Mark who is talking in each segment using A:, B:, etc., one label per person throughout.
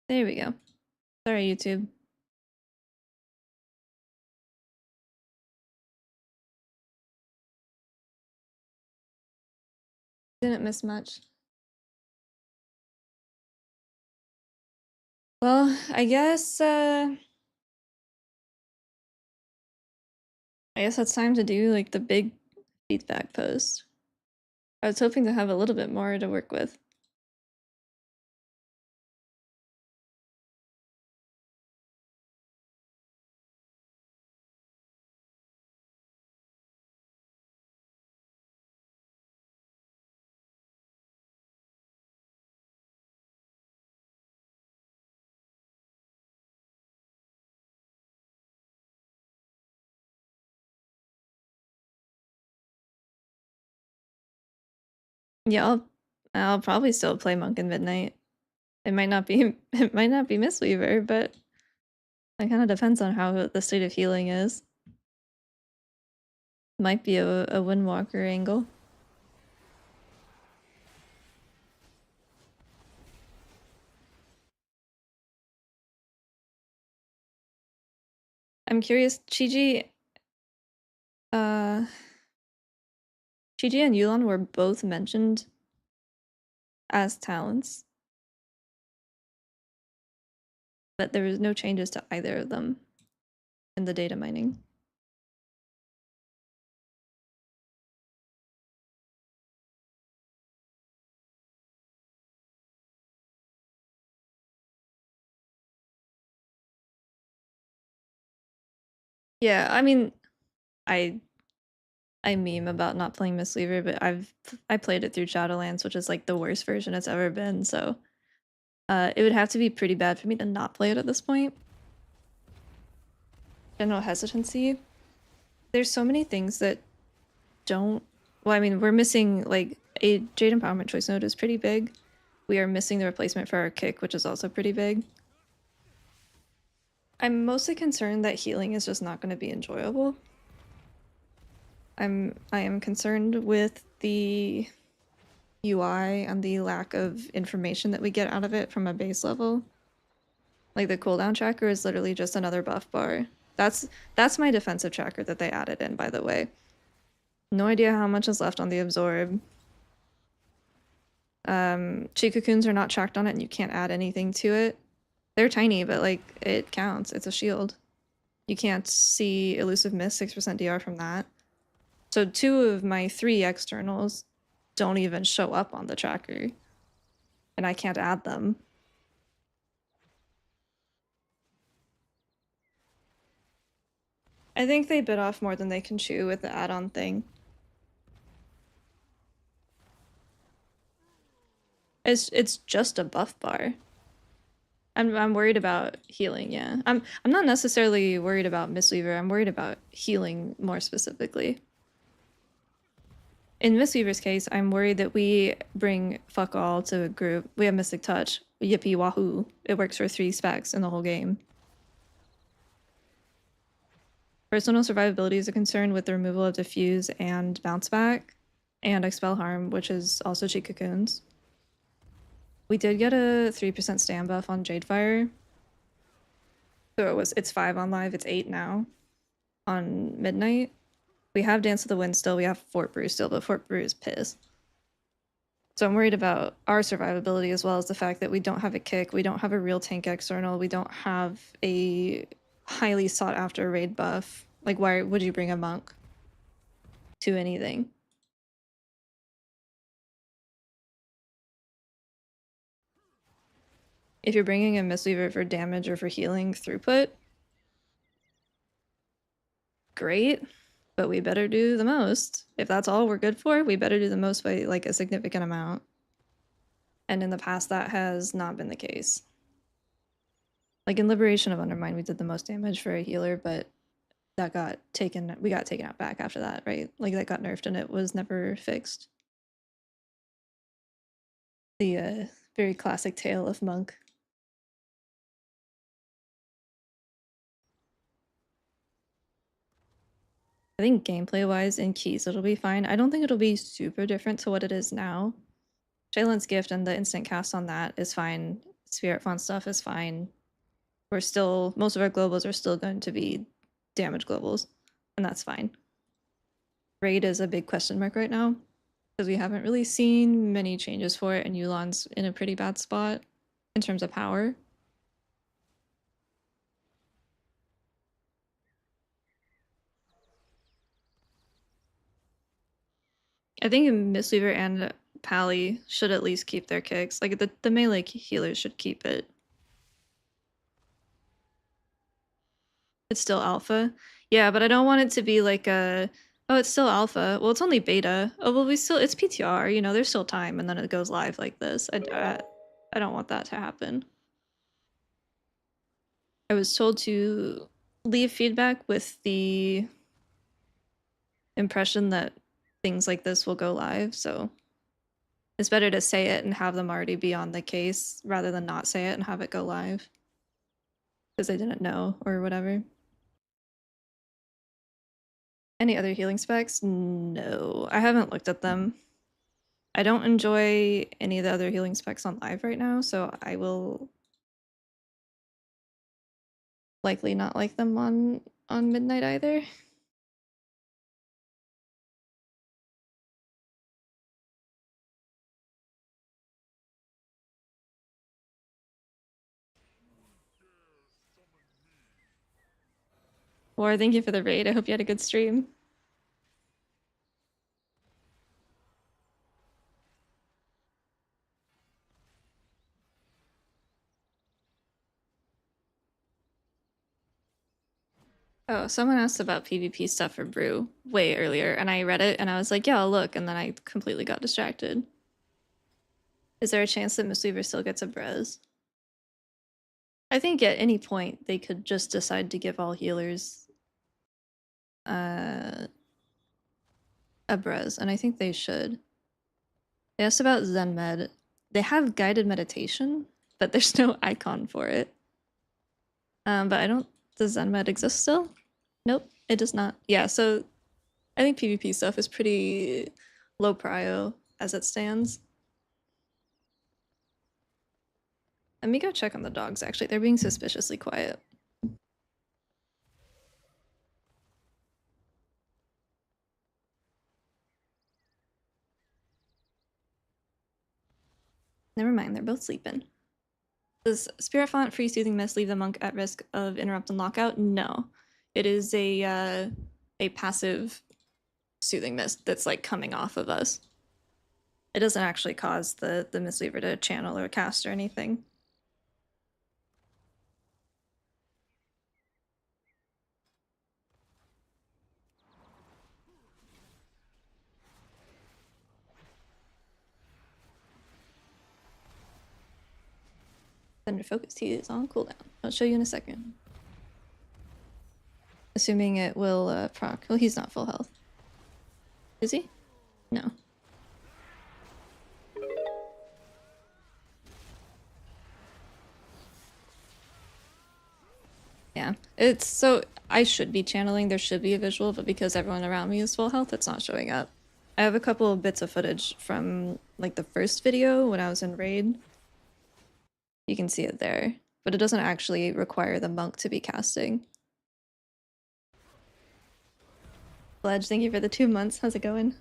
A: There we go. Sorry, YouTube. Didn't miss much. Well, I guess that's time to do like the big feedback post. I was hoping to have a little bit more to work with. Yeah, I'll probably still play Monk in Midnight. It might not be it might not be Mistweaver, but it kind of depends on how the state of healing is. Might be a Windwalker angle. I'm curious, Chiji and Yulan were both mentioned as talents, but there was no changes to either of them in the data mining. Yeah, I mean, I meme about not playing Mistweaver, but I played it through Shadowlands, which is like the worst version it's ever been, so it would have to be pretty bad for me to not play it at this point. General hesitancy. There's so many things that don't. Well, I mean, we're missing like a Jade Empowerment Choice Node is pretty big. We are missing the replacement for our kick, which is also pretty big. I'm mostly concerned that healing is just not going to be enjoyable. I am concerned with the UI and the lack of information that we get out of it from a base level. Like the cooldown tracker is literally just another buff bar. That's my defensive tracker that they added in, by the way. No idea how much is left on the absorb. Chikukuns are not tracked on it and you can't add anything to it. They're tiny, but like it counts. It's a shield. You can't see elusive miss 6% DR from that. So 2 of my 3 externals don't even show up on the tracker. And I can't add them. I think they bit off more than they can chew with the add-on thing. It's just a buff bar. I'm worried about healing, yeah. I'm not necessarily worried about Mistweaver, I'm worried about healing more specifically. In Mistweaver's case, I'm worried that we bring fuck all to a group. We have Mystic Touch. Yippee wahoo. It works for 3 specs in the whole game. Personal survivability is a concern with the removal of Diffuse and Bounce Back, and Expel Harm, which is also cheat cocoons. We did get a 3% stand buff on Jadefire. So it's 5 on live, it's 8 now on Midnight. We have Dance of the Wind still, we have Fort Brew still, but Fort Brew is pissed. So I'm worried about our survivability as well as the fact that we don't have a kick, we don't have a real tank external, we don't have a highly sought after raid buff. Like, why would you bring a monk to anything? If you're bringing a Mistweaver for damage or for healing throughput, great, but we better do the most. If that's all we're good for, we better do the most by like a significant amount. And in the past, that has not been the case. Like in Liberation of Undermine, we did the most damage for a healer, but that got taken, we got taken out back after that, right? Like that got nerfed and it was never fixed. The very classic tale of Monk. I think gameplay-wise in Keys it'll be fine. I don't think it'll be super different to what it is now. Shaylin's Gift and the instant cast on that is fine Spirit Font stuff is fine. We're still, most of our globals are still going to be damage globals, and that's fine. Raid is a big question mark right now, because we haven't really seen many changes for it, and Yu'lon's in a pretty bad spot in terms of power. I think Mistweaver and Pally should at least keep their kicks. Like, the melee healers should keep it. It's still alpha. Yeah, but I don't want it to be like a, oh, it's still alpha. Well, it's only beta. Oh, well, it's PTR, you know, there's still time, and then it goes live like this. I don't want that to happen. I was told to leave feedback with the impression that things like this will go live, so it's better to say it and have them already be on the case rather than not say it and have it go live because they didn't know or whatever. Any other healing specs? No, I haven't looked at them. I don't enjoy any of the other healing specs on live right now, so I will likely not like them on midnight either. Or thank you for the raid. I hope you had a good stream. Oh, someone asked about PvP stuff for Brew way earlier, and I read it and I was like, yeah, I'll look, and then I completely got distracted. Is there a chance that Mistweaver still gets a Brez? I think at any point they could just decide to give all healers a Brez, and I think they should. They asked about Zen Med. They have guided meditation, but there's no icon for it. But I don't. Does Zen Med exist still? Nope, it does not. Yeah, so I think PvP stuff is pretty low prio as it stands. Let me go check on the dogs, actually. They're being suspiciously quiet. Never mind, they're both sleeping. Does Spirit Font Free Soothing Mist leave the monk at risk of interrupt and lockout? No. It is a passive soothing mist that's like coming off of us. It doesn't actually cause the Mistweaver to channel or cast or anything. Thunder Focus Tea is on cooldown. I'll show you in a second. Assuming it will proc. Well, he's not full health. Is he? No. Yeah, it's so I should be channeling, there should be a visual, but because everyone around me is full health, it's not showing up. I have a couple of bits of footage from like the first video when I was in raid. You can see it there, but it doesn't actually require the monk to be casting. Pledge, thank you for the 2 months. How's it going?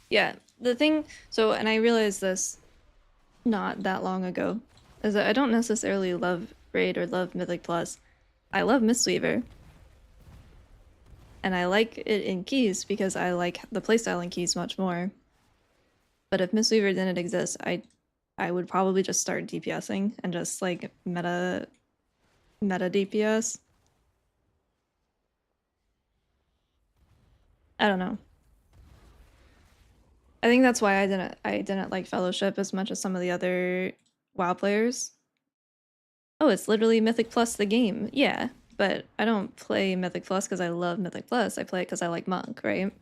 A: Yeah, the thing, so, and I realized this not that long ago, is that I don't necessarily love Raid or love Mythic Plus. I love Mistweaver. And I like it in keys because I like the playstyle in keys much more. But if Mistweaver didn't exist, I would probably just start DPSing and just like meta meta DPS. I don't know. I think that's why I didn't like Fellowship as much as some of the other WoW players. Oh, it's literally Mythic Plus the game. Yeah, but I don't play Mythic Plus because I love Mythic Plus. I play it because I like Monk, right?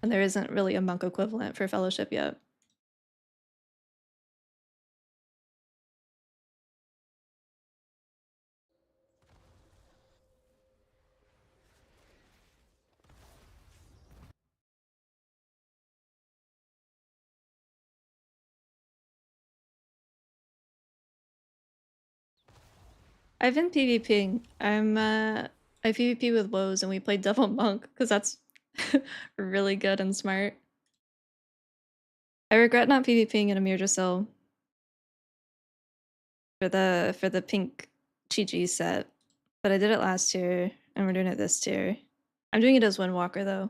A: And there isn't really a Monk equivalent for Fellowship yet. I've been PvPing. I PvP with Woes and we played Devil Monk because that's really good and smart. I regret not PvPing in Amir Drasil for the pink Chi set, but I did it last year and we're doing it this year. I'm doing it as Windwalker though.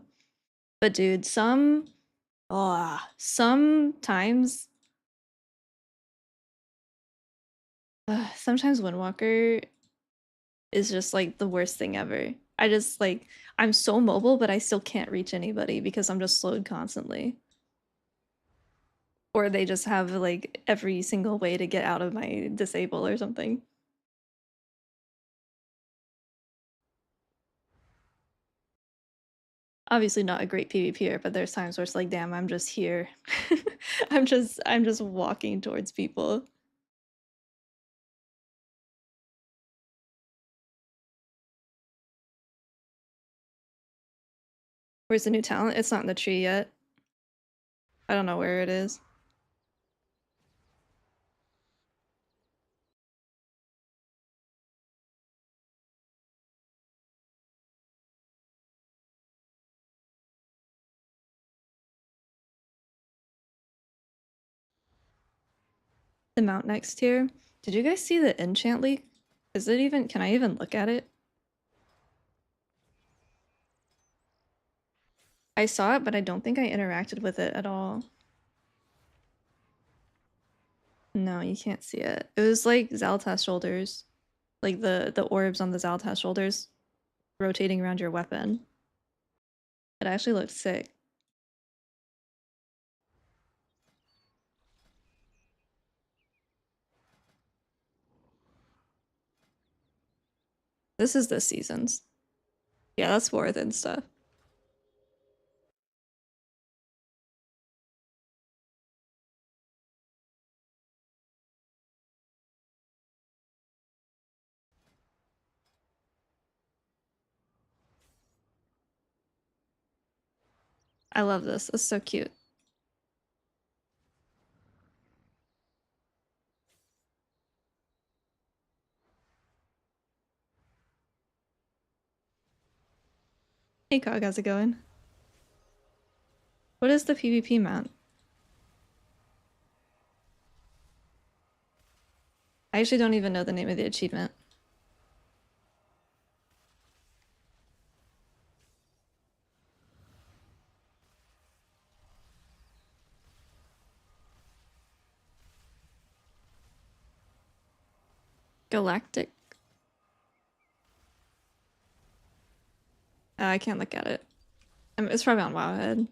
A: But dude, sometimes sometimes Windwalker is just like the worst thing ever. I just like I'm so mobile, but I still can't reach anybody because I'm just slowed constantly. Or they just have like every single way to get out of my disable or something. Obviously not a great PvPer, but there's times where it's like, damn, I'm just here. I'm just walking towards people. Where's the new talent? It's not in the tree yet. I don't know where it is. The mount next here. Did you guys see the enchant leak? Is it even, can I even look at it? I saw it, but I don't think I interacted with it at all. No, you can't see it. It was like Xal'ata's shoulders. Like the orbs on the Xal'ata's shoulders rotating around your weapon. It actually looked sick. This is this season's. Yeah, that's fourth and stuff. I love this. It's so cute. Hey Cog, how's it going? What is the PvP mount? I actually don't even know the name of the achievement. Galactic. I can't look at it. It's probably on Wowhead.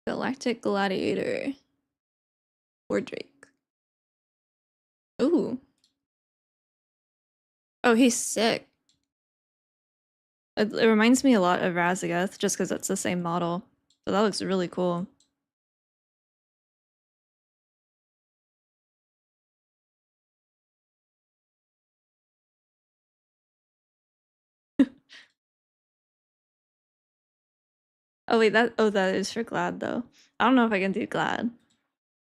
A: Galactic Gladiator. Or Drake. Ooh. Oh, he's sick. It reminds me a lot of Razageth just because it's the same model. So that looks really cool. Oh wait, that is for Glad though. I don't know if I can do Glad.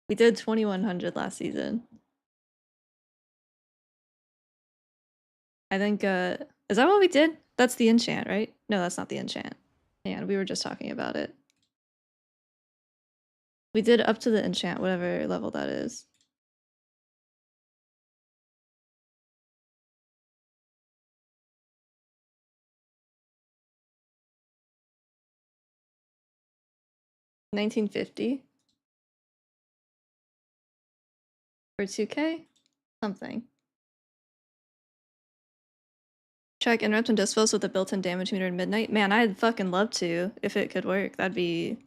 A: We did 2100 last season. I think is that what we did? That's the enchant, right? No, that's not the enchant. And we were just talking about it. We did up to the enchant, whatever level that is. 1950 for 2K? Something. Track interrupt and disc fills with a built-in damage meter in midnight. Man, I'd fucking love to if it could work. That'd be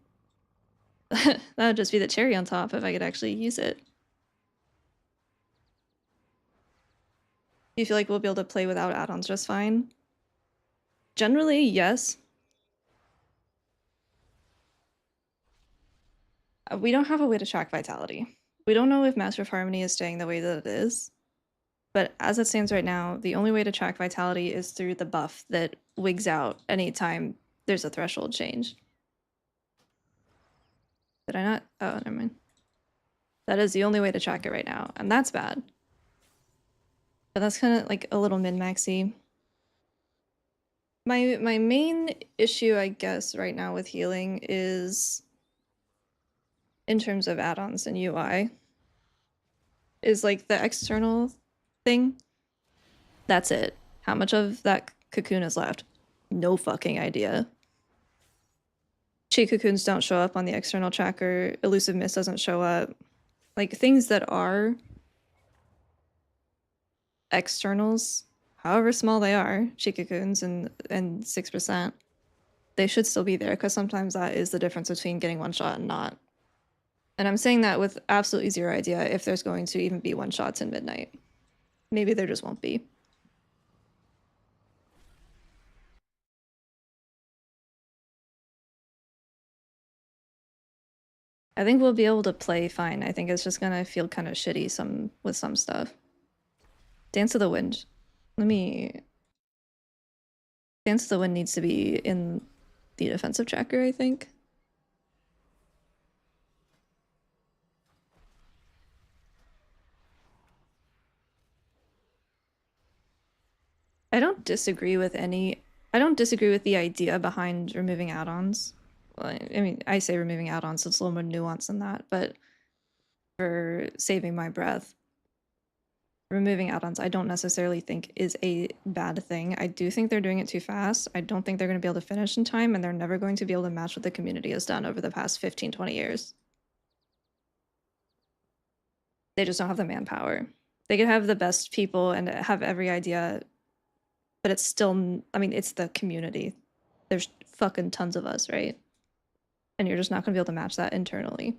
A: that'd just be the cherry on top if I could actually use it. Do you feel like we'll be able to play without add-ons just fine? Generally, yes. We don't have a way to track vitality. We don't know if Master of Harmony is staying the way that it is. But as it stands right now, the only way to track vitality is through the buff that wigs out anytime there's a threshold change. Did I not? Oh, never mind. That is the only way to track it right now, and that's bad. But that's kind of like a little min-maxy. My main issue, I guess, right now with healing is, in terms of add-ons and UI, is like the external thing. That's it. How much of that cocoon is left? No fucking idea. Chi cocoons don't show up on the external tracker. Elusive mist doesn't show up. Like things that are externals, however small they are, chi cocoons and 6%, they should still be there because sometimes that is the difference between getting one shot and not. And I'm saying that with absolutely zero idea if there's going to even be one shots in midnight. Maybe there just won't be. I think we'll be able to play fine. I think it's just gonna feel kind of shitty with some stuff. Dance of the Wind. Dance of the Wind needs to be in the defensive tracker, I think. I don't disagree with the idea behind removing add-ons. Well, I mean, I say removing add-ons, so it's a little more nuanced than that, but for saving my breath, removing add-ons I don't necessarily think is a bad thing. I do think they're doing it too fast. I don't think they're going to be able to finish in time, and they're never going to be able to match what the community has done over the past 15, 20 years. They just don't have the manpower. They could have the best people and have every idea, but it's still, I mean, it's the community. There's fucking tons of us, right? And you're just not going to be able to match that internally.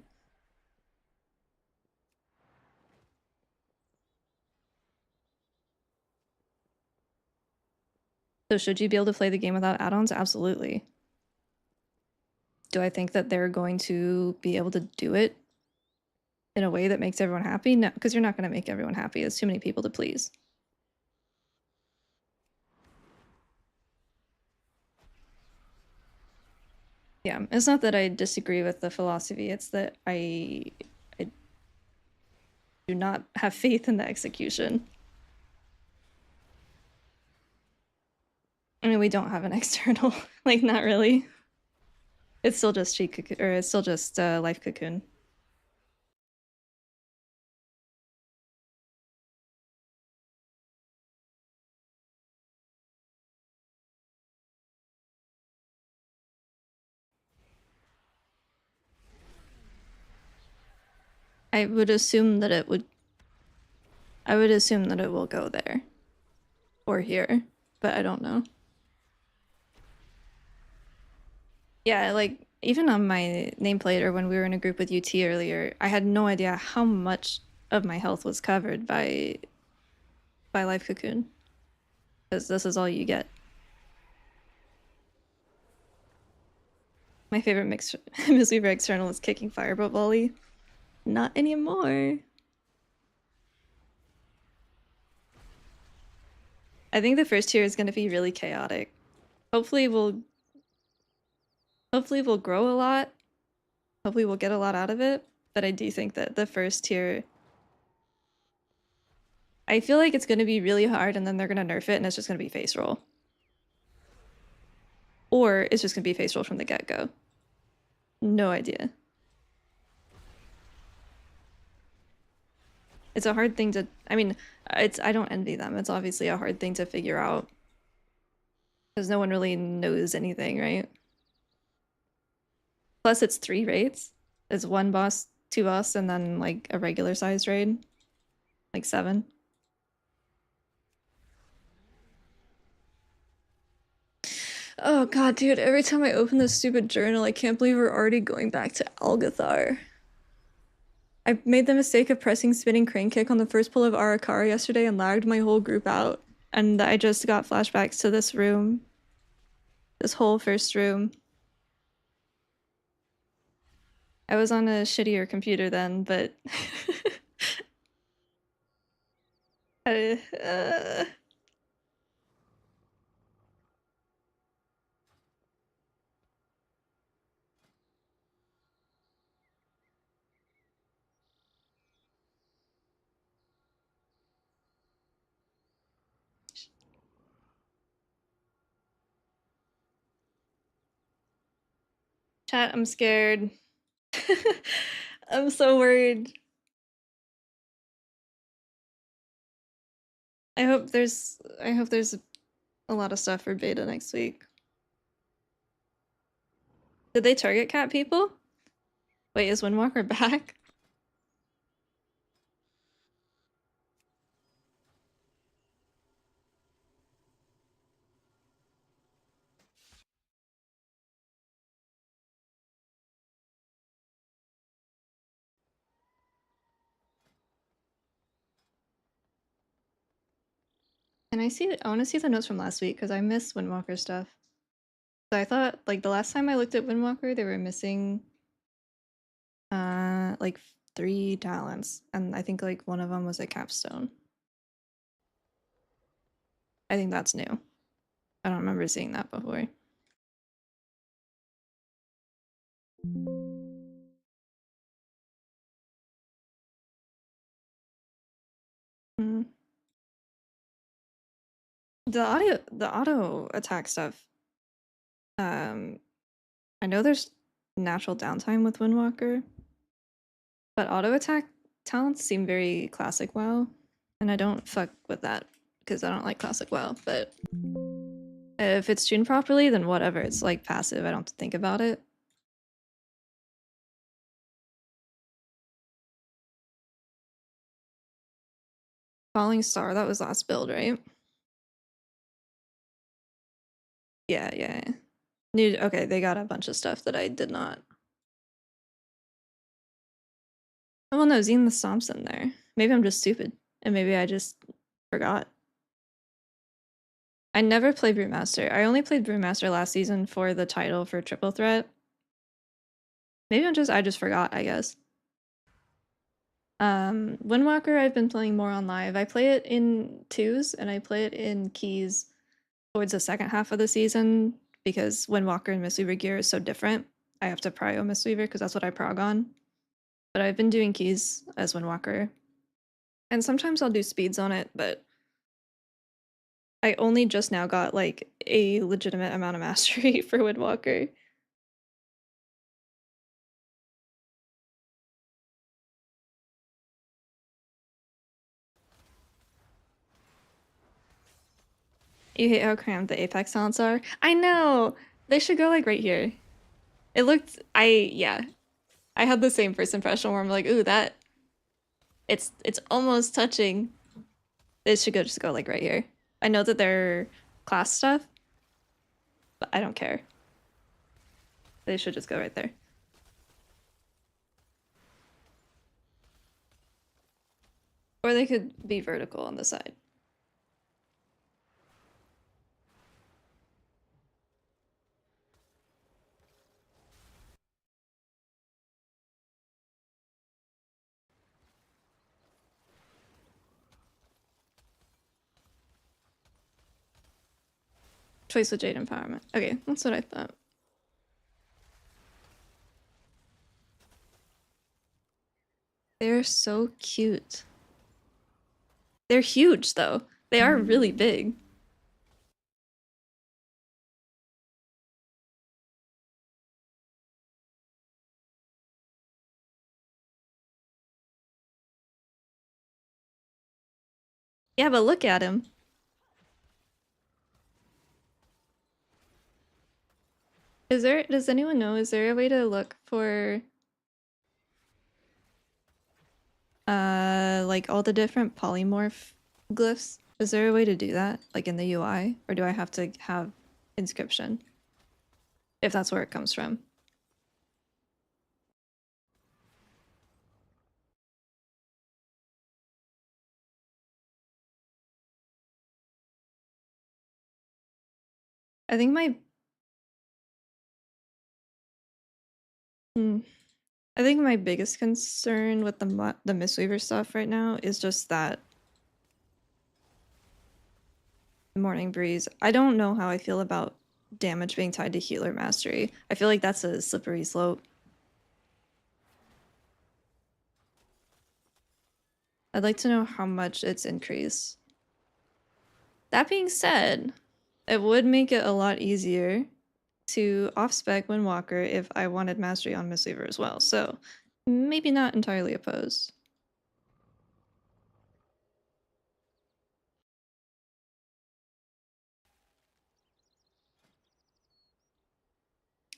A: So should you be able to play the game without add-ons? Absolutely. Do I think that they're going to be able to do it in a way that makes everyone happy? No, because you're not going to make everyone happy. There's too many people to please. Yeah, it's not that I disagree with the philosophy, it's that I do not have faith in the execution. I mean, we don't have an external, like, not really. It's still just cheat cocoon, or it's still just life cocoon. I would assume that it would. I would assume that it will go there. Or here, but I don't know. Yeah, like, even on my nameplate or when we were in a group with UT earlier, I had no idea how much of my health was covered by Life Cocoon. Because this is all you get. My favorite mistweaver external is kicking firebolt volley. Not anymore. I think the first tier is going to be really chaotic. Hopefully we'll grow a lot. Hopefully we'll get a lot out of it. But I do think that the first tier, I feel like it's going to be really hard and then they're going to nerf it and it's just going to be face roll. Or it's just going to be face roll from the get-go. No idea. It's a hard thing to, I mean, I don't envy them. It's obviously a hard thing to figure out. Because no one really knows anything, right? Plus it's 3 raids. It's 1 boss, 2 boss, and then like a regular sized raid. Like 7. Oh god, dude, every time I open this stupid journal, I can't believe we're already going back to Algathar. I made the mistake of pressing spinning crane kick on the first pull of Arakara yesterday and lagged my whole group out. And I just got flashbacks to this room. This whole first room. I was on a shittier computer then, but I, chat, I'm scared. I'm so worried. I hope there's a lot of stuff for beta next week. Did they target cat people? Wait, is Windwalker back? And I want to see the notes from last week because I missed Windwalker stuff. So I thought like the last time I looked at Windwalker, they were missing like 3 talents, and I think like one of them was a capstone. I think that's new. I don't remember seeing that before. Mm. The auto attack stuff. Um, I know there's natural downtime with Windwalker, but auto attack talents seem very classic WoW, and I don't fuck with that because I don't like classic WoW. But if it's tuned properly, then whatever. It's like passive. I don't have to think about it. Falling Star, that was last build, right? Yeah, yeah. New, okay, they got a bunch of stuff that I did not. Oh, well, no, Zine the Stomp's in there. Maybe I'm just stupid, and maybe I just forgot. I never played Brewmaster. I only played Brewmaster last season for the title for Triple Threat. Maybe I just forgot, I guess. Windwalker I've been playing more on live. I play it in twos and I play it in keys towards the second half of the season because Windwalker and Mistweaver gear is so different. I have to prio Mistweaver because that's what I prog on. But I've been doing keys as Windwalker. And sometimes I'll do speeds on it, but I only just now got like a legitimate amount of mastery for Windwalker. You hate how cramped the Apex talents are? I know! They should go like right here. It looked yeah. I had the same first impression where I'm like, ooh, that it's almost touching. It should go just go like right here. I know that they're class stuff, but I don't care. They should just go right there. Or they could be vertical on the side. Choice with Jade Empowerment. Okay, that's what I thought. They're so cute. They're huge though. They are really big. Yeah, but look at him. Does anyone know, is there a way to look for like all the different polymorph glyphs? Is there a way to do that, like in the UI? Or do I have to have inscription? If that's where it comes from. I think my I think my biggest concern with the mistweaver stuff right now is just that morning breeze. I don't know how I feel about damage being tied to healer mastery. I feel like that's a slippery slope. I'd like to know how much it's increased. That being said, it would make it a lot easier to off-spec Windwalker if I wanted mastery on mistweaver as well, so maybe not entirely opposed.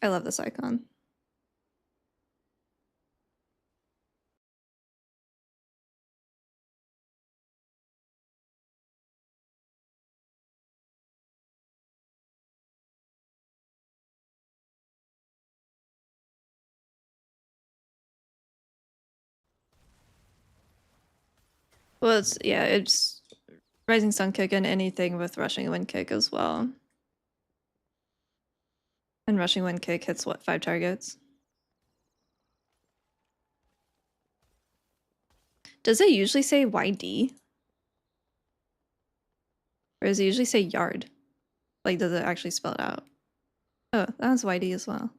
A: I love this icon. Well, it's Rising Sun Kick and anything with Rushing Wind Kick as well. And Rushing Wind Kick hits what, 5 targets? Does it usually say YD? Or does it usually say yard? Like, does it actually spell it out? Oh, that's YD as well.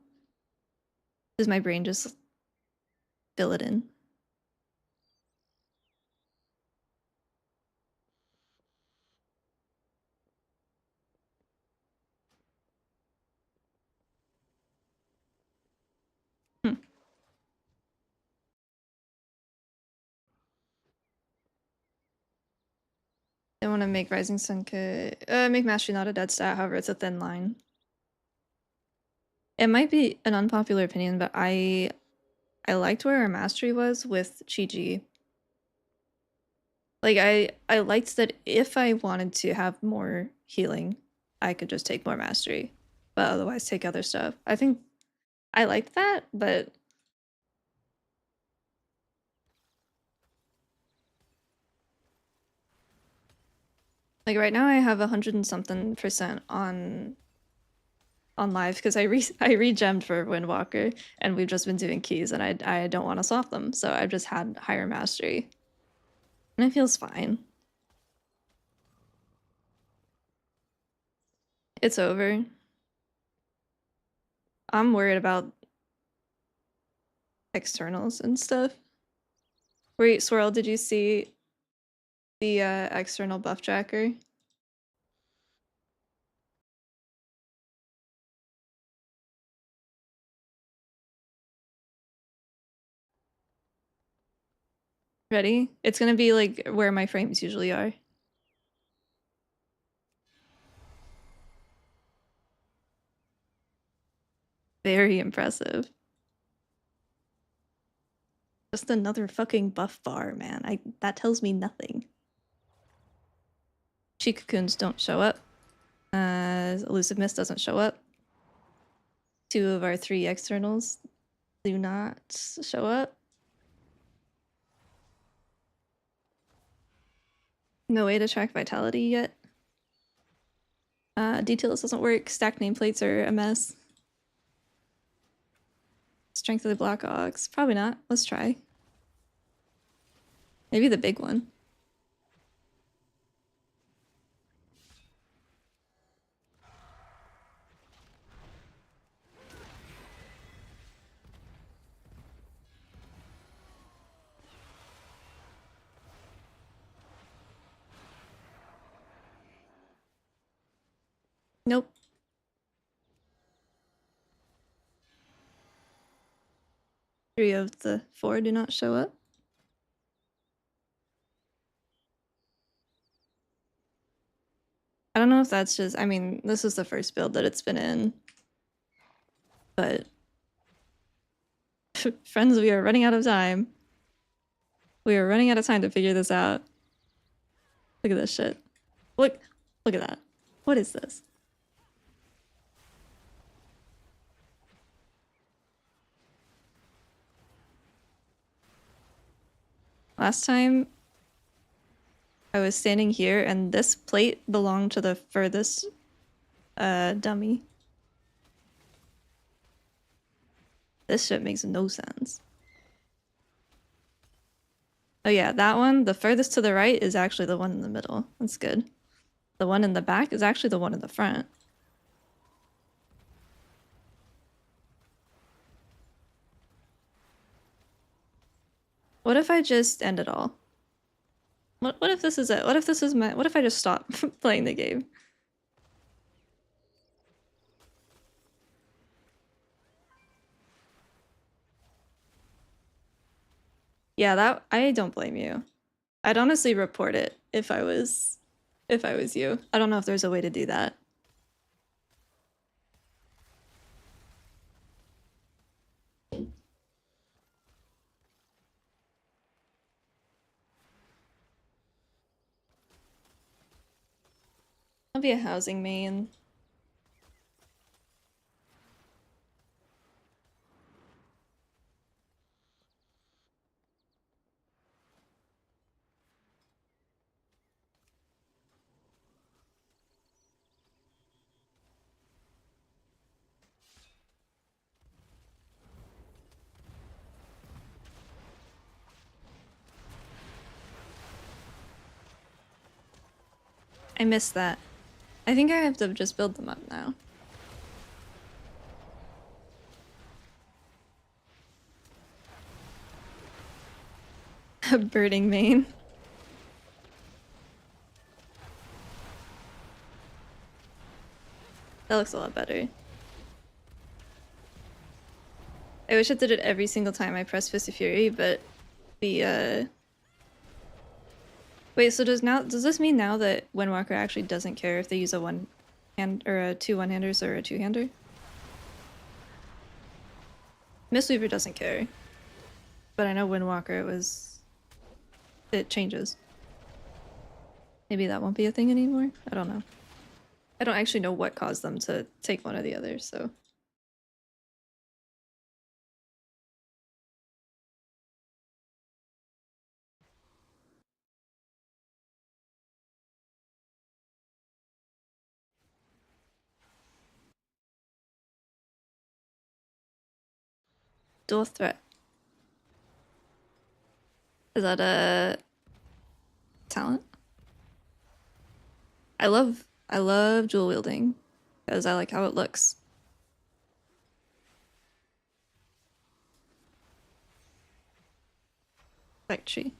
A: Does my brain just fill it in? Hmm. I want to make Rising Sun Kick... make Mastery not a dead stat, however, it's a thin line. It might be an unpopular opinion, but I liked where our Mastery was with Chi-Ji. Like, I liked that if I wanted to have more healing, I could just take more Mastery, but otherwise take other stuff. I think I liked that, but like right now I have 100 and something percent on live because I re-gemmed for Windwalker and we've just been doing keys and I don't want to swap them, so I've just had higher mastery. And it feels fine. It's over. I'm worried about externals and stuff. Wait, Swirl, did you see the external buff tracker? Ready? It's gonna be like where my frames usually are. Very impressive. Just another fucking buff bar, man. That tells me nothing. Cocoons don't show up. Elusive Mist doesn't show up. 2 of our 3 externals do not show up. No way to track vitality yet. Details doesn't work. Stacked nameplates are a mess. Strength of the Black Ox. Probably not. Let's try. Maybe the big one. Nope. 3 of the 4 do not show up. I don't know if that's just, I mean, this is the first build that it's been in. But friends, we are running out of time. We are running out of time to figure this out. Look at this shit. Look at that. What is this? Last time I was standing here and this plate belonged to the furthest dummy. This shit makes no sense. Oh yeah, that one, the furthest to the right is actually the one in the middle. That's good. The one in the back is actually the one in the front. What if I just end it all? What if this is it? What if this is what if I just stop playing the game? Yeah, that I don't blame you. I'd honestly report it if I was you. I don't know if there's a way to do that. I'll be a housing main. I missed that. I think I have to just build them up now. A birding main. That looks a lot better. I wish I did it every single time I press Fist of Fury, but the Wait, so does this mean now that Windwalker actually doesn't care if they use a one hand or a two one-handers or a two-hander? Mistweaver doesn't care. But I know Windwalker it changes. Maybe that won't be a thing anymore? I don't know. I don't actually know what caused them to take one or the other, so. Dual threat. Is that a talent? I love dual wielding because I like how it looks. Factory.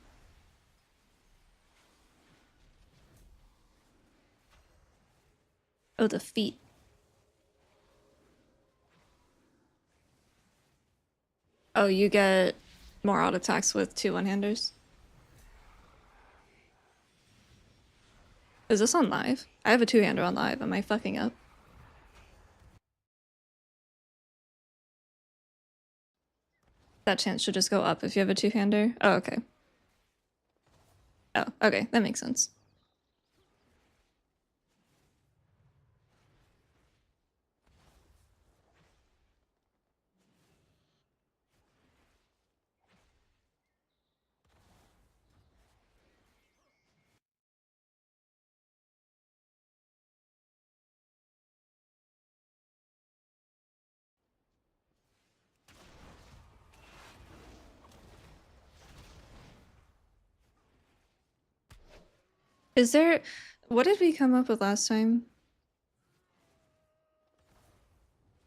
A: Oh, the feet. Oh, you get more auto attacks with two one-handers. Is this on live? I have a two-hander on live. Am I fucking up? That chance should just go up if you have a two-hander. Oh, okay. Oh, okay. That makes sense. Is there... What did we come up with last time?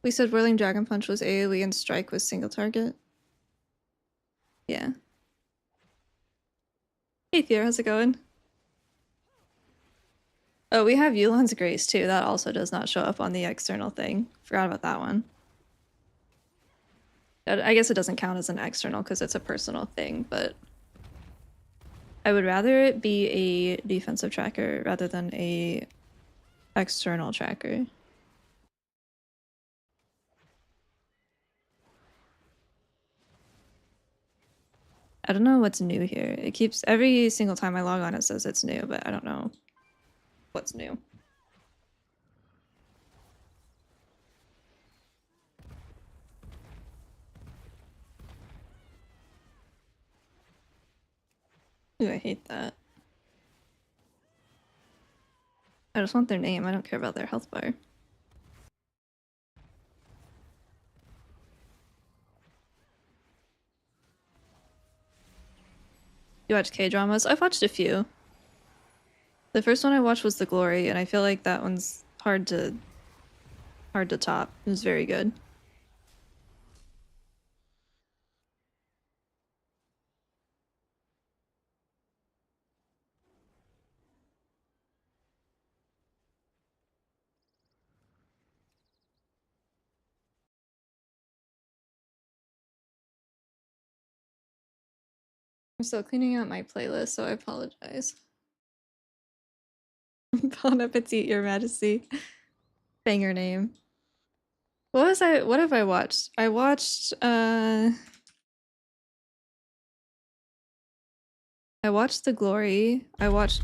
A: We said Whirling Dragon Punch was AoE and Strike was single target. Yeah. Hey Theo, how's it going? Oh, we have Yulan's Grace too. That also does not show up on the external thing. Forgot about that one. I guess it doesn't count as an external because it's a personal thing, but I would rather it be a defensive tracker rather than a external tracker. I don't know what's new here. It keeps every single time I log on it says it's new, but I don't know what's new. Ooh, I hate that. I just want their name. I don't care about their health bar. You watch K-dramas? I've watched a few. The first one I watched was The Glory, and I feel like that one's hard to top. It was very good. I'm still cleaning out my playlist, so I apologize. Bon appetit, Your Majesty. Banger name. What have I watched? I watched The Glory. I watched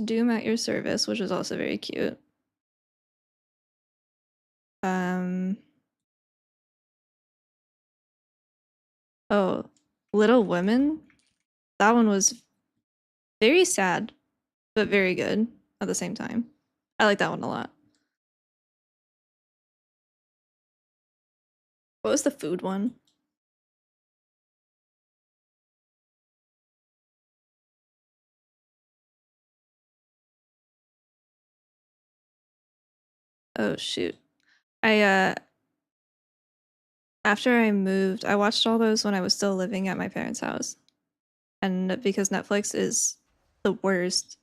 A: Doom at Your Service, which was also very cute. Oh, Little Women. That one was very sad, but very good at the same time. I like that one a lot. What was the food one? Oh shoot. I after I moved, I watched all those when I was still living at my parents' house. And because Netflix is the worst,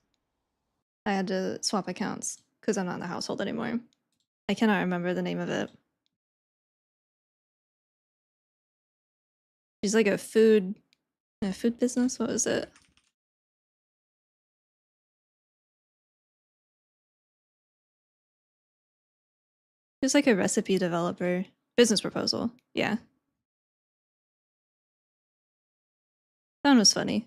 A: I had to swap accounts because I'm not in the household anymore. I cannot remember the name of it. She's like a food business. What was it? She was like a recipe developer. Business proposal. Yeah. That one was funny.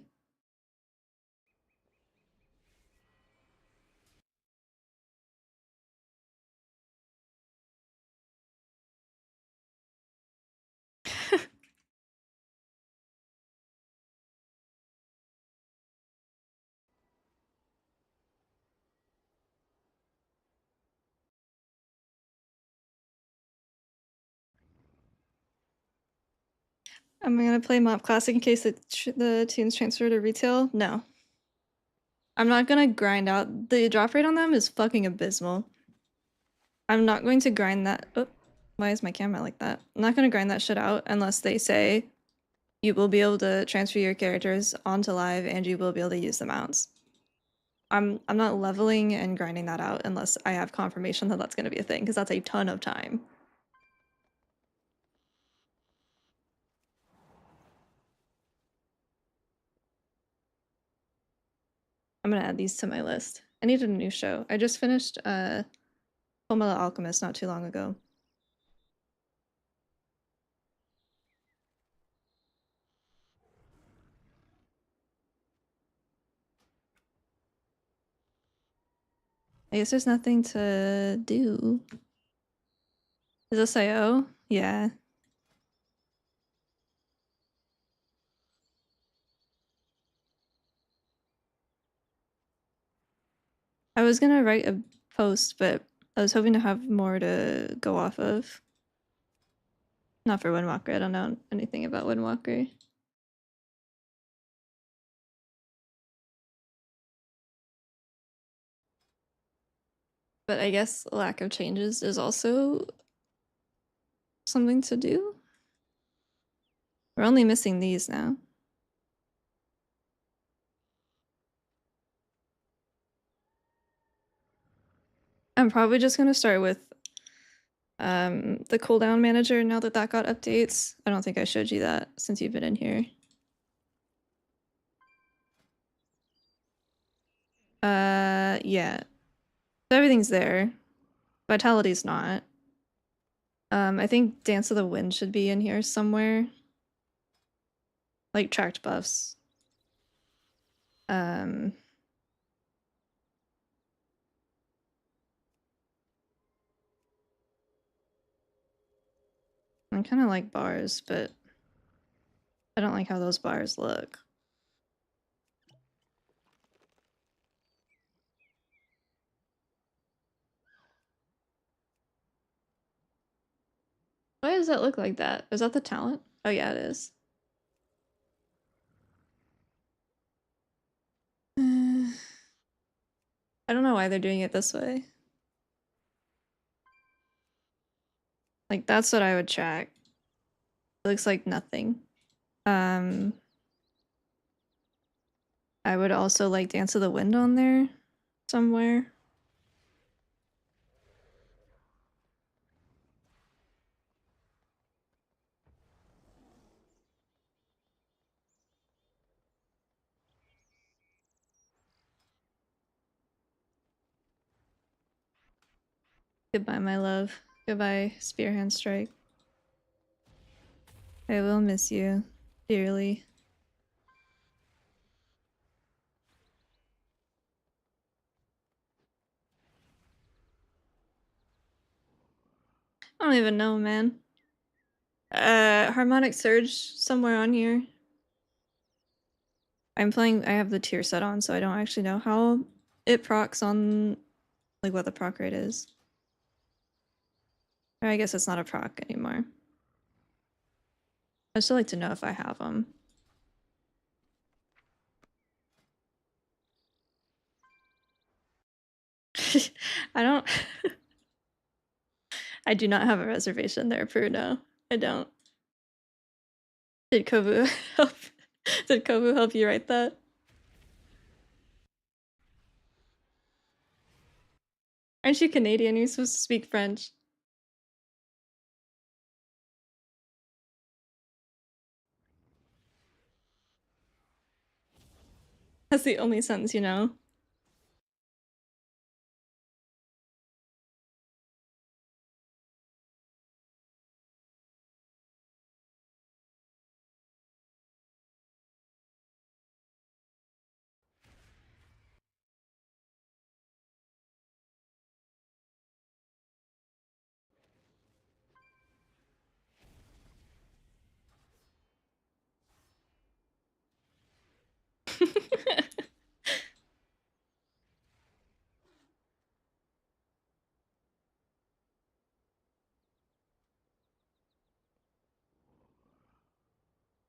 A: Am I gonna play Mop Classic in case the teams transfer to retail? No. I'm not gonna grind out. The drop rate on them is fucking abysmal. I'm not going to grind that. Oh, why is my camera like that? I'm not gonna grind that shit out unless they say you will be able to transfer your characters onto live and you will be able to use the mounts. I'm not leveling and grinding that out unless I have confirmation that that's gonna be a thing because that's a ton of time. I'm gonna add these to my list. I needed a new show. I just finished Fullmetal Alchemist not too long ago. I guess there's nothing to do. Is this IO? Yeah. I was gonna write a post, but I was hoping to have more to go off of. Not for Windwalker. I don't know anything about Windwalker. But I guess lack of changes is also something to do. We're only missing these now. I'm probably just gonna start with the cooldown manager now that got updates. I don't think I showed you that since you've been in here. Yeah. So everything's there. Vitality's not. I think Dance of the Wind should be in here somewhere. like tracked buffs. I kind of like bars, but I don't like how those bars look. Why does that look like that? Is that the talent? Oh yeah, it is. I don't know why they're doing it this way. Like that's what I would track. It looks like nothing. Um, I would also like Dance of the Wind on there somewhere. Goodbye, my love. Goodbye, Spearhand Strike. I will miss you dearly. I don't even know, man. Harmonic Surge somewhere on here. I have the tier set on, so I don't actually know how it procs on, like, what the proc rate is. Or I guess it's not a proc anymore. I'd still like to know if I have them. I don't. I do not have a reservation there, Pru. No, I don't. Did Kovu help? Did Kovu help you write that? Aren't you Canadian? You're supposed to speak French. That's the only sentence you know.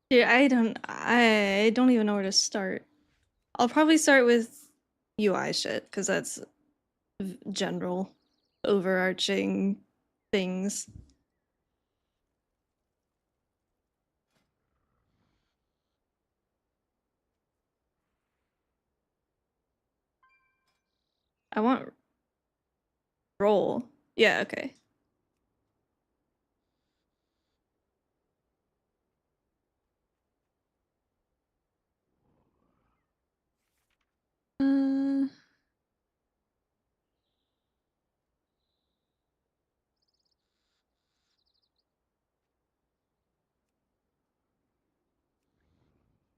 A: Dude, I don't even know where to start. I'll probably start with UI shit, because that's general, overarching things. I want roll. Yeah, okay. Uh,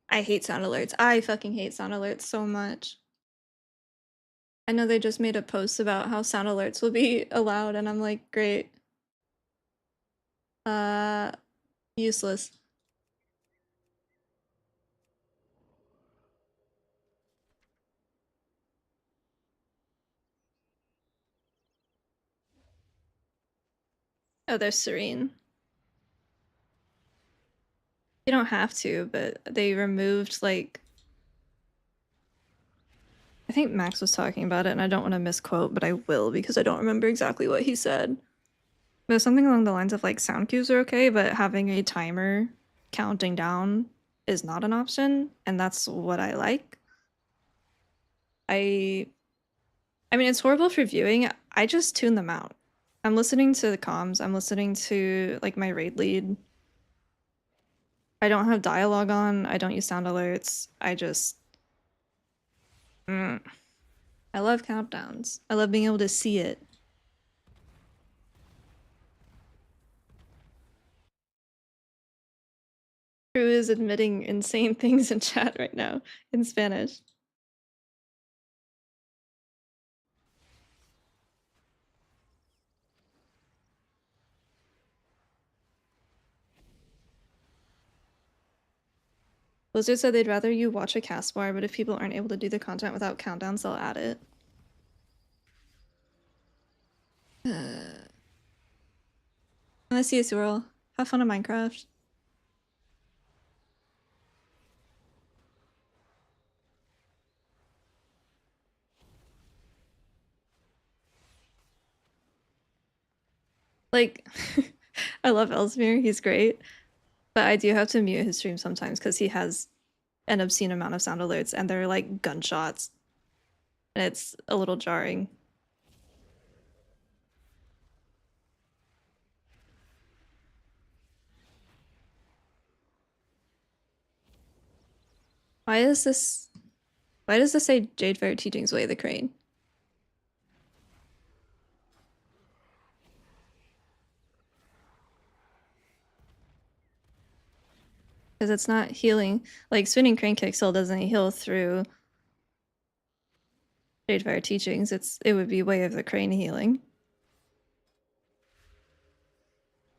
A: I hate sound alerts. I fucking hate sound alerts so much. I know they just made a post about how sound alerts will be allowed, and I'm like, great. Uh, useless. Oh, they're serene. You don't have to, but they removed, like, I think Max was talking about it, and I don't want to misquote, but I will because I don't remember exactly what he said. But something along the lines of like sound cues are okay, but having a timer counting down is not an option, and that's what I like. I I mean, it's horrible for viewing. I just tune them out. I'm listening to the comms. I'm listening to like my raid lead. I don't have dialogue on. I don't use sound alerts. I just I love countdowns. I love being able to see it. Crew is admitting insane things in chat right now in Spanish. Blizzard said they'd rather you watch a cast more, but if people aren't able to do the content without countdowns, they'll add it. Unless you swirl. Have fun in Minecraft. Like, I love Ellesmere, he's great. But I do have to mute his stream sometimes because he has an obscene amount of sound alerts and they're like gunshots. And it's a little jarring. Why does this say Jade Fair Teachings Way the Crane? Because it's not healing. Like spinning crane kick still doesn't heal through Jade Fair Teachings. It would be Way of the Crane healing.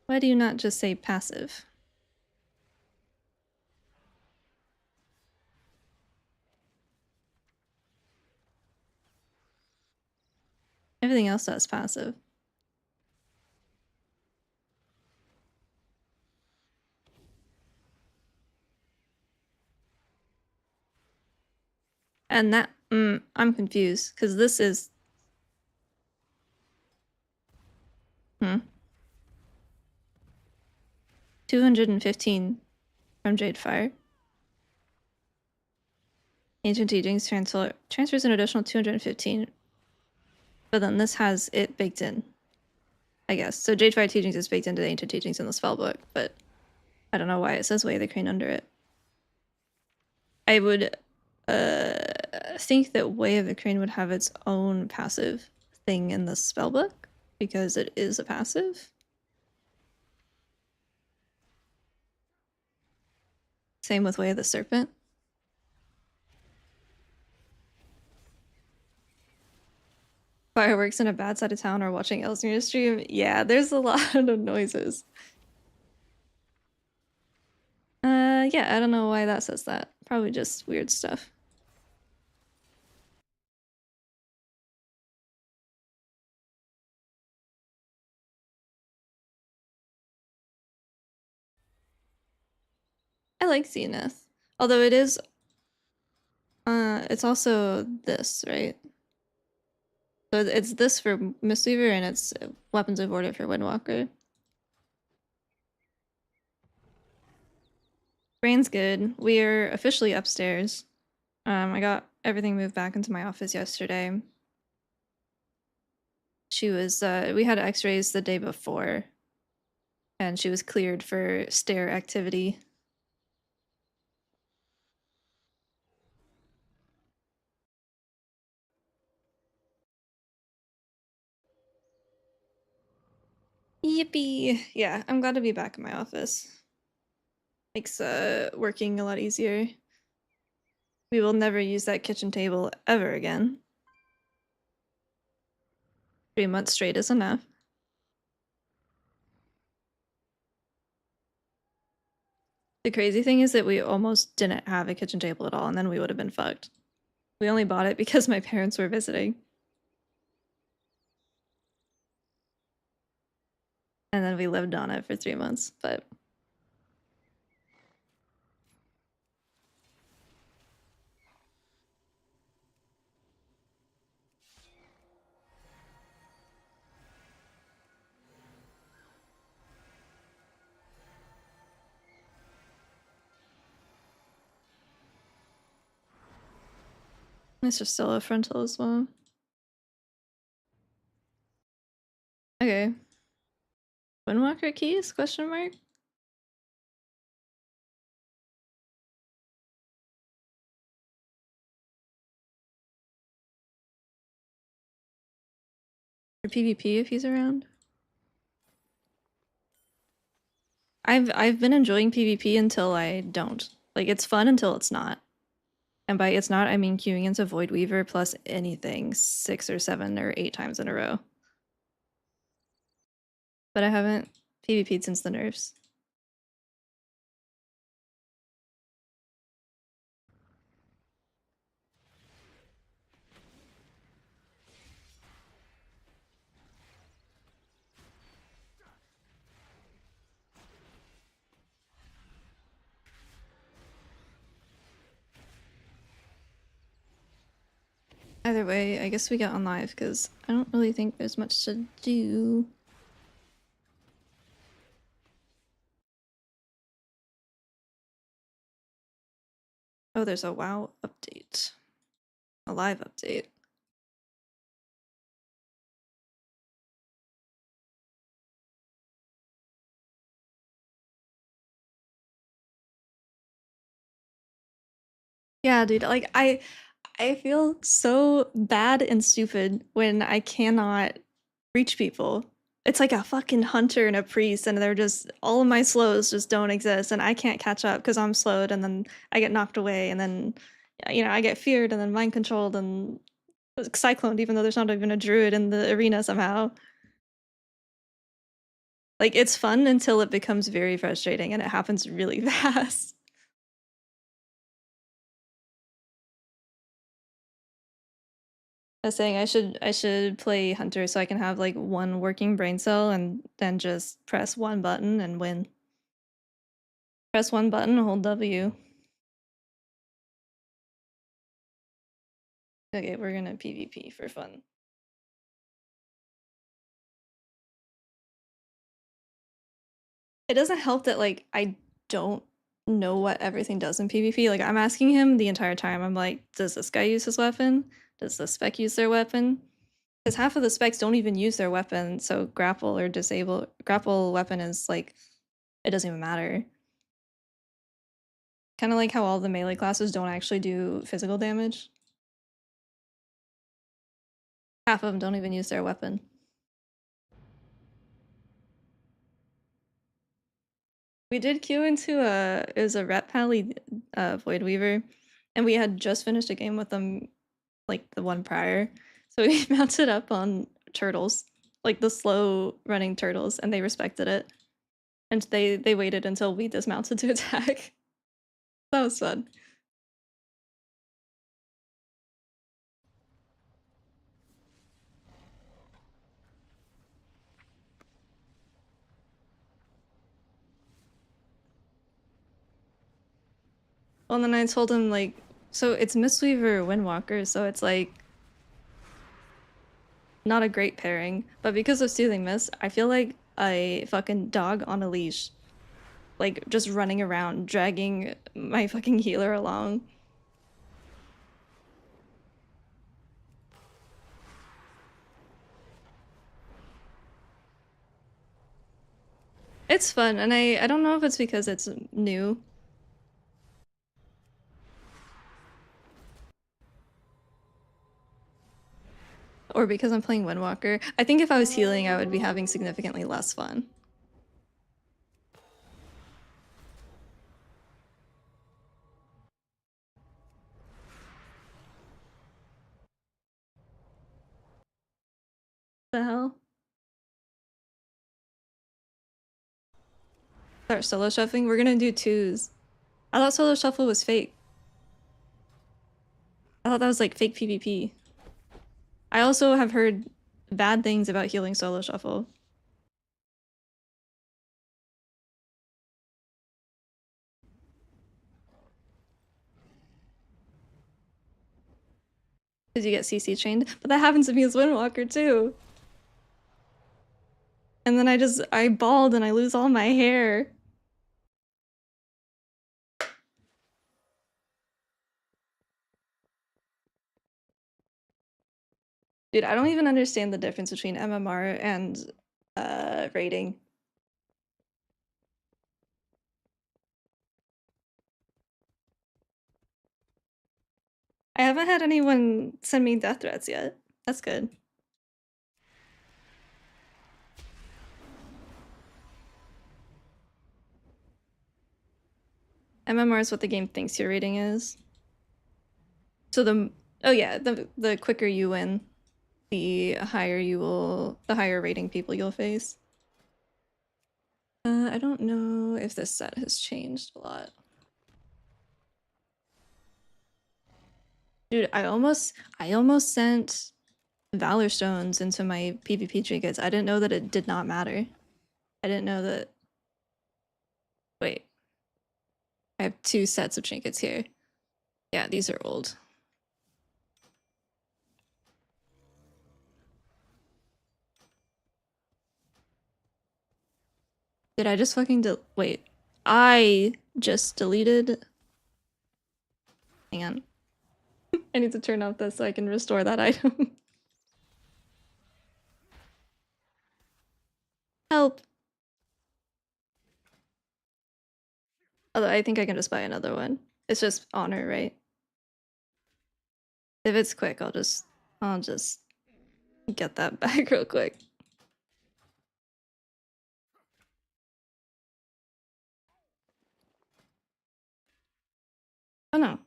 A: Why do you not just say passive? Everything else does passive. And that, I'm confused, because this is... 215 from Jade Fire. Ancient Teachings transfers an additional 215. But then this has it baked in, I guess. So Jade Fire Teachings is baked into the Ancient Teachings in the spellbook, but I don't know why it says Way of the Crane under it. I would think that Way of the Crane would have its own passive thing in the spellbook, because it is a passive. Same with Way of the Serpent. Fireworks in a bad side of town or watching Ellesmere stream. Yeah, there's a lot of noises. Yeah, I don't know why that says that. Probably just weird stuff. I like Zenith. Although it is it's also this, right? So it's this for Mistweaver and it's Weapons of Order for Windwalker. Brain's good. We're officially upstairs. I got everything moved back into my office yesterday. She was we had x-rays the day before and she was cleared for stair activity. Yippee! Yeah, I'm glad to be back in my office. Makes working a lot easier. We will never use that kitchen table ever again. 3 months straight is enough. The crazy thing is that we almost didn't have a kitchen table at all, and then we would have been fucked. We only bought it because my parents were visiting. And then we lived on it for 3 months, but... It's just still a frontal as well. Okay. Windwalker keys? Question mark? For PvP if he's around? I've been enjoying PvP until I don't. Like it's fun until it's not. And by it's not, I mean queuing into Void Weaver plus anything 6 or 7 or 8 times in a row. But I haven't PvP'd since the nerfs. Either way, I guess we got on live because I don't really think there's much to do. Oh, there's a WoW update. A live update. Yeah, dude, like I feel so bad and stupid when I cannot reach people. It's like a fucking hunter and a priest, and they're just all of my slows just don't exist, and I can't catch up because I'm slowed, and then I get knocked away, and then I get feared, and then mind controlled, and cycloned, even though there's not even a druid in the arena somehow. Like it's fun until it becomes very frustrating, and it happens really fast. I was saying I should play hunter so I can have like one working brain cell and then just press one button and win. Press one button, hold W. Okay, we're gonna PvP for fun. It doesn't help that like I don't know what everything does in PvP. Like I'm asking him the entire time. I'm like, does this guy use his weapon? Does the spec use their weapon? Because half of the specs don't even use their weapon, so grapple or disable grapple weapon is like it doesn't even matter. Kind of like how all the melee classes don't actually do physical damage. Half of them don't even use their weapon. We did queue into it was a Ret Pally Void Weaver, and we had just finished a game with them, like the one prior. So we mounted up on turtles, like the slow running turtles, and they respected it. And they waited until we dismounted to attack. That was fun. Well, and then I told him like, so it's Mistweaver Windwalker, so it's like not a great pairing. But because of Stealing Mist, I feel like a fucking dog on a leash, like just running around, dragging my fucking healer along. It's fun, and I don't know if it's because it's new. Or because I'm playing Windwalker. I think if I was healing, I would be having significantly less fun. The hell? Start solo shuffling? We're gonna do twos. I thought solo shuffle was fake. I thought that was like fake PvP. I also have heard bad things about healing solo shuffle. Because you get CC chained. But that happens to me as Windwalker too. And then I bald and I lose all my hair. Dude, I don't even understand the difference between MMR and rating. I haven't had anyone send me death threats yet. That's good. MMR is what the game thinks your rating is. So the quicker you win, the higher rating people you'll face. I don't know if this set has changed a lot. Dude, I almost sent Valor Stones into my PvP trinkets. I didn't know that it did not matter. I didn't know that. Wait. I have 2 sets of trinkets here. Yeah, these are old. Did I just fucking wait. I just deleted. Hang on. I need to turn off this so I can restore that item. Help. Although I think I can just buy another one. It's just honor, right? If it's quick, I'll just get that back real quick. Oh no.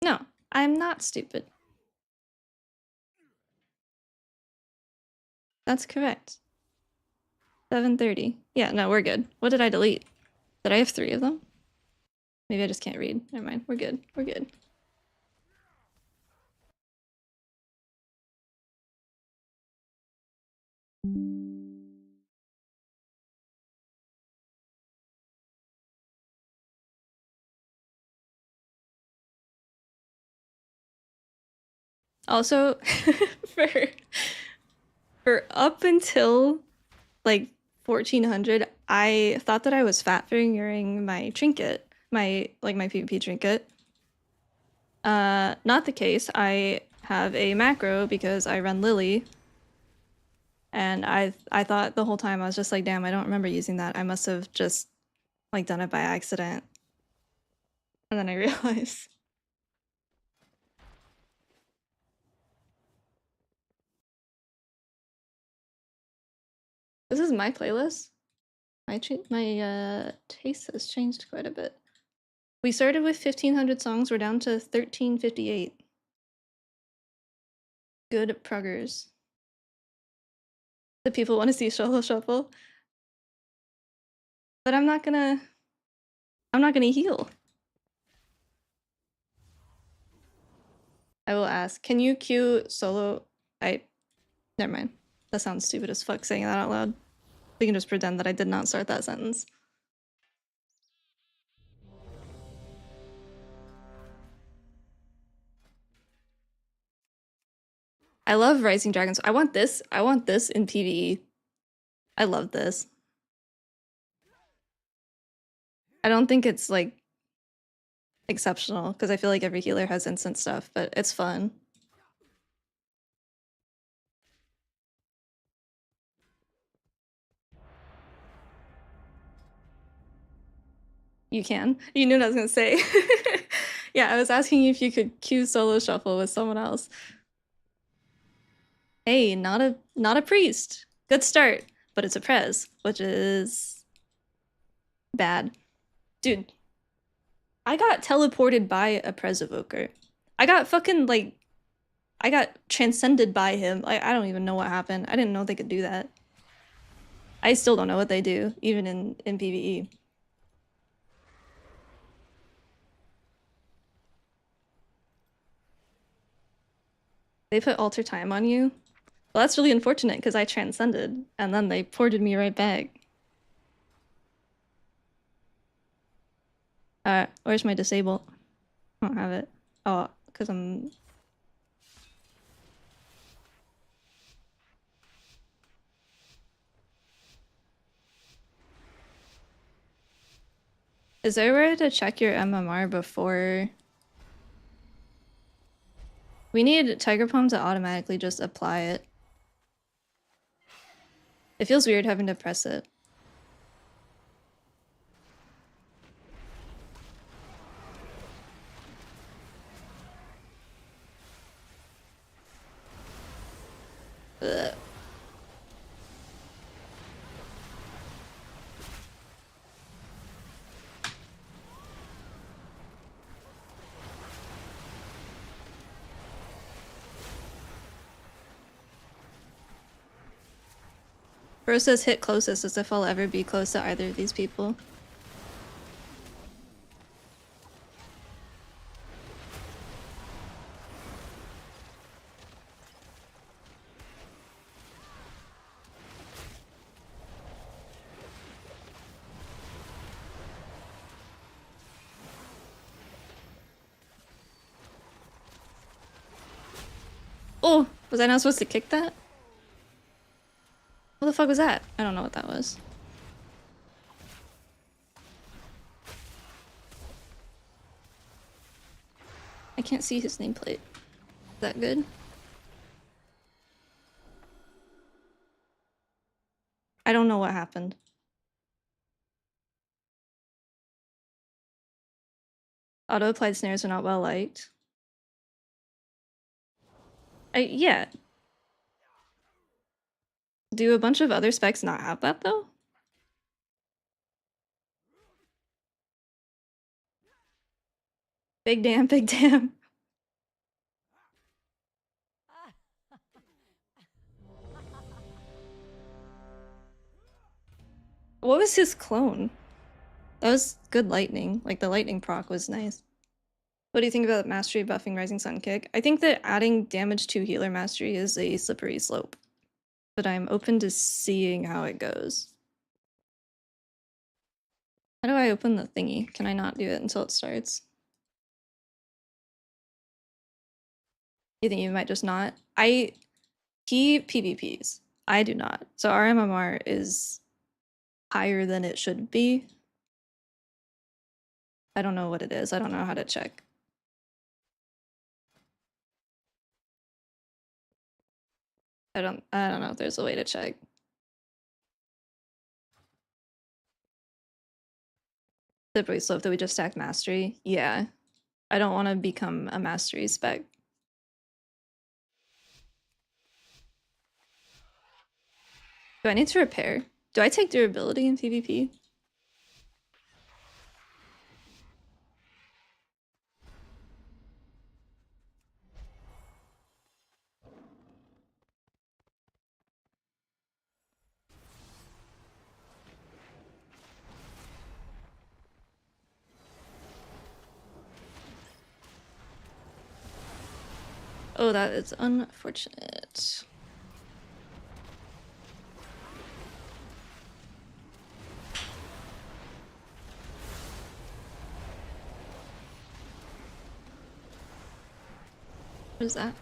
A: No, I'm not stupid. That's correct. 7:30. Yeah, no, we're good. What did I delete? Did I have 3 of them? Maybe I just can't read. Never mind. We're good. We're good. Also, for up until like 1400, I thought that I was fat fingering my trinket, my PvP trinket. Not the case. I have a macro because I run Lily. And I thought the whole time, I was just like, damn, I don't remember using that. I must have just like done it by accident. And then I realized. This is my playlist. My taste has changed quite a bit. We started with 1,500 songs. We're down to 1,358. Good proggers. The people want to see Solo Shuffle. But I'm not gonna heal. I will ask, can you queue solo? Never mind. That sounds stupid as fuck saying that out loud. We can just pretend that I did not start that sentence. I love Rising Dragons. I want this in PvE. I love this. I don't think it's like exceptional because I feel like every healer has instant stuff, but it's fun. You can. You knew what I was gonna say. Yeah, I was asking you if you could queue solo shuffle with someone else. Hey, not a priest. Good start, but it's a prez, which is bad. Dude, I got teleported by a prez evoker. I got fucking like I got transcended by him. I don't even know what happened. I didn't know they could do that. I still don't know what they do, even in PvE. They put alter time on you? Well, that's really unfortunate because I transcended, and then they ported me right back. Where's my disable? I don't have it. Oh, because I'm... Is there a way to check your MMR before... We need Tiger Palm to automatically just apply it. It feels weird having to press it. Ugh. Bro says hit closest as if I'll ever be close to either of these people. Oh, was I not supposed to kick that? What the fuck was that? I don't know what that was. I can't see his nameplate. Is that good? I don't know what happened. Auto-applied snares are not well liked. Yeah. Do a bunch of other specs not have that though? Big damn, big damn. What was his clone? That was good lightning. Like, the lightning proc was nice. What do you think about mastery buffing Rising Sun Kick? I think that adding damage to healer mastery is a slippery slope, but I'm open to seeing how it goes. How do I open the thingy? Can I not do it until it starts? You think you might just not? He PvPs. I do not. So our MMR is higher than it should be. I don't know what it is. I don't know how to check. I don't know if there's a way to check. Slippery slope that we just stacked mastery. Yeah. I don't want to become a mastery spec. Do I need to repair? Do I take durability in PvP? Oh, that is unfortunate. What is that?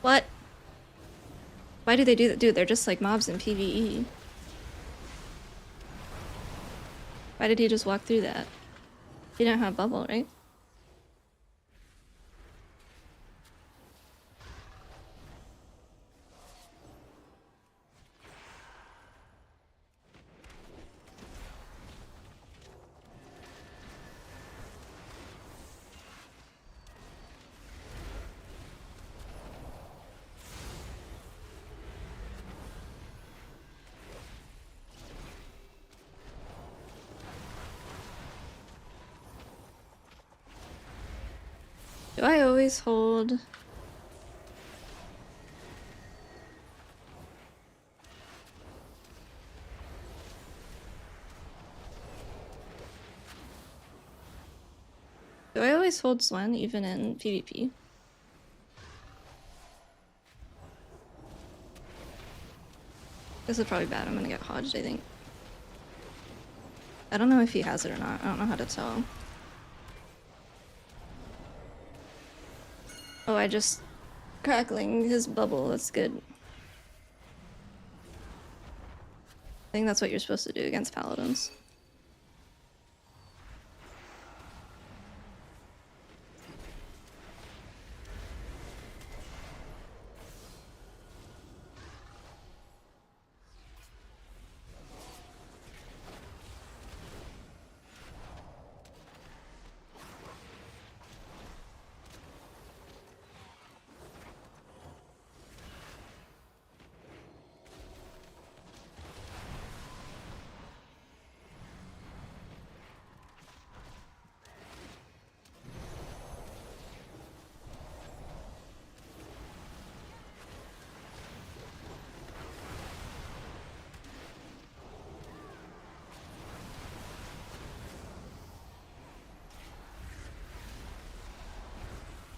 A: What? Why do they do that? Dude, they're just like mobs in PvE. Why did he just walk through that? He didn't have bubble, right? Do I always hold? Do I always hold Swen even in PvP? This is probably bad. I'm gonna get hodged, I think. I don't know if he has it or not. I don't know how to tell. Oh, I just crackling his bubble. That's good. I think that's what you're supposed to do against paladins.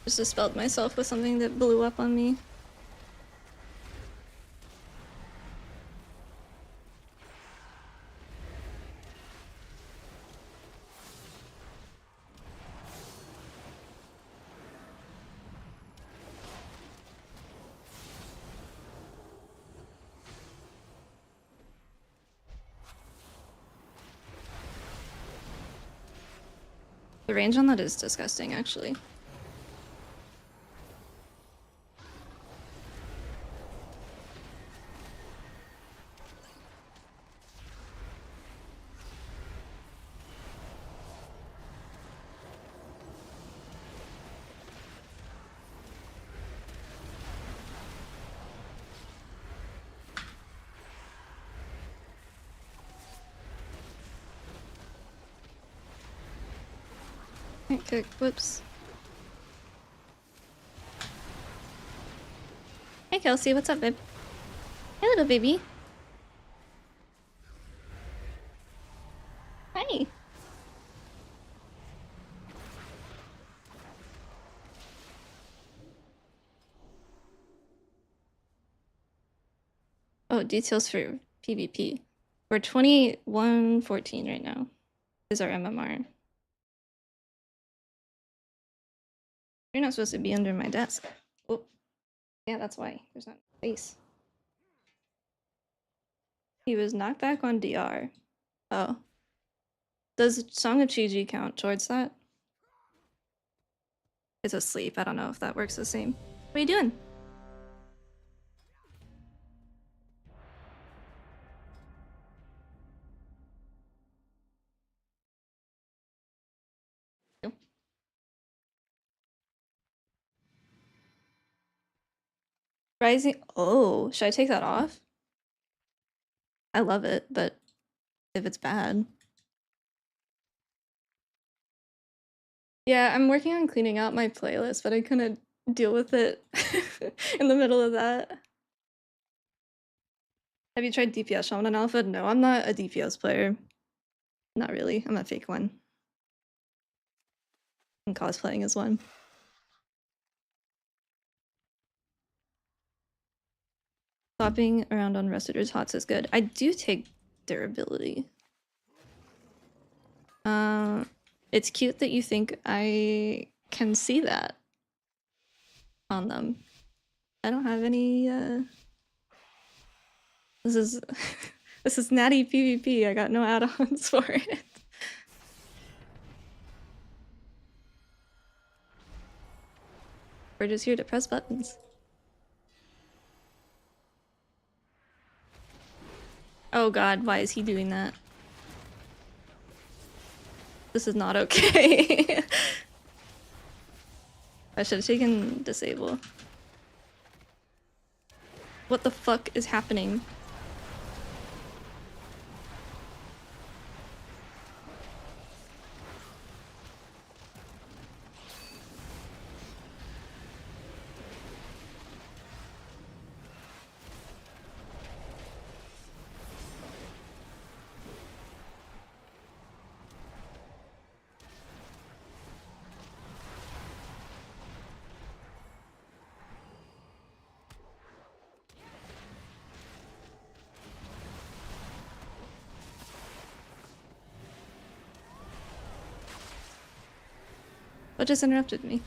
A: Just dispelled myself with something that blew up on me. The range on that is disgusting, actually. Okay, whoops. Hey Kelsey, what's up, babe? Hey little baby. Hi. Oh, details for PvP. We're 2114 right now. Is our MMR. You're not supposed to be under my desk. Oh, yeah, that's why. There's not space. He was knocked back on DR. Oh. Does Song of Chi-Ji count towards that? It's asleep. I don't know if that works the same. What are you doing? No. Rising. Oh, should I take that off? I love it, but if it's bad. Yeah, I'm working on cleaning out my playlist, but I couldn't deal with it in the middle of that. Have you tried DPS Shaman Alpha? No, I'm not a DPS player. Not really. I'm a fake one. And cosplaying as one. Swapping around on Restor's Hots is good. I do take durability. It's cute that you think I can see that on them. I don't have any, This is... this is natty PvP. I got no add-ons for it. We're just here to press buttons. Oh god, why is he doing that? This is not okay. I should have taken disable. What the fuck is happening? What just interrupted me?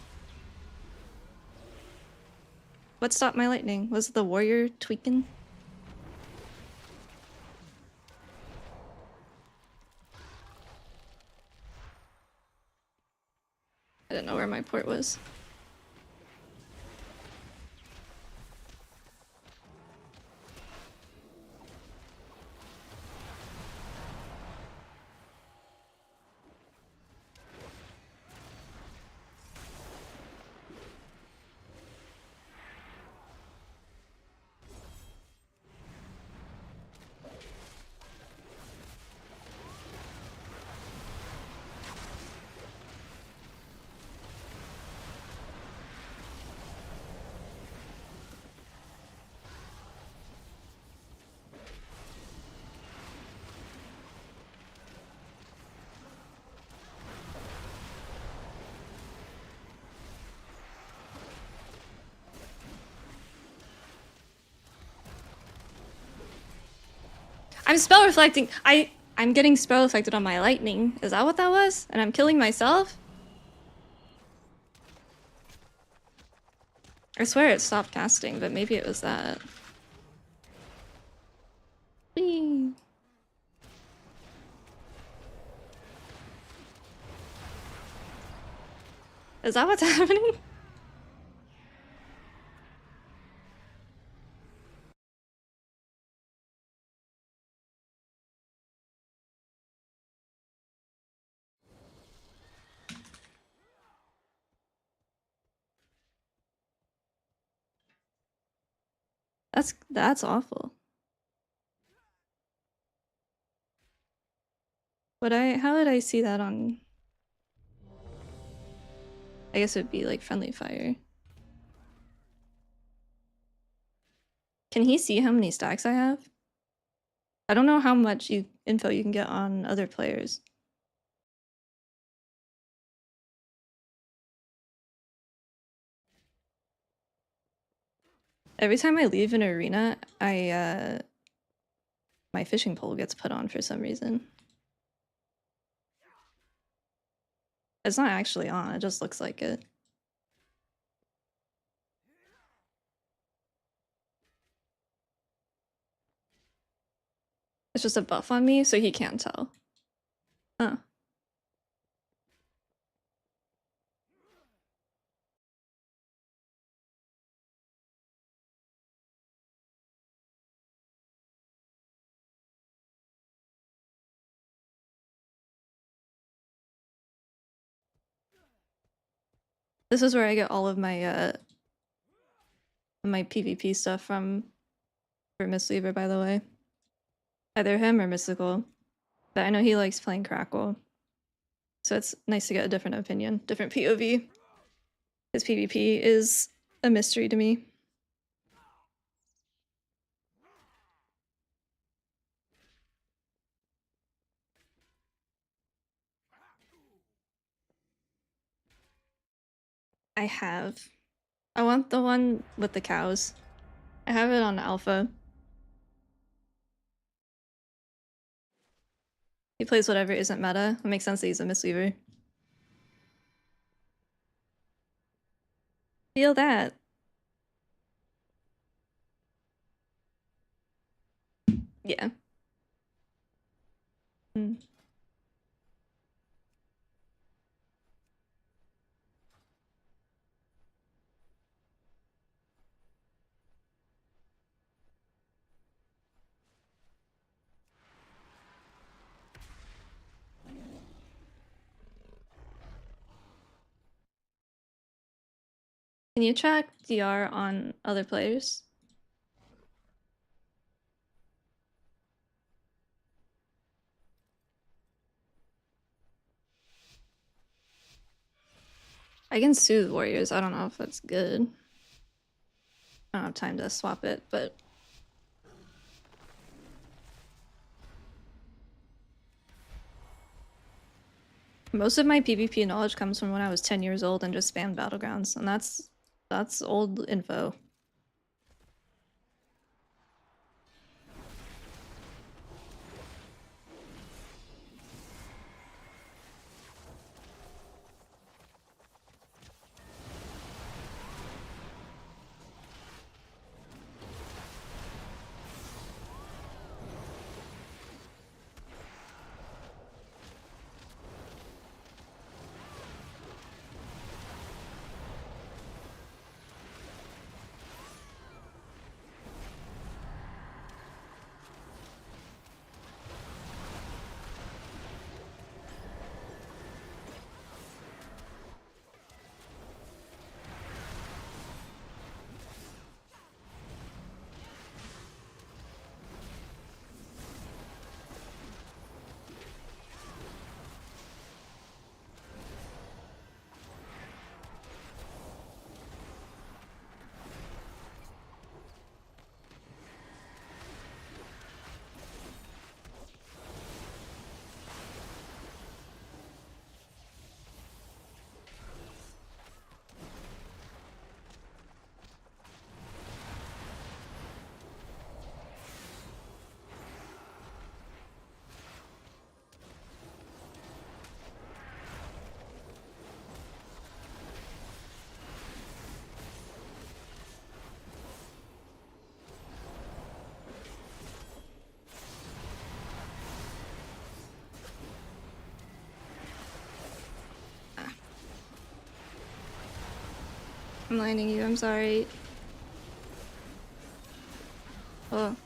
A: What stopped my lightning? Was it the warrior tweaking? I didn't know where my port was. I'm spell reflecting. I'm getting spell affected on my lightning. Is that what that was? And I'm killing myself? I swear it stopped casting, but maybe it was that. Whee. Is that what's happening? That's awful. How would I see that on? I guess it would be like friendly fire. Can he see how many stacks I have? I don't know how much info you can get on other players. Every time I leave an arena, my fishing pole gets put on for some reason. It's not actually on, it just looks like it. It's just a buff on me, so he can't tell. Huh. This is where I get all of my my PvP stuff from for mistweaver, by the way. Either him or Mystical. But I know he likes playing Crackle. So it's nice to get a different opinion, different POV. His PvP is a mystery to me. I have. I want the one with the cows. I have it on alpha. He plays whatever isn't meta. It makes sense that he's a mistweaver. Feel that. Yeah. Mm. Can you track DR on other players? I can soothe warriors. I don't know if that's good. I don't have time to swap it, but most of my PvP knowledge comes from when I was 10 years old and just spammed Battlegrounds, and that's old info. I'm landing you, I'm sorry. Oh.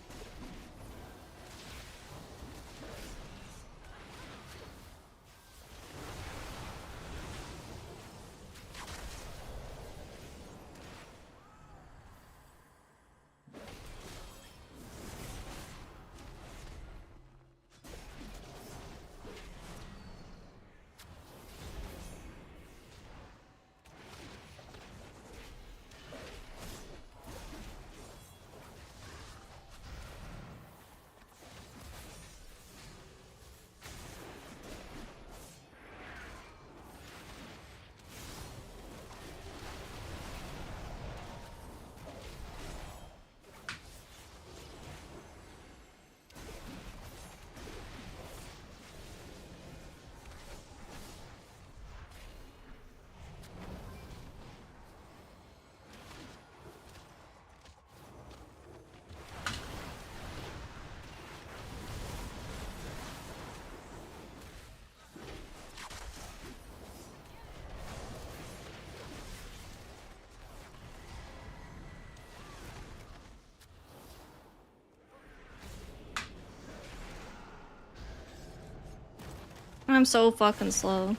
A: I'm so fucking slow.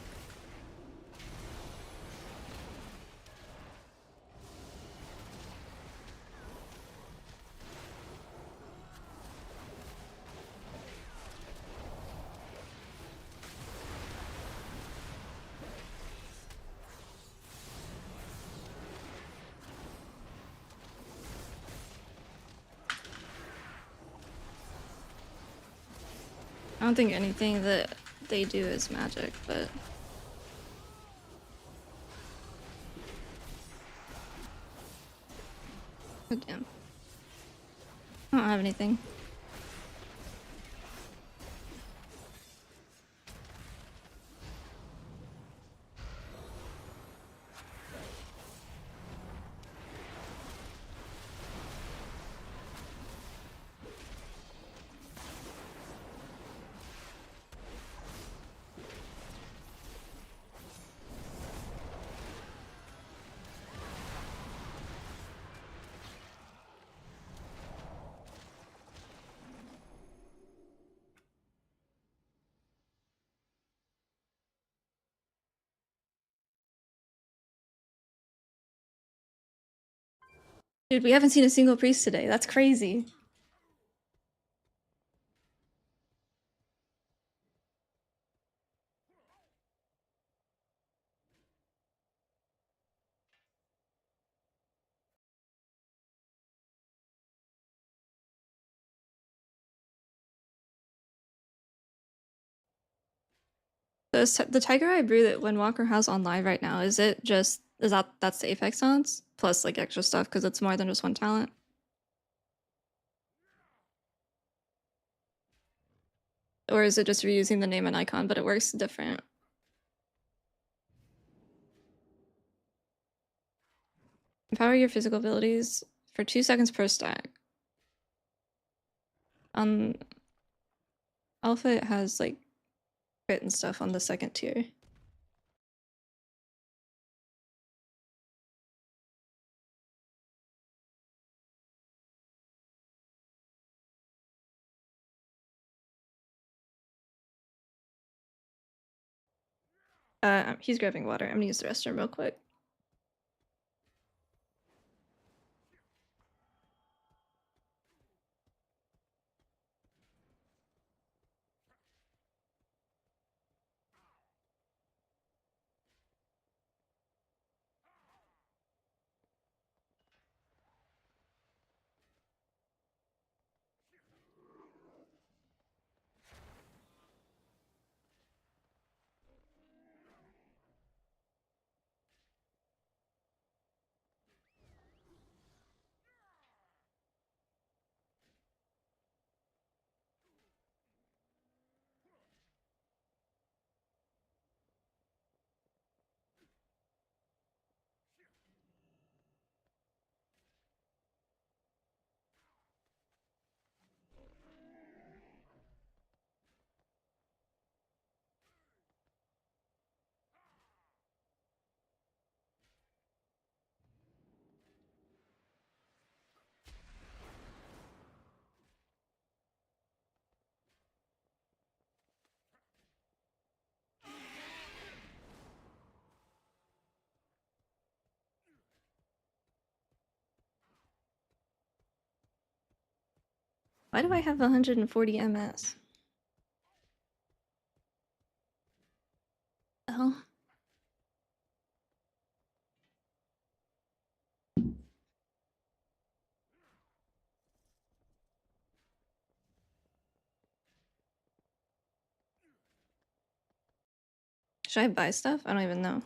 A: I don't think anything that they do is magic, but... Oh, damn. I don't have anything. Dude, we haven't seen a single priest today. That's crazy. The Tiger Eye brew that Windwalker has on live right now, is it just... that's the Apex talents? Plus, like, extra stuff, because it's more than just one talent? Or is it just reusing the name and icon, but it works different? Empower your physical abilities for 2 seconds per stack. On Alpha, it has, like, crit and stuff on the second tier. He's grabbing water. I'm gonna use the restroom real quick. Why do I have 140 MS? Oh. Should I buy stuff? I don't even know.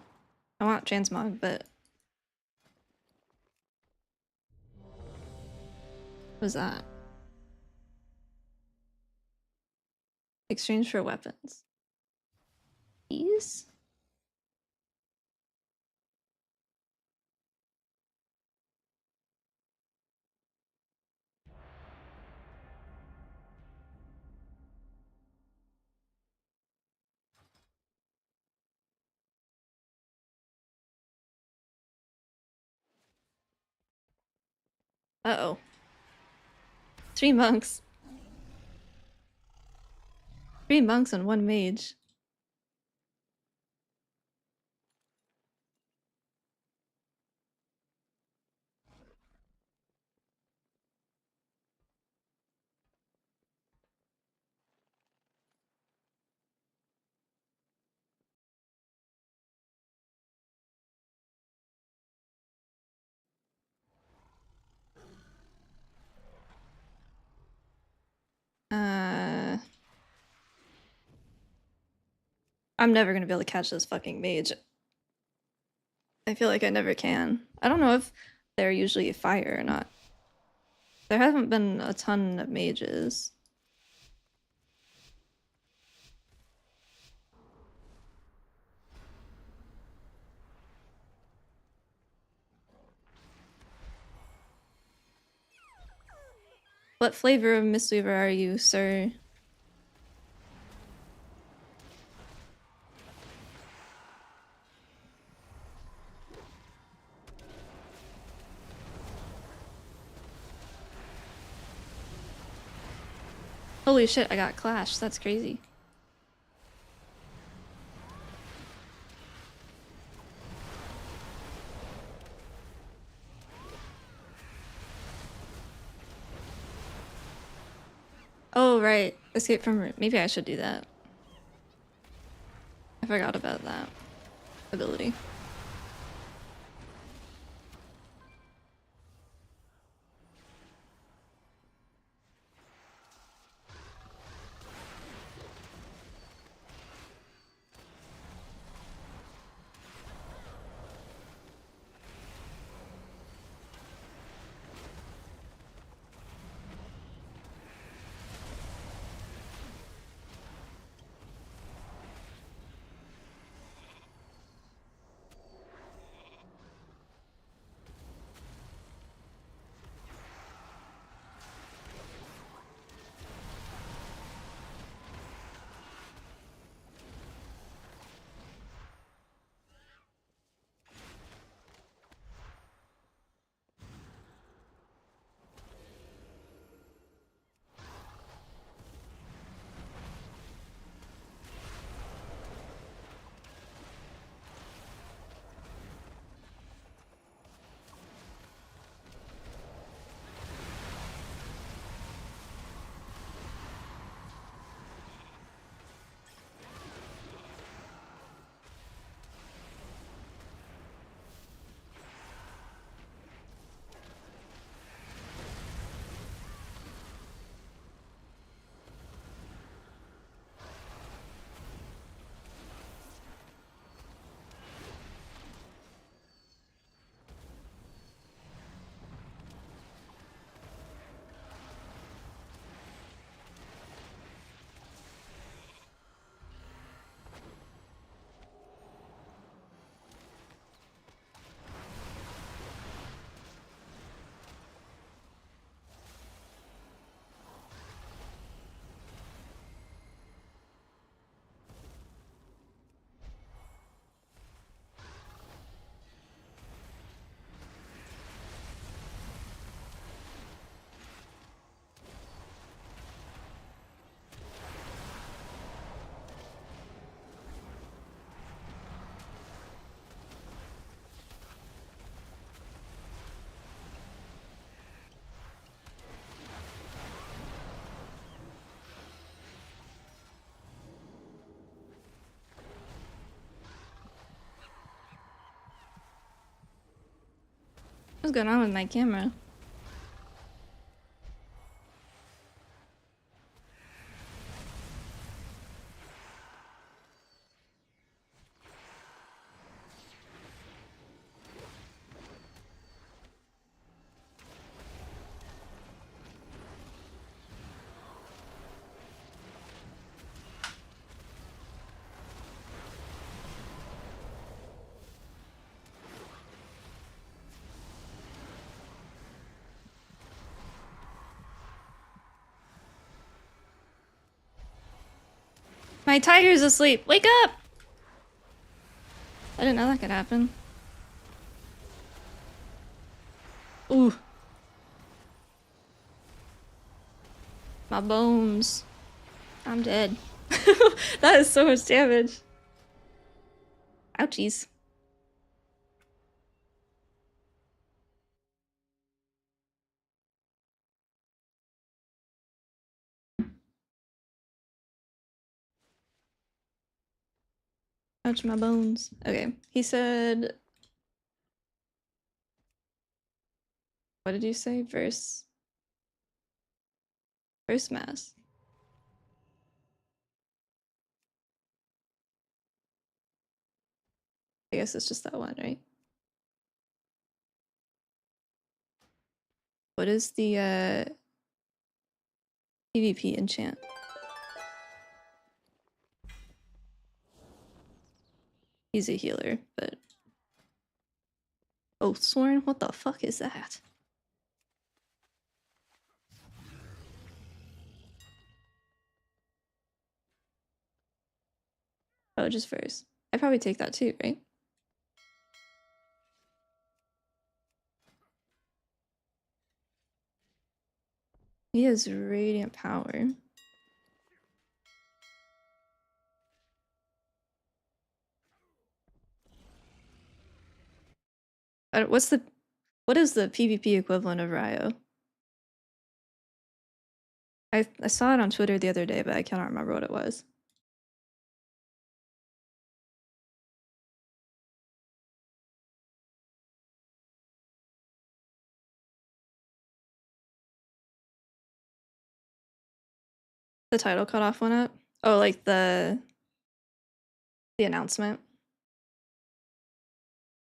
A: I want transmog, but... What was that? Exchange for weapons. These? Uh-oh. 3 monks. 3 monks and 1 mage. I'm never gonna be able to catch this fucking mage. I feel like I never can. I don't know if they're usually fire or not. There haven't been a ton of mages. What flavor of mistweaver are you, sir? Holy shit, I got Clash. That's crazy. Oh, right. Escape from... Maybe I should do that. I forgot about that ability. What's going on with my camera? My tiger's asleep! Wake up! I didn't know that could happen. Ooh. My bones. I'm dead. That is so much damage. Ouchies. Ouch, my bones. Okay, he said... What did you say? Verse mass. I guess it's just that one, right? What is the PvP enchant? He's a healer, but... Oh, Sworn? What the fuck is that? Oh, just verse. I'd probably take that too, right? He has radiant power. What is the PvP equivalent of Ryo? I saw it on Twitter the other day, but I cannot remember what it was. The title cutoff went up. Oh, like the announcement.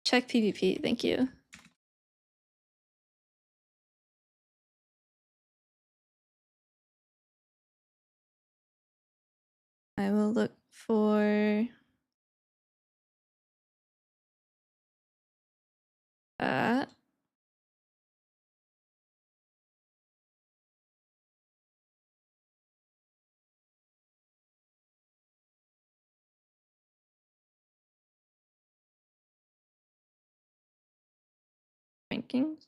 A: Check PvP, thank you. I will look for that. Rankings.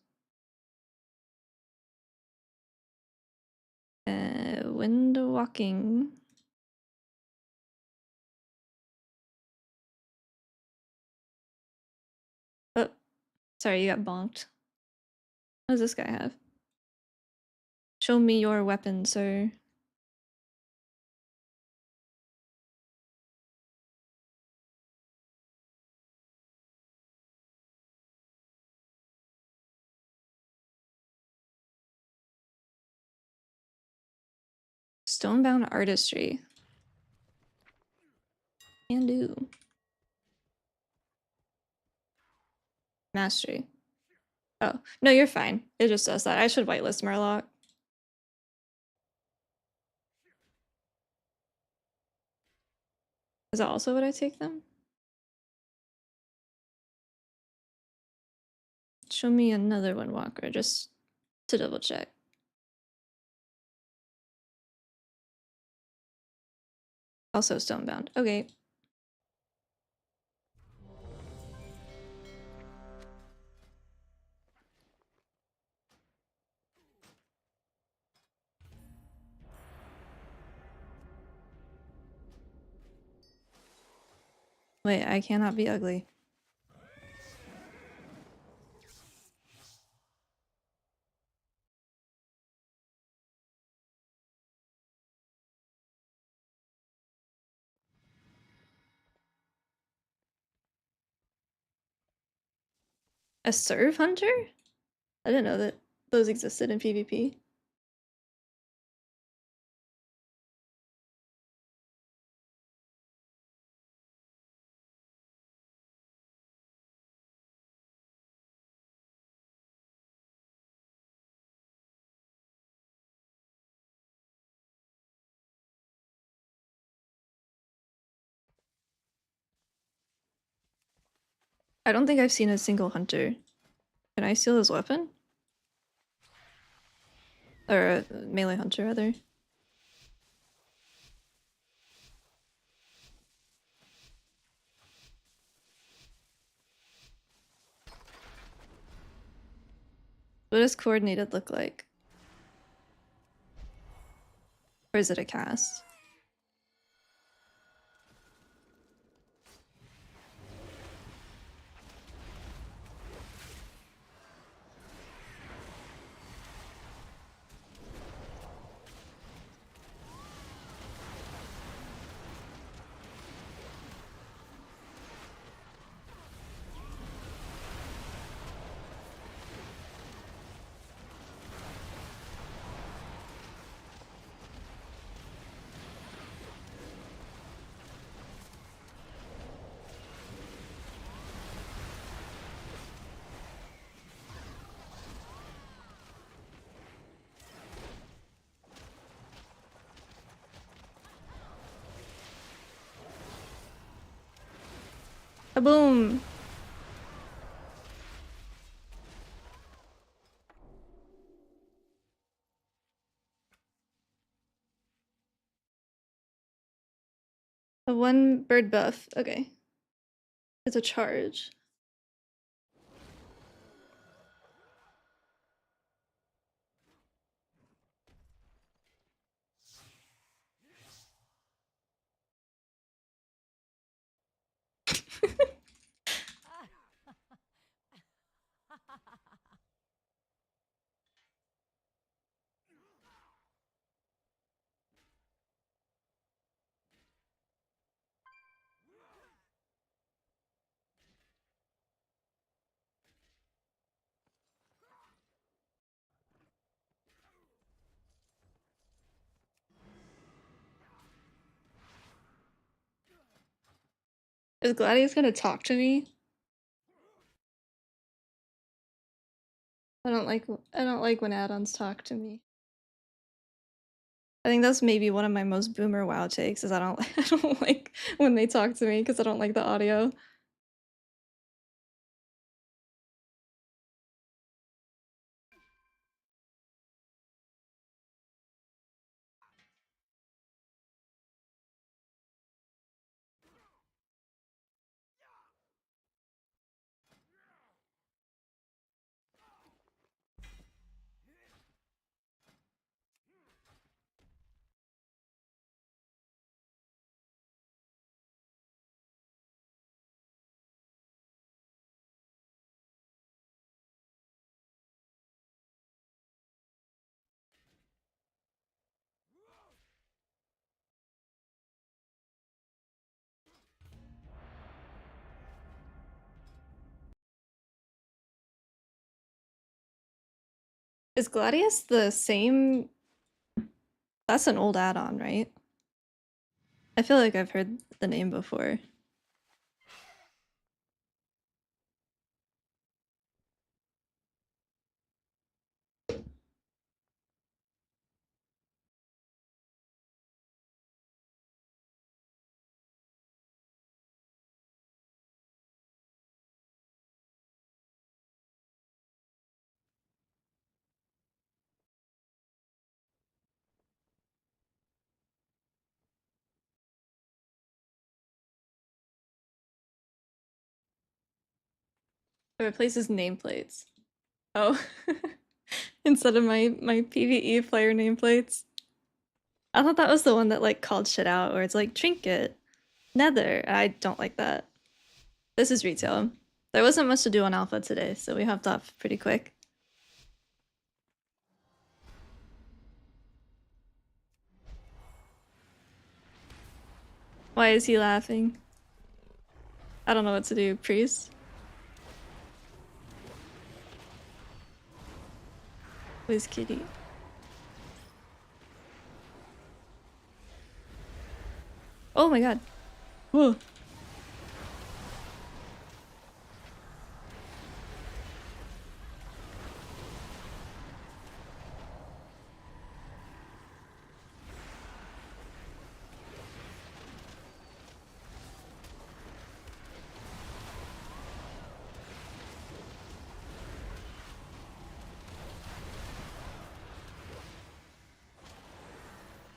A: Window walking. Oh, sorry, you got bonked. What does this guy have? Show me your weapon, sir. Stonebound artistry. Can do. Mastery. Oh, no, you're fine. It just does that. I should whitelist Murloc. Is that also what I take them? Show me another Windwalker, just to double check. Also stonebound. Okay. Wait, I cannot be ugly. A serve hunter? I didn't know that those existed in PvP. I don't think I've seen a single hunter. Can I steal his weapon? Or a melee hunter, rather. What does coordinated look like? Or is it a cast? Kaboom! A one bird buff. Okay. It's a charge. Is Gladius gonna talk to me? I don't like when add-ons talk to me. I think that's maybe one of my most boomer WoW takes is I don't I don't like when they talk to me because I don't like the audio. Is Gladius the same? That's an old add-on, right? I feel like I've heard the name before. It replaces nameplates. Oh. Instead of my PvE player nameplates. I thought that was the one that like called shit out where it's like trinket, nether. I don't like that. This is retail. There wasn't much to do on alpha today, so we hopped off pretty quick. Why is he laughing? I don't know what to do, priest. Whiz kitty. Oh my god. Whoa.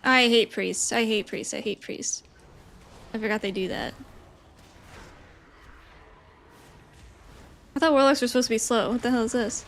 A: I hate priests. I hate priests. I hate priests. I forgot they do that. I thought warlocks were supposed to be slow. What the hell is this?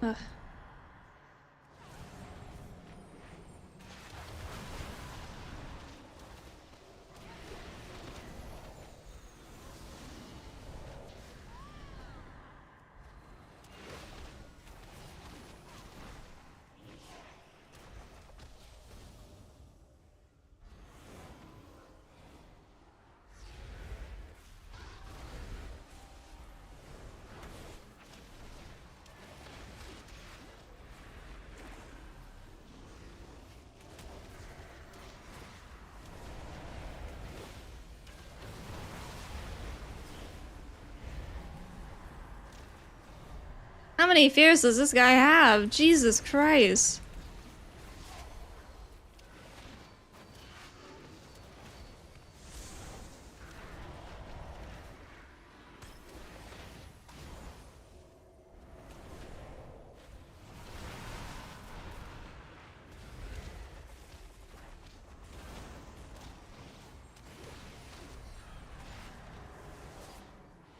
A: Ugh. How many fears does this guy have? Jesus Christ.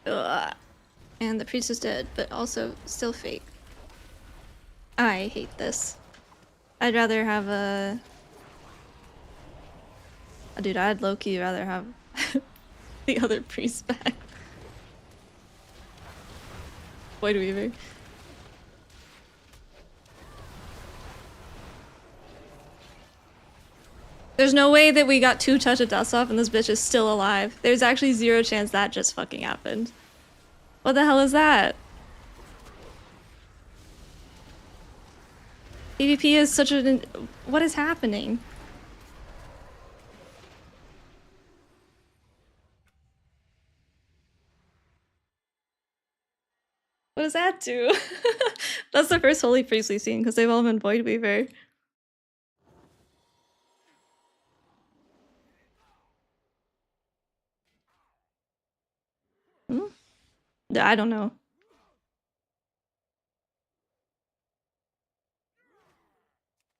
A: Ugh. And the priest is dead, but also still fake. I hate this. I'd rather have a... Dude, I'd low-key rather have the other priest back. Void Weaver. There's no way that we got 2 touch of dust off and this bitch is still alive. There's actually 0 chance that just fucking happened. What the hell is that? PvP is such an... What is happening? What does that do? That's the first Holy Priest we've seen because they've all been Void Weaver. Hmm? I don't know.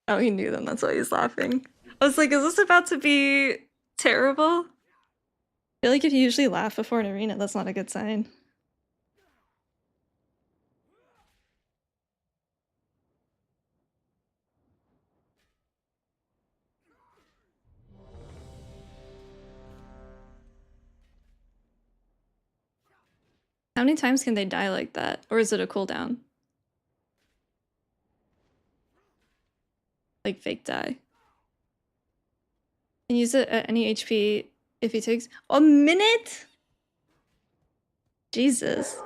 A: Oh, he knew them. That's why he's laughing. I was like, is this about to be terrible? I feel like if you usually laugh before an arena, that's not a good sign. How many times can they die like that? Or is it a cooldown? Like fake die. And use it at any HP if he takes a minute? Jesus.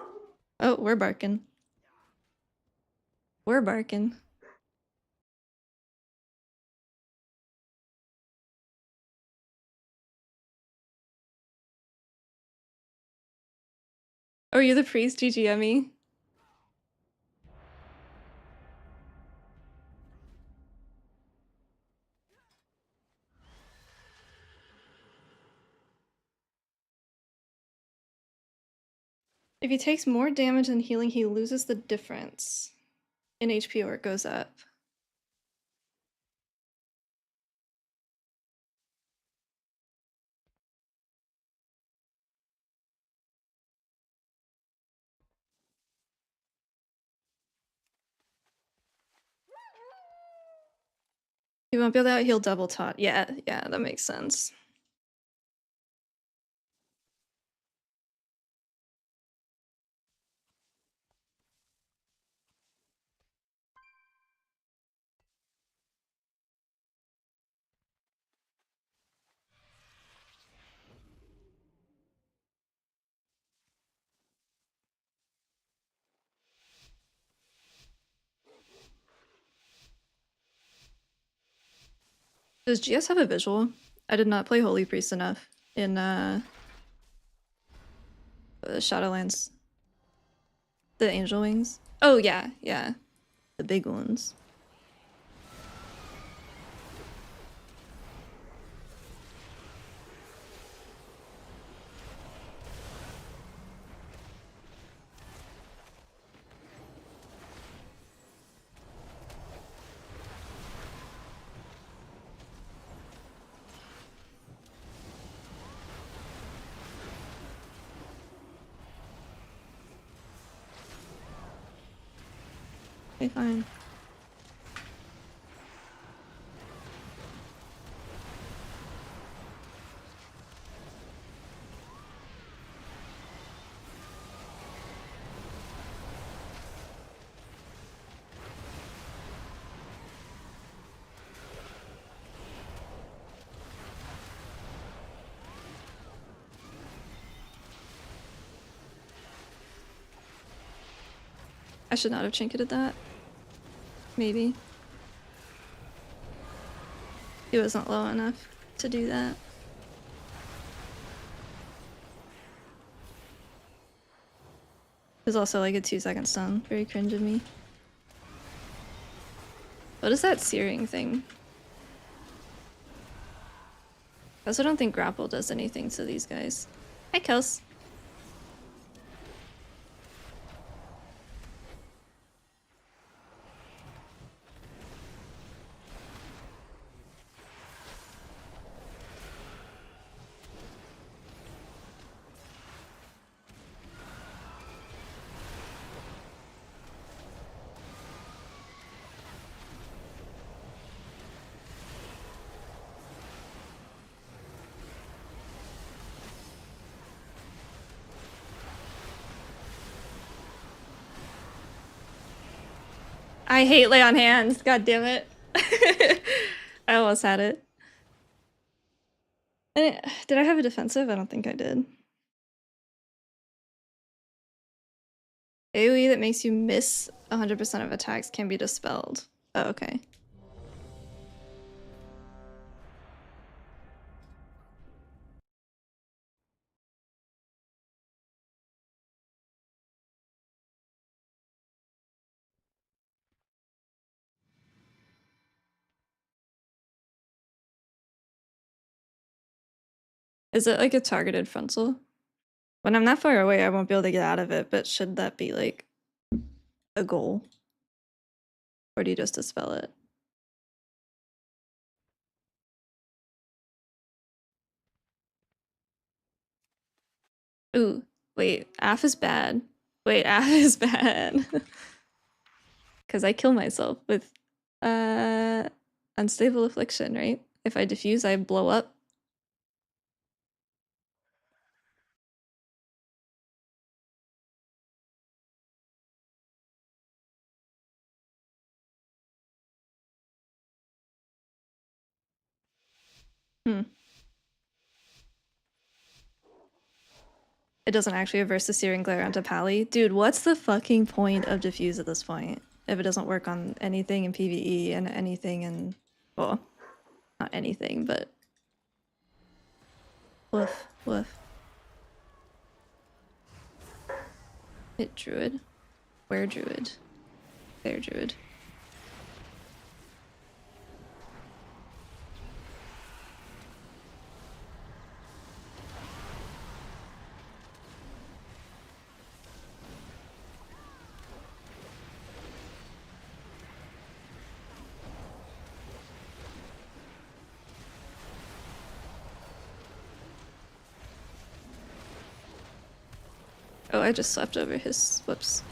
A: Oh, we're barking. We're barking. Oh, you're the priest, GGME? If he takes more damage than healing, he loses the difference in HP or it goes up. He won't be able to heal double tot. Yeah, that makes sense. Does GS have a visual? I did not play Holy Priest enough in Shadowlands. The Angel Wings? Oh yeah. The big ones. Okay, fine. I should not have trinketed that. Maybe. He wasn't low enough to do that. It was also like a 2-second stun. Very cringe of me. What is that searing thing? I also don't think grapple does anything to these guys. Hi, Kels. I hate lay on hands. God damn it. I almost had it. Did I have a defensive? I don't think I did. AoE that makes you miss 100% of attacks can be dispelled. Oh, okay. Is it like a targeted frontal? When I'm that far away, I won't be able to get out of it, but should that be like a goal? Or do you just dispel it? Ooh, wait, AF is bad. Wait, AF is bad. Because I kill myself with unstable affliction, right? If I diffuse, I blow up. It doesn't actually reverse the searing glare onto Pally. Dude, what's the fucking point of diffuse at this point? If it doesn't work on anything in PvE and anything in... Well, not anything, but... Woof, woof. Hit druid. Where druid? There druid. Oh, I just swept over his... Whoops.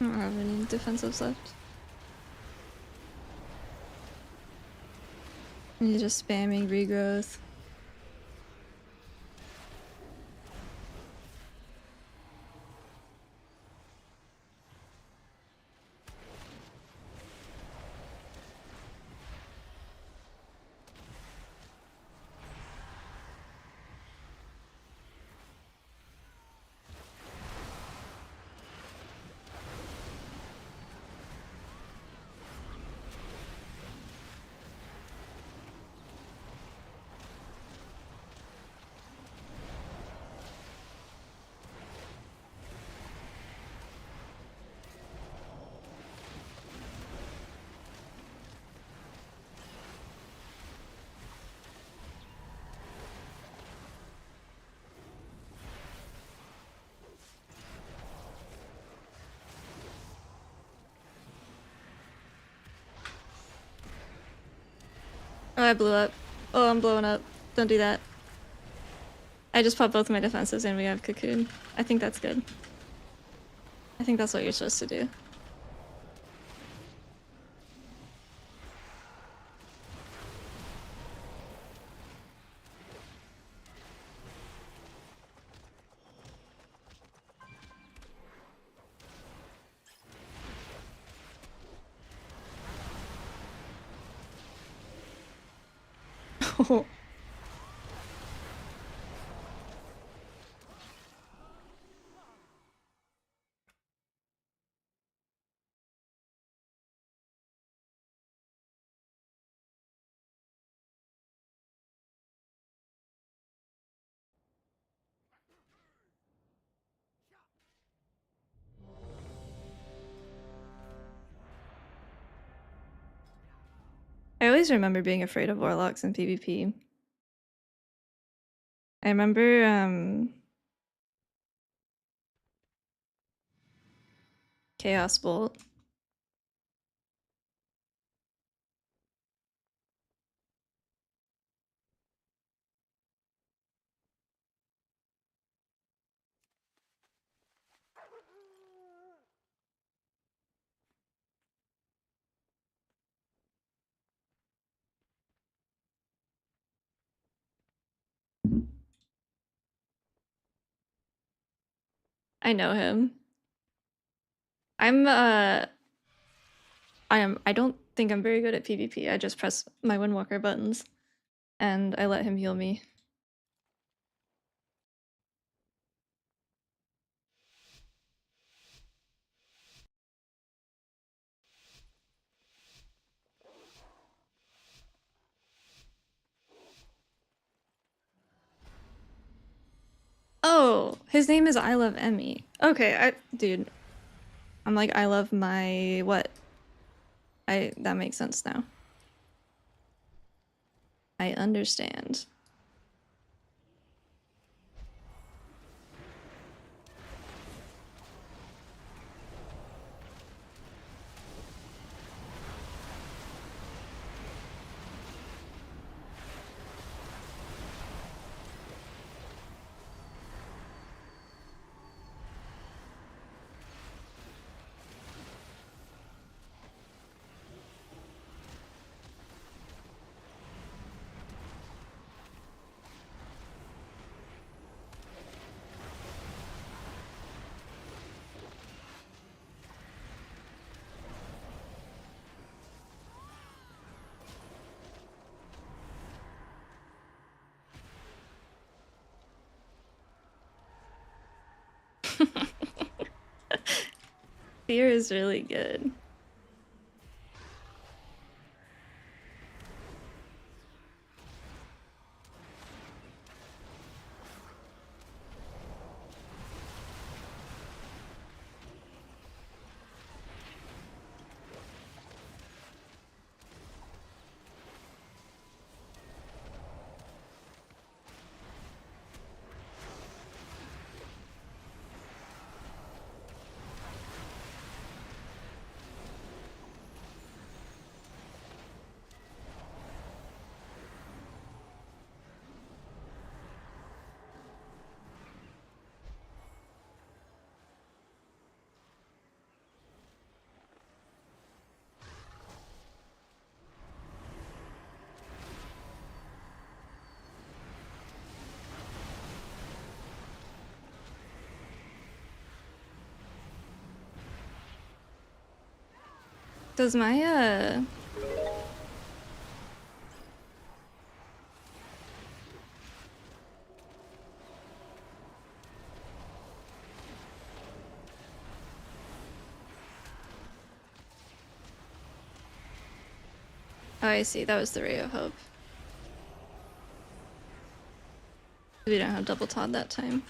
A: I don't have any defensives left. He's just spamming regrowth. Oh, I blew up. Oh, I'm blowing up. Don't do that. I just popped both my defenses and we have cocoon. I think that's good. I think that's what you're supposed to do. Oh. I always remember being afraid of warlocks in PvP. I remember Chaos Bolt. I know him. I don't think I'm very good at PvP. I just press my Windwalker buttons and I let him heal me. Oh, his name is I Love Emmy. Okay, dude. I'm like, I love my what? That makes sense now. I understand. Fear is really good. Does my oh, I see. That was the Ray of Hope. We don't have double Todd that time.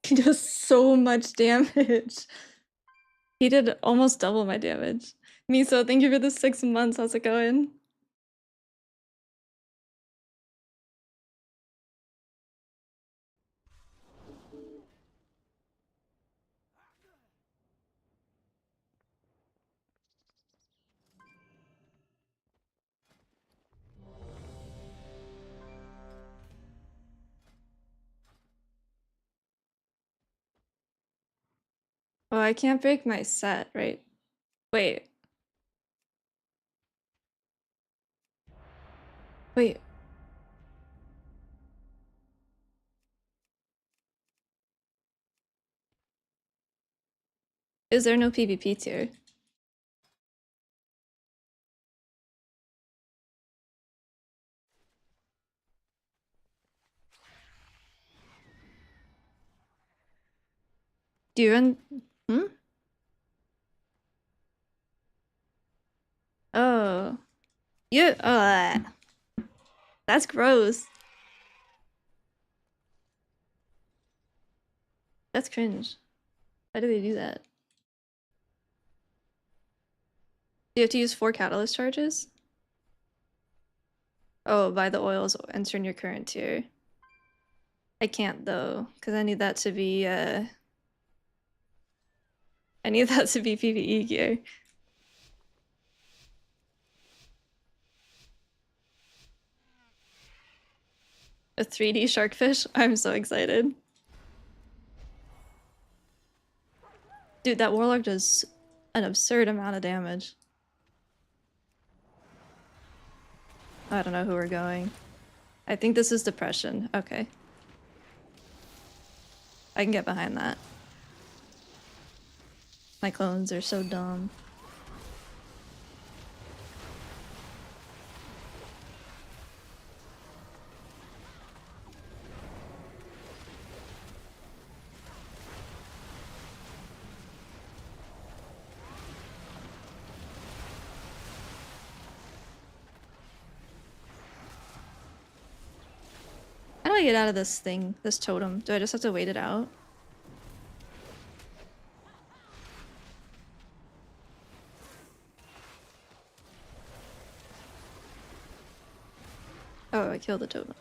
A: He does so much damage. He did almost double my damage. Miso, thank you for the 6 months. How's it going? Oh, I can't break my set, right? Wait. Wait. Is there no PvP tier? Do you run? Hmm? Oh. You. That's gross. That's cringe. Why do they do that? Do you have to use 4 catalyst charges? Oh, buy the oils, enter in your current tier. I can't though, because I need that to be I need that to be PvE gear. A 3D sharkfish? I'm so excited. Dude, that warlock does an absurd amount of damage. I don't know who we're going. I think this is depression. Okay. I can get behind that. My clones are so dumb. I get out of this thing, this totem? Do I just have to wait it out? Oh, I killed the totem.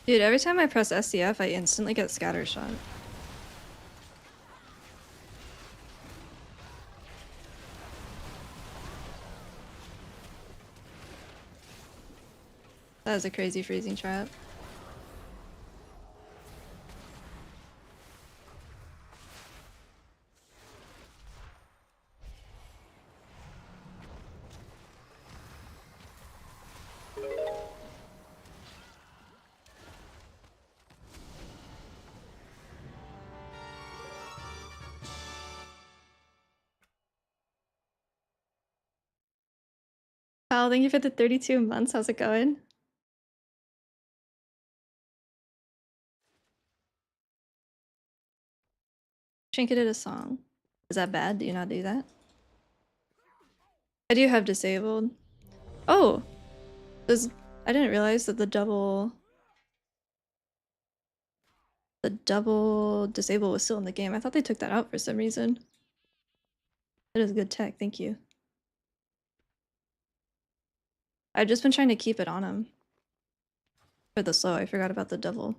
A: Dude, every time I press SCF, I instantly get scattershot. That was a crazy freezing trap. Kyle, thank you for the 32 months. How's it going? Trinketed a song. Is that bad? Do you not do that? I do have disabled. Oh! I didn't realize that the double disable was still in the game. I thought they took that out for some reason. That is good tech, thank you. I've just been trying to keep it on him. For the slow, I forgot about the double.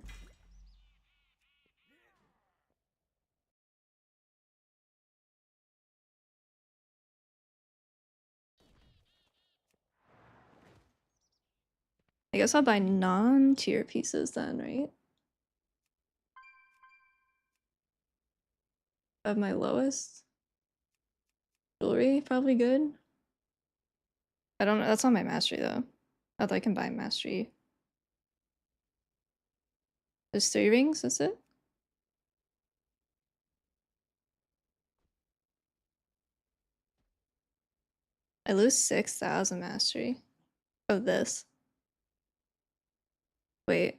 A: I guess I'll buy non-tier pieces then, right? Of my lowest. Jewelry, probably good. I don't know, that's not my mastery though. Although I can buy mastery. There's 3 rings, that's it? I lose 6,000 mastery. Of this. Wait,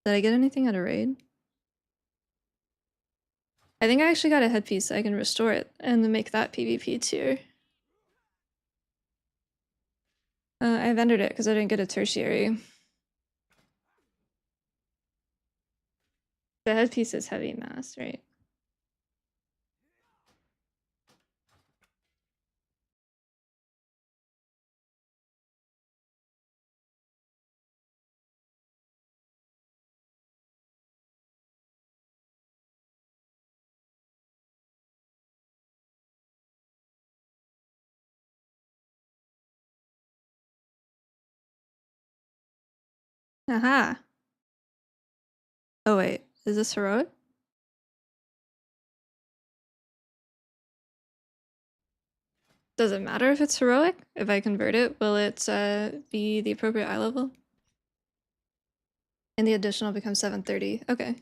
A: did I get anything out of raid? I think I actually got a headpiece so I can restore it and then make that PvP tier. I vendored it because I didn't get a tertiary. The headpiece is heavy mass, right? Aha! Oh wait, Is this heroic? Does it matter if it's heroic? If I convert it, will it be the appropriate eye level? And the additional becomes 730. Okay.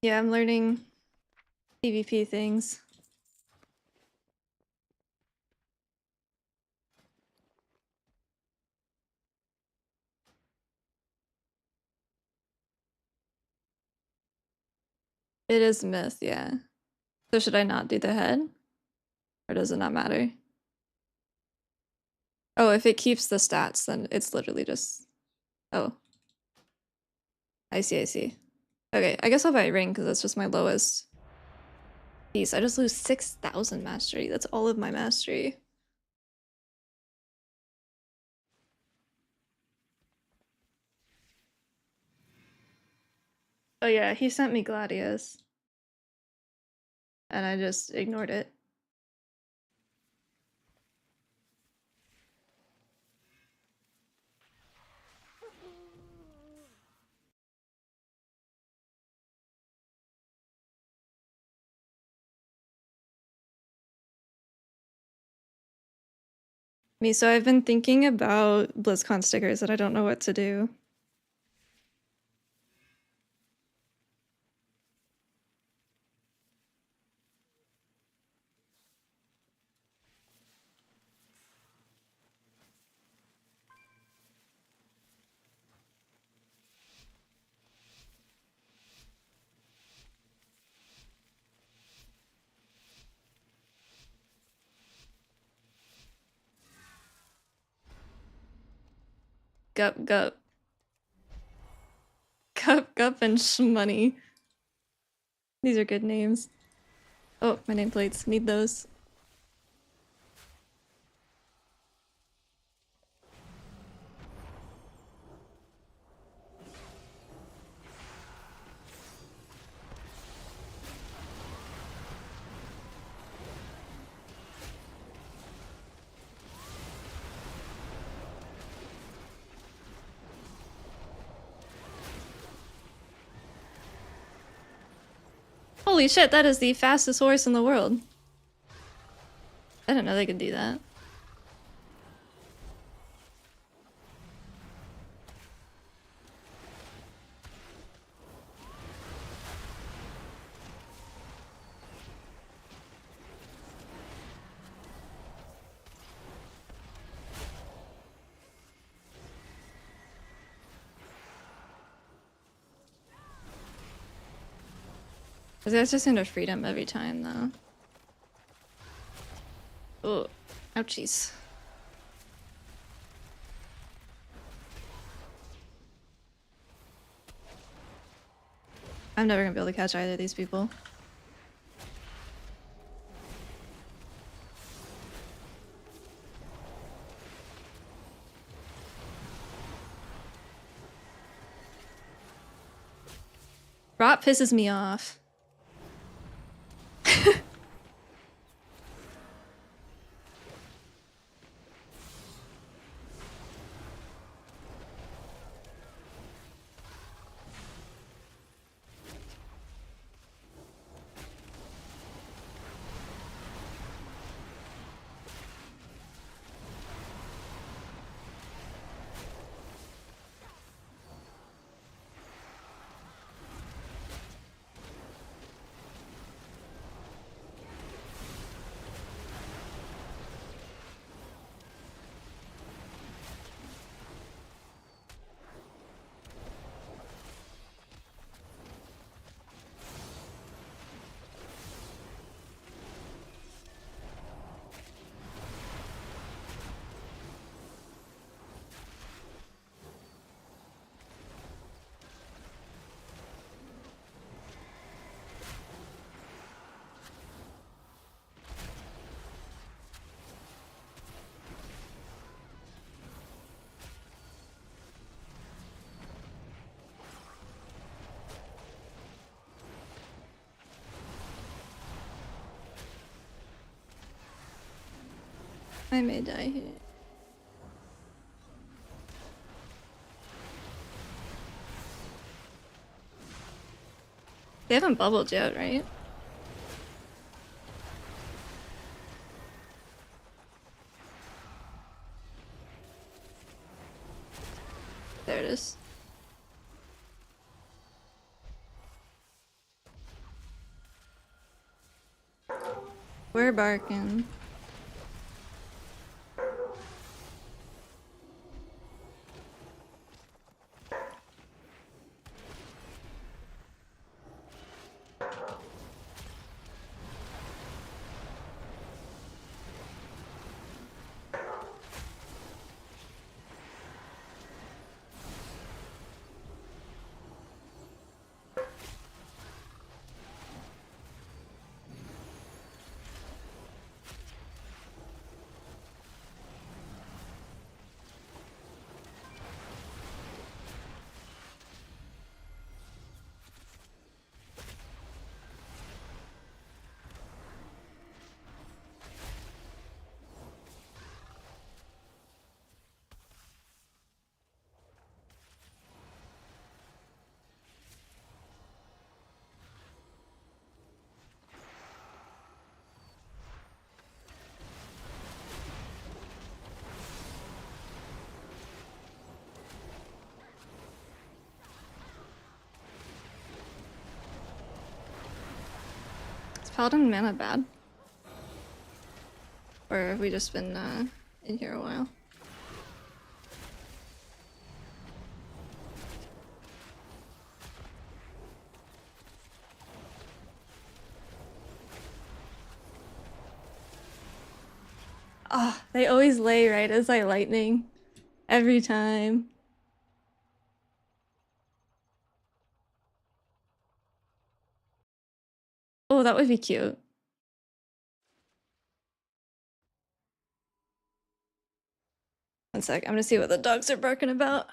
A: Yeah, I'm learning PvP things. It is myth, yeah. So should I not do the head? Or does it not matter? Oh, if it keeps the stats, then it's literally just... Oh. I see, I see. Okay, I guess I'll buy a ring because that's just my lowest piece. I just lose 6,000 mastery. That's all of my mastery. Oh yeah, he sent me Gladius. And I just ignored it. Me, so I've been thinking about BlizzCon stickers and I don't know what to do. Gup, gup. Gup, gup, and shmoney. These are good names. Oh, my nameplates. Need those. Holy shit, that is the fastest horse in the world. I didn't know they could do that. This guy's just into freedom every time, though. Oh, ouchies. I'm never gonna be able to catch either of these people. Rot pisses me off. I may die here. They haven't bubbled yet, right? There it is. We're barking. Is Paladin mana bad? Or have we just been in here a while? Oh, they always lay right as I lightning. Every time. Oh, that would be cute. One sec, I'm gonna see what the dogs are barking about.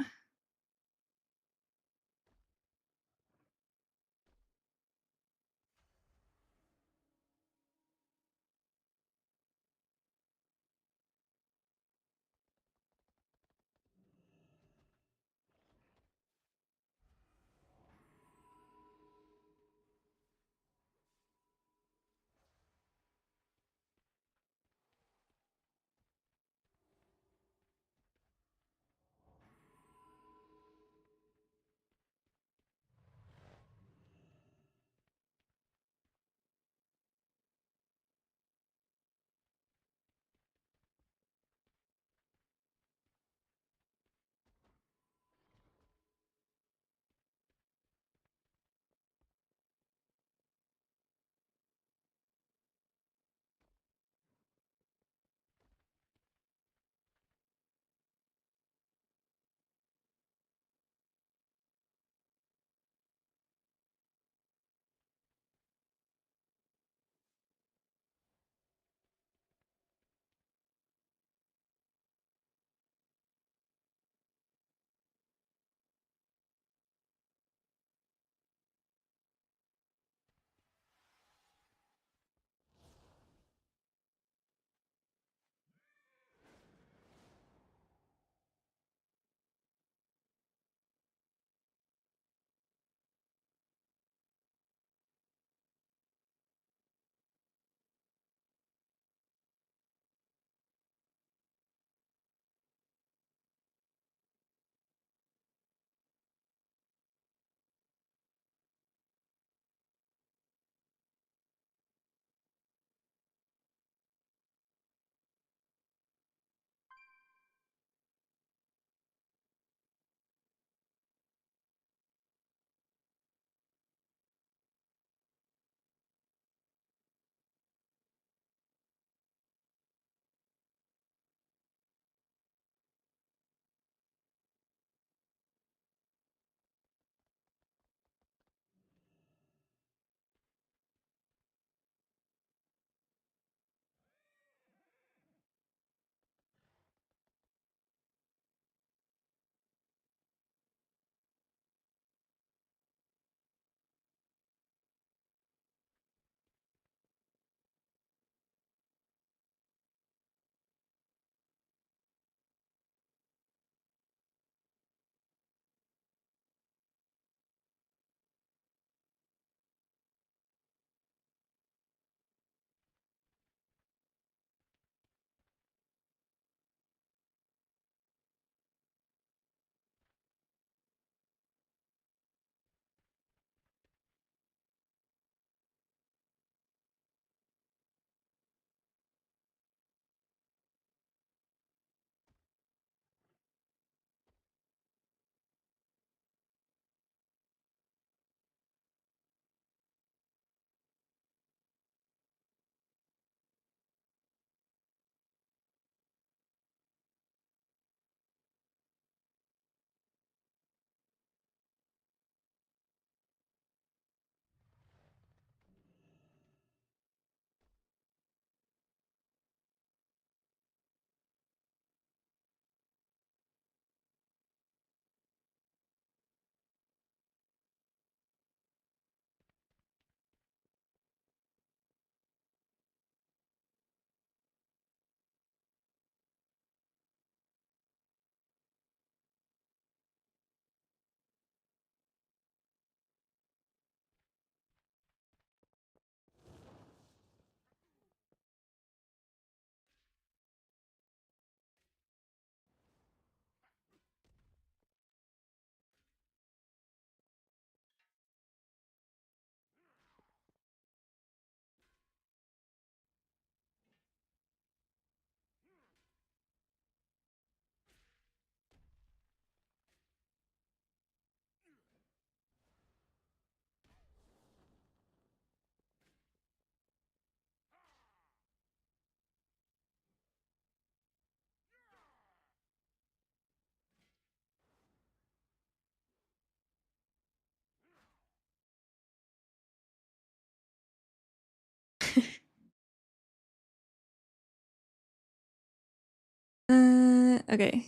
A: Okay.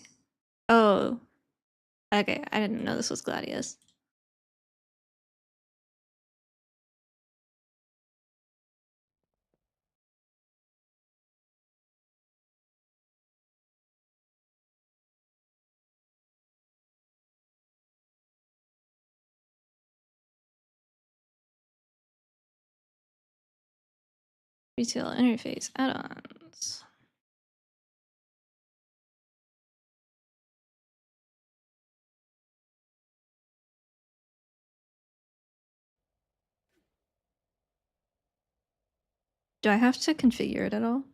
A: Oh. Okay, I didn't know this was Gladius. Retail interface add-ons. Do I have to configure it at all?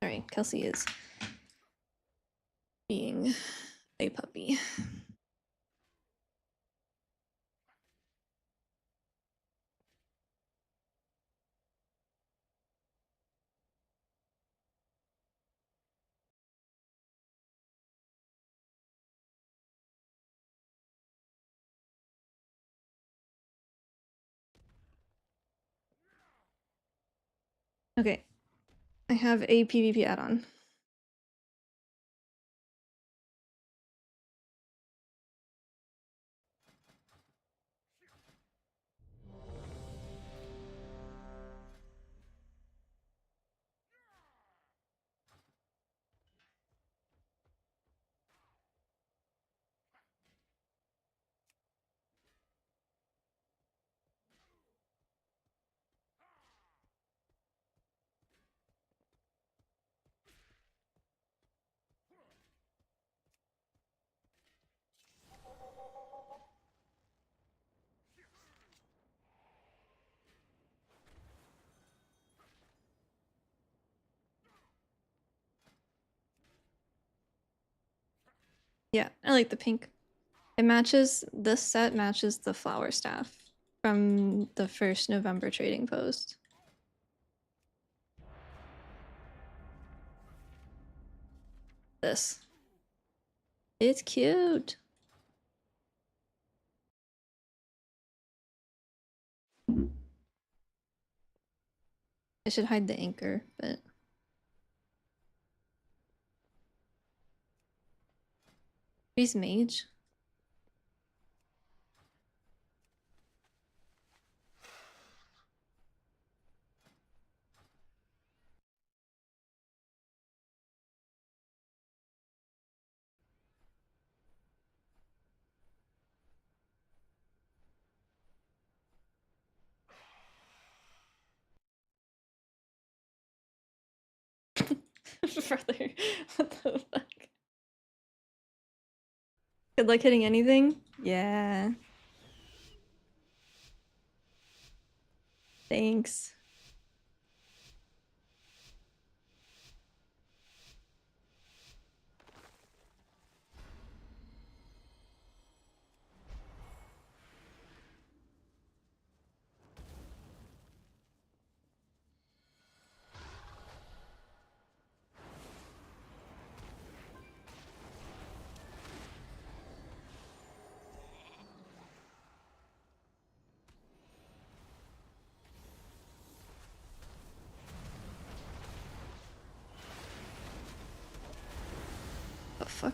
A: Sorry, Kelsey is being a puppy. Okay, I have a PvP add-on. Yeah, I like the pink. It matches, this set matches the flower staff from the first November trading post. This. It's cute. I should hide the anchor, but he's mage. Brother, what the fuck? Good luck hitting anything? Yeah. Thanks. The fuck?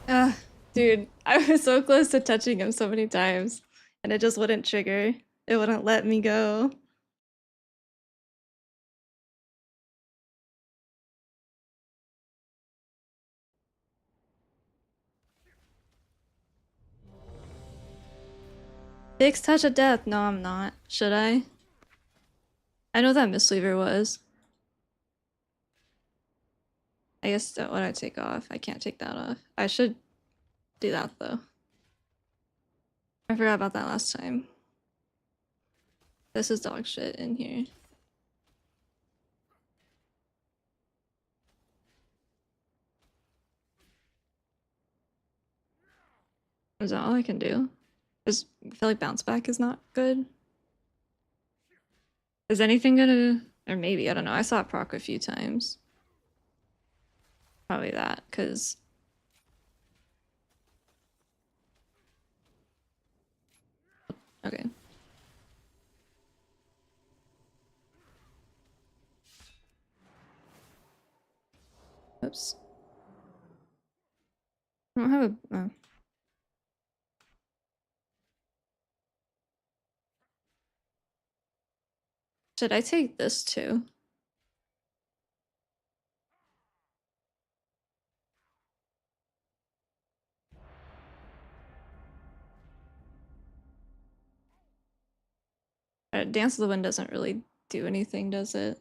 A: Ah, dude, I was so close to touching him so many times, and it just wouldn't trigger. It wouldn't let me go. Fix touch of death. No, I'm not. Should I? I know that mistweaver was. I guess that what I take off. I can't take that off. I should do that though. I forgot about that last time. This is dog shit in here. Is that all I can do? I feel like bounce back is not good. Is anything gonna, or maybe, I don't know. I saw it proc a few times. Probably that, because okay. Oops. I don't have a. Oh. Should I take this too? Dance of the Wind doesn't really do anything, does it?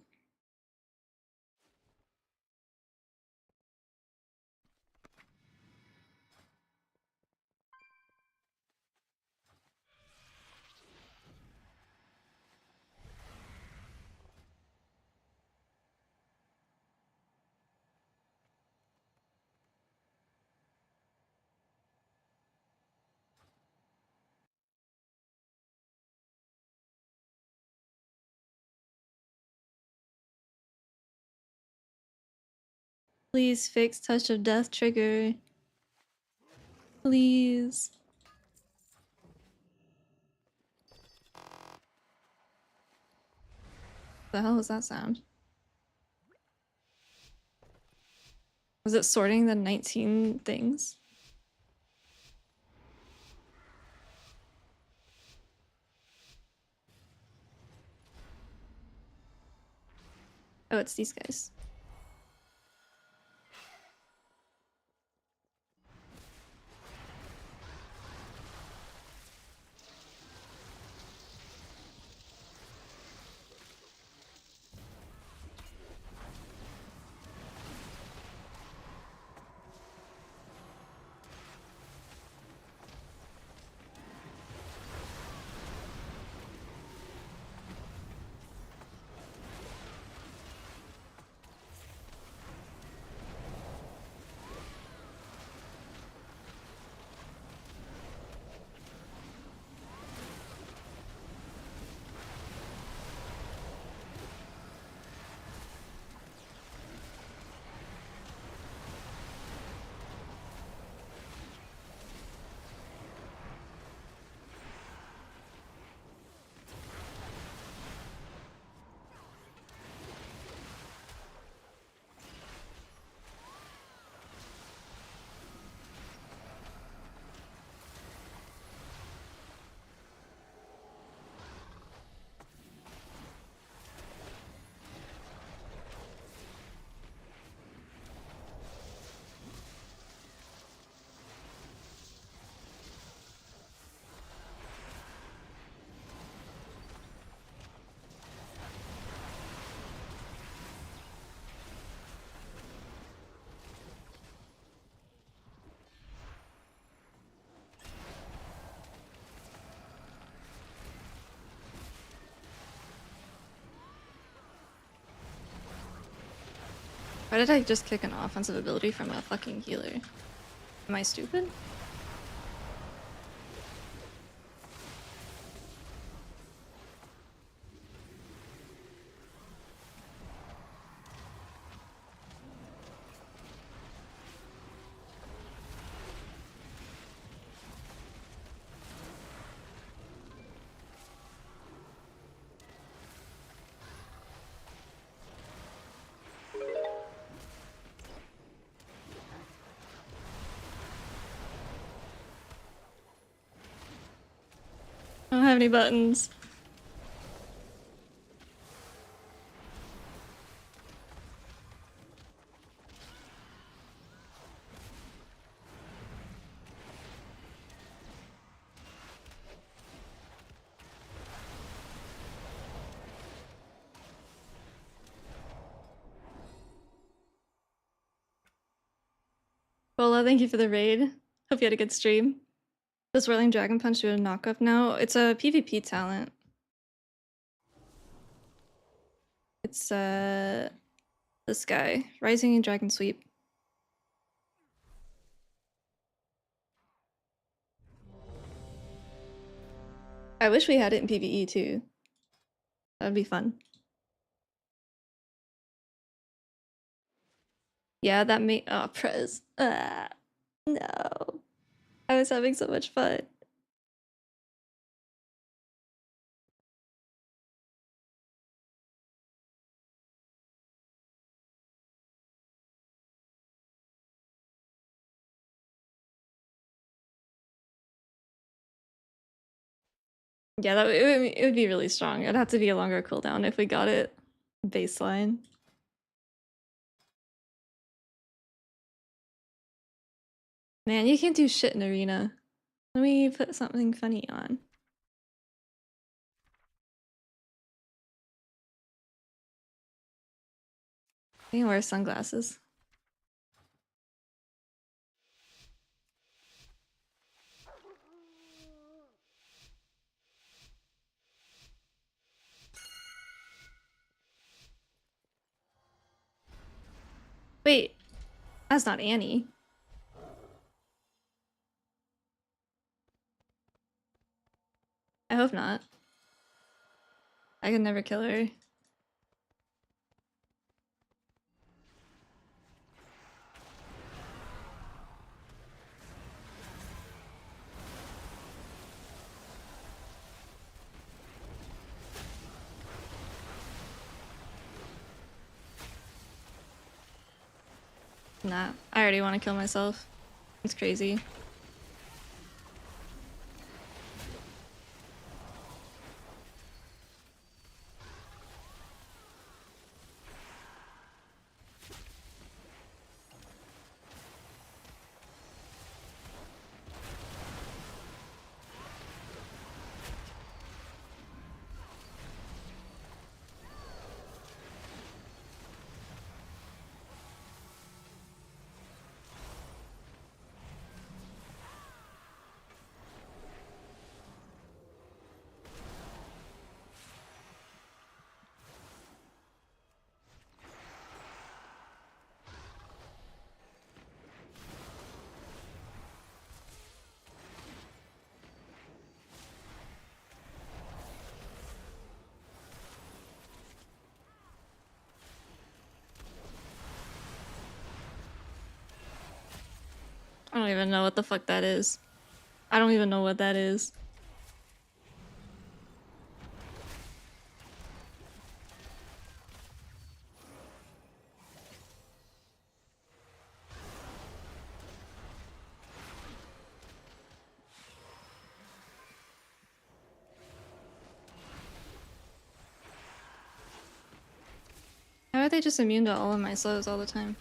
A: Please fix touch of death trigger. Please. The hell was that sound? Was it sorting the 19 things? Oh, it's these guys. Why did I just kick an offensive ability from a fucking healer? Am I stupid? I don't have any buttons. Bola, thank you for the raid. Hope you had a good stream. Does Whirling Dragon Punch do a knockup now? It's a PvP talent. It's this guy, Rising Dragon Sweep. I wish we had it in PvE too. That'd be fun. Yeah, that may Prez. No. I was having so much fun. Yeah, it would be really strong. It'd have to be a longer cooldown if we got it baseline. Man, you can't do shit in arena. Let me put something funny on. I can wear sunglasses. Wait, that's not Annie. I hope not. I could never kill her. Nah, I already want to kill myself. It's crazy. even know what the fuck that is. I don't even know what that is. How are they just immune to all of my slows all the time?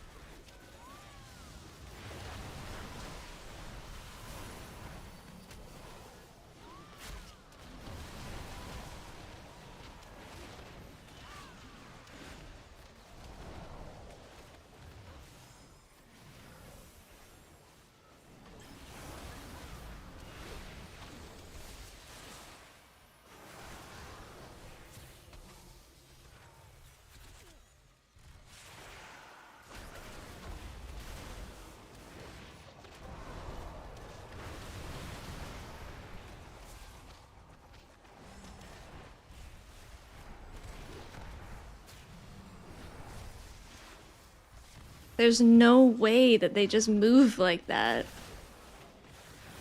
A: There's no way that they just move like that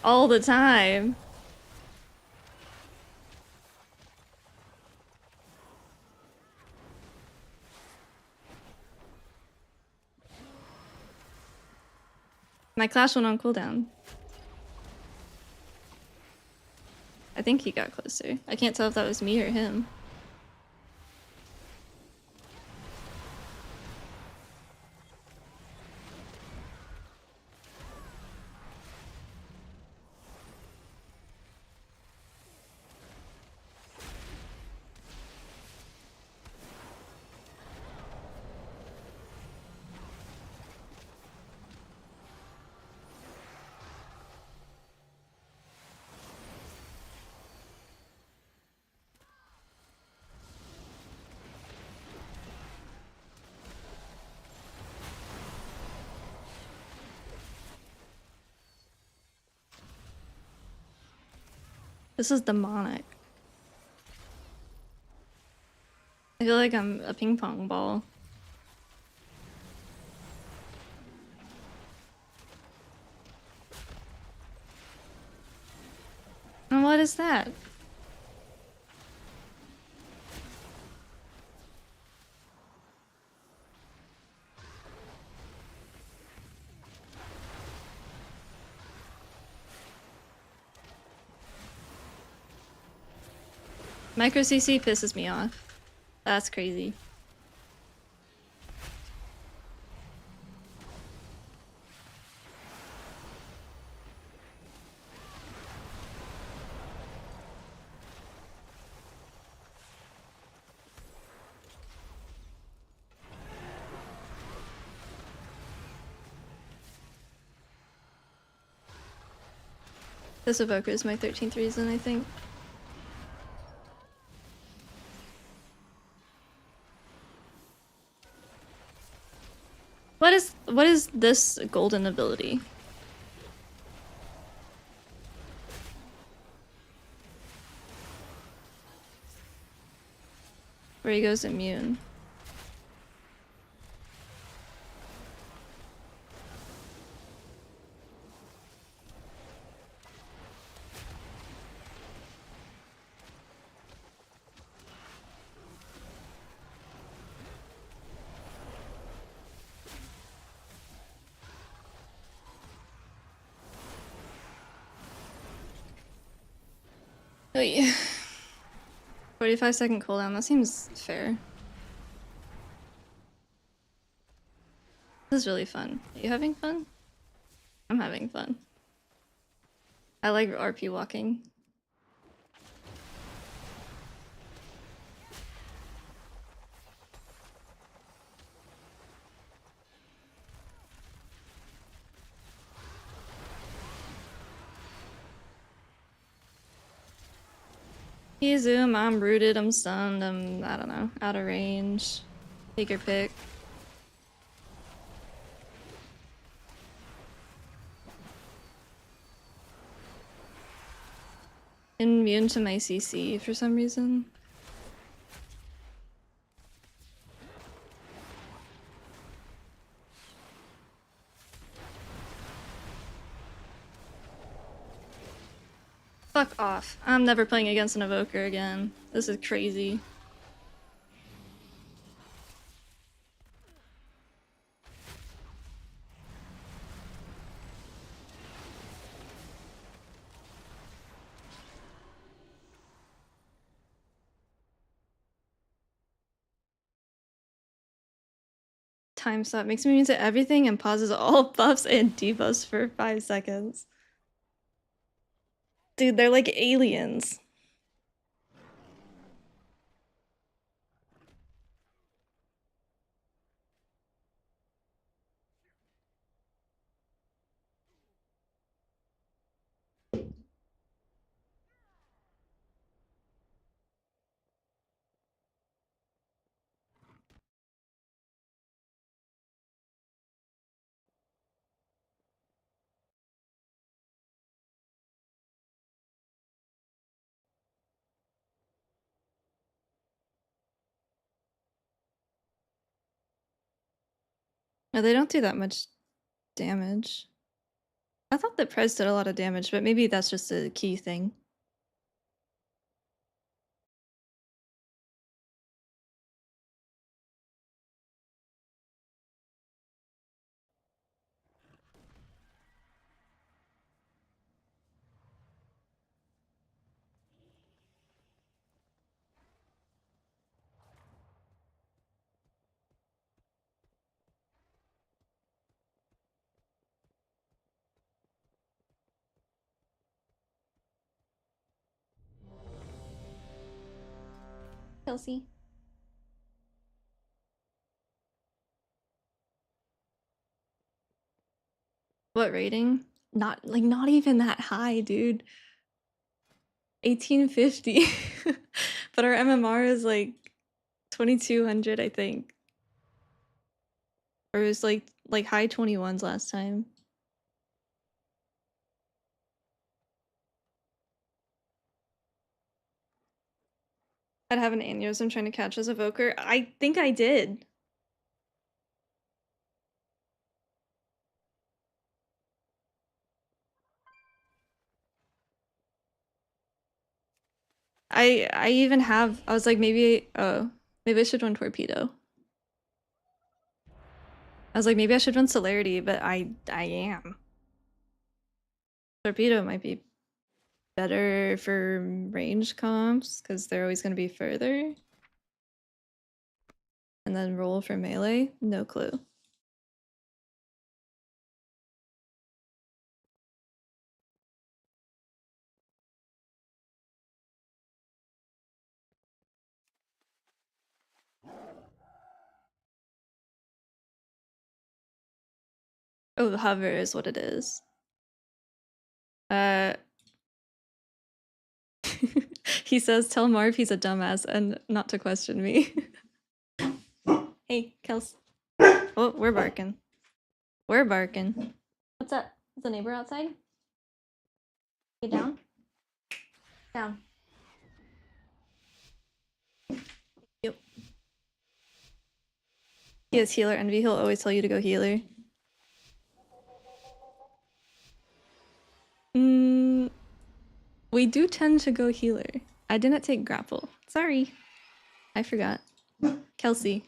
A: all the time. My clash went on cooldown. I think he got closer. I can't tell if that was me or him. This is demonic. I feel like I'm a ping pong ball. And what is that? Micro CC pisses me off. That's crazy. This evoker is my 13th reason, I think. What is this golden ability? Where he goes immune. Oh yeah. 45-second cooldown, that seems fair. This is really fun. Are you having fun? I'm having fun. I like RP walking. You zoom, I'm rooted, I'm stunned, I don't know, out of range. Take your pick. Immune to my CC for some reason. off. I'm never playing against an evoker again. This is crazy. Time stop makes me immune to everything and pauses all buffs and debuffs for 5 seconds. Dude, they're like aliens. No, they don't do that much damage. I thought that Prez did a lot of damage, but maybe that's just a key thing. Kelsey. What rating? Not even that high, dude. 1850. But our MMR is like 2200, I think. Or it was like high 21s last time. I'd have an aneurysm trying to catch as evoker. I think I did. I even have, I was like, maybe I should run torpedo. I was like, maybe I should run celerity, but I am. Torpedo might be better for range comps because they're always going to be further. And then roll for melee, no clue. Oh, the hover is what it is. He says, tell Marv he's a dumbass and not to question me. Hey, Kels. Oh, we're barking. We're barking. What's up? Is the neighbor outside? Get down. Down. Yep. He has healer envy. He'll always tell you to go healer. We do tend to go healer. I didn't take grapple. Sorry. I forgot. Kelsey.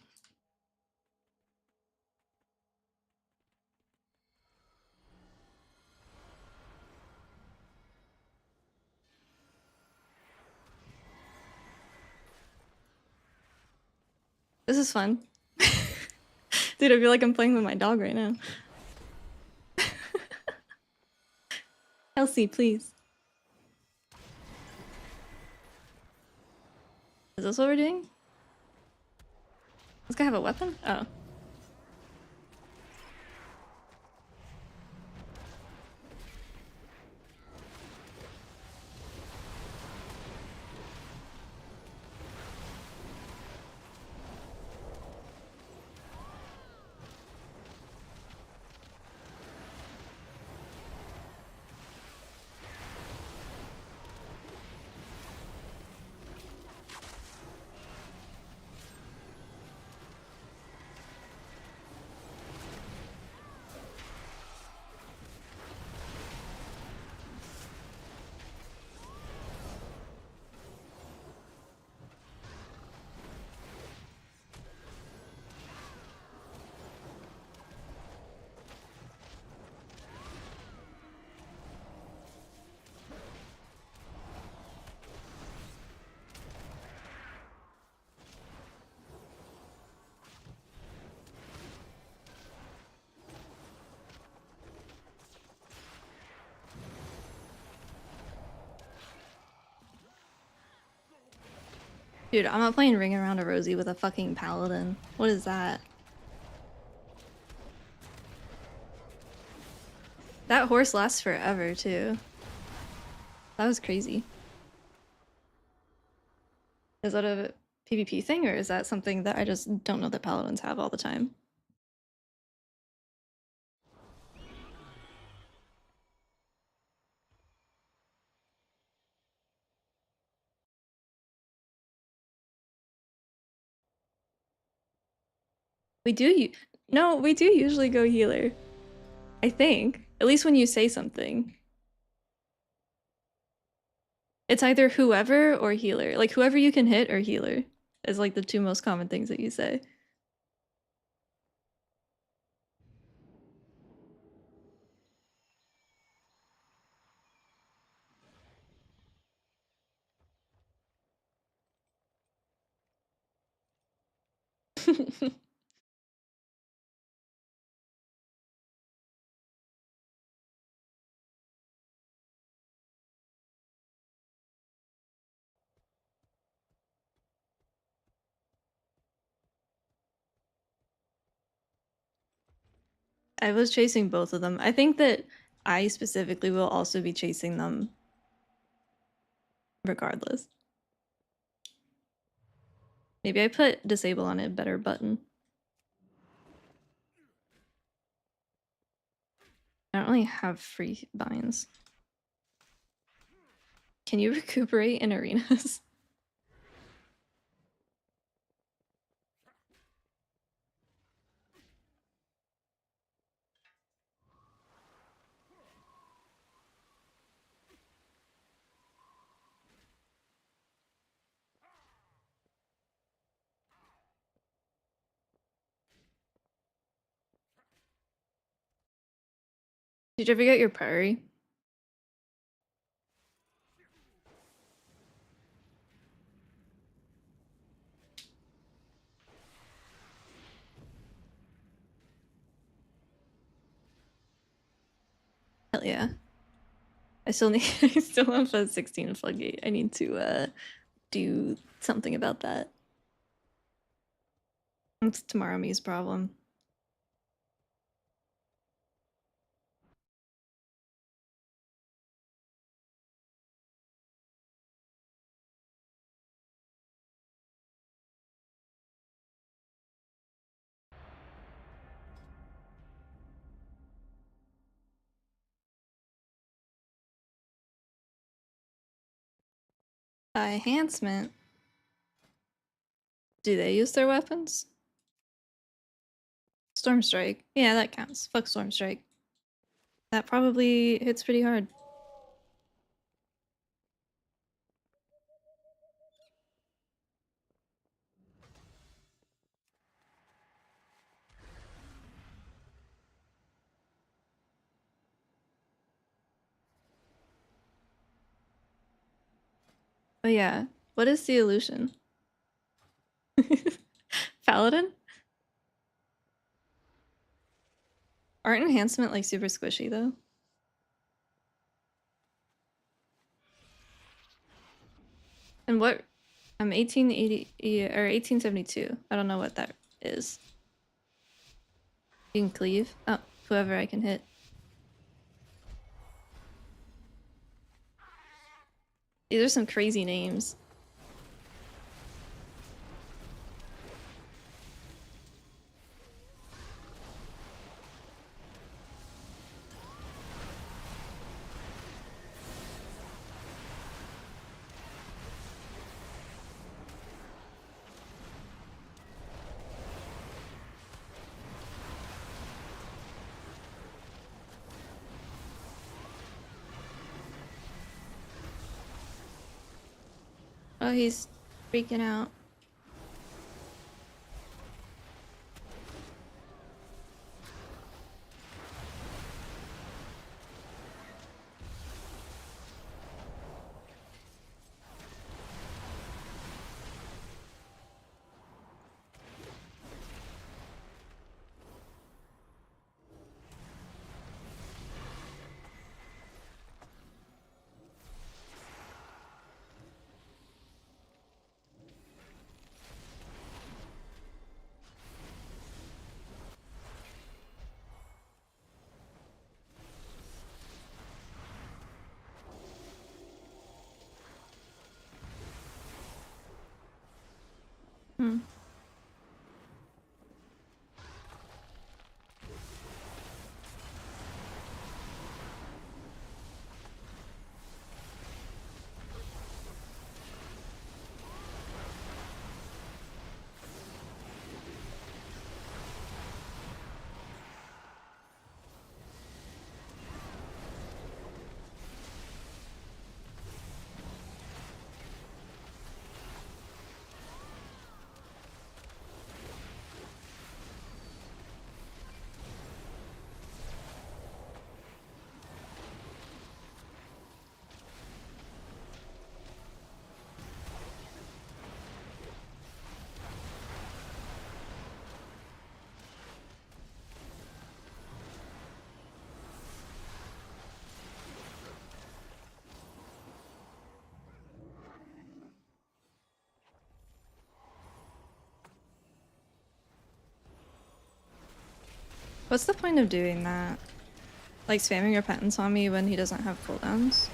A: This is fun. Dude, I feel like I'm playing with my dog right now. Kelsey, please. Is this what we're doing? This guy have a weapon? Oh. Dude, I'm not playing Ring Around a Rosie with a fucking paladin. What is that? That horse lasts forever, too. That was crazy. Is that a PvP thing, or is that something that I just don't know that paladins have all the time? We do no, we do usually go healer. I think. At least when you say something. It's either whoever or healer. Like whoever you can hit or healer is like the two most common things that you say. I was chasing both of them. I think that I specifically will also be chasing them regardless. Maybe I put disable on a better button. I don't really have free binds. Can you recuperate in arenas? Did you ever get your prairie? Hell yeah. I still need I still have a 16 floodgate. I need to do something about that. It's tomorrow me's problem. Enhancement. Do they use their weapons? Storm Strike. Yeah, that counts. Fuck Storm Strike. That probably hits pretty hard. But yeah, what is the illusion? Paladin? Aren't enhancement like super squishy though? And what? I'm 1880 or 1872. I don't know what that is. You can cleave? Oh, whoever I can hit. These are some crazy names. Oh, he's freaking out. Hmm. What's the point of doing that? Like spamming repentance on me when he doesn't have cooldowns?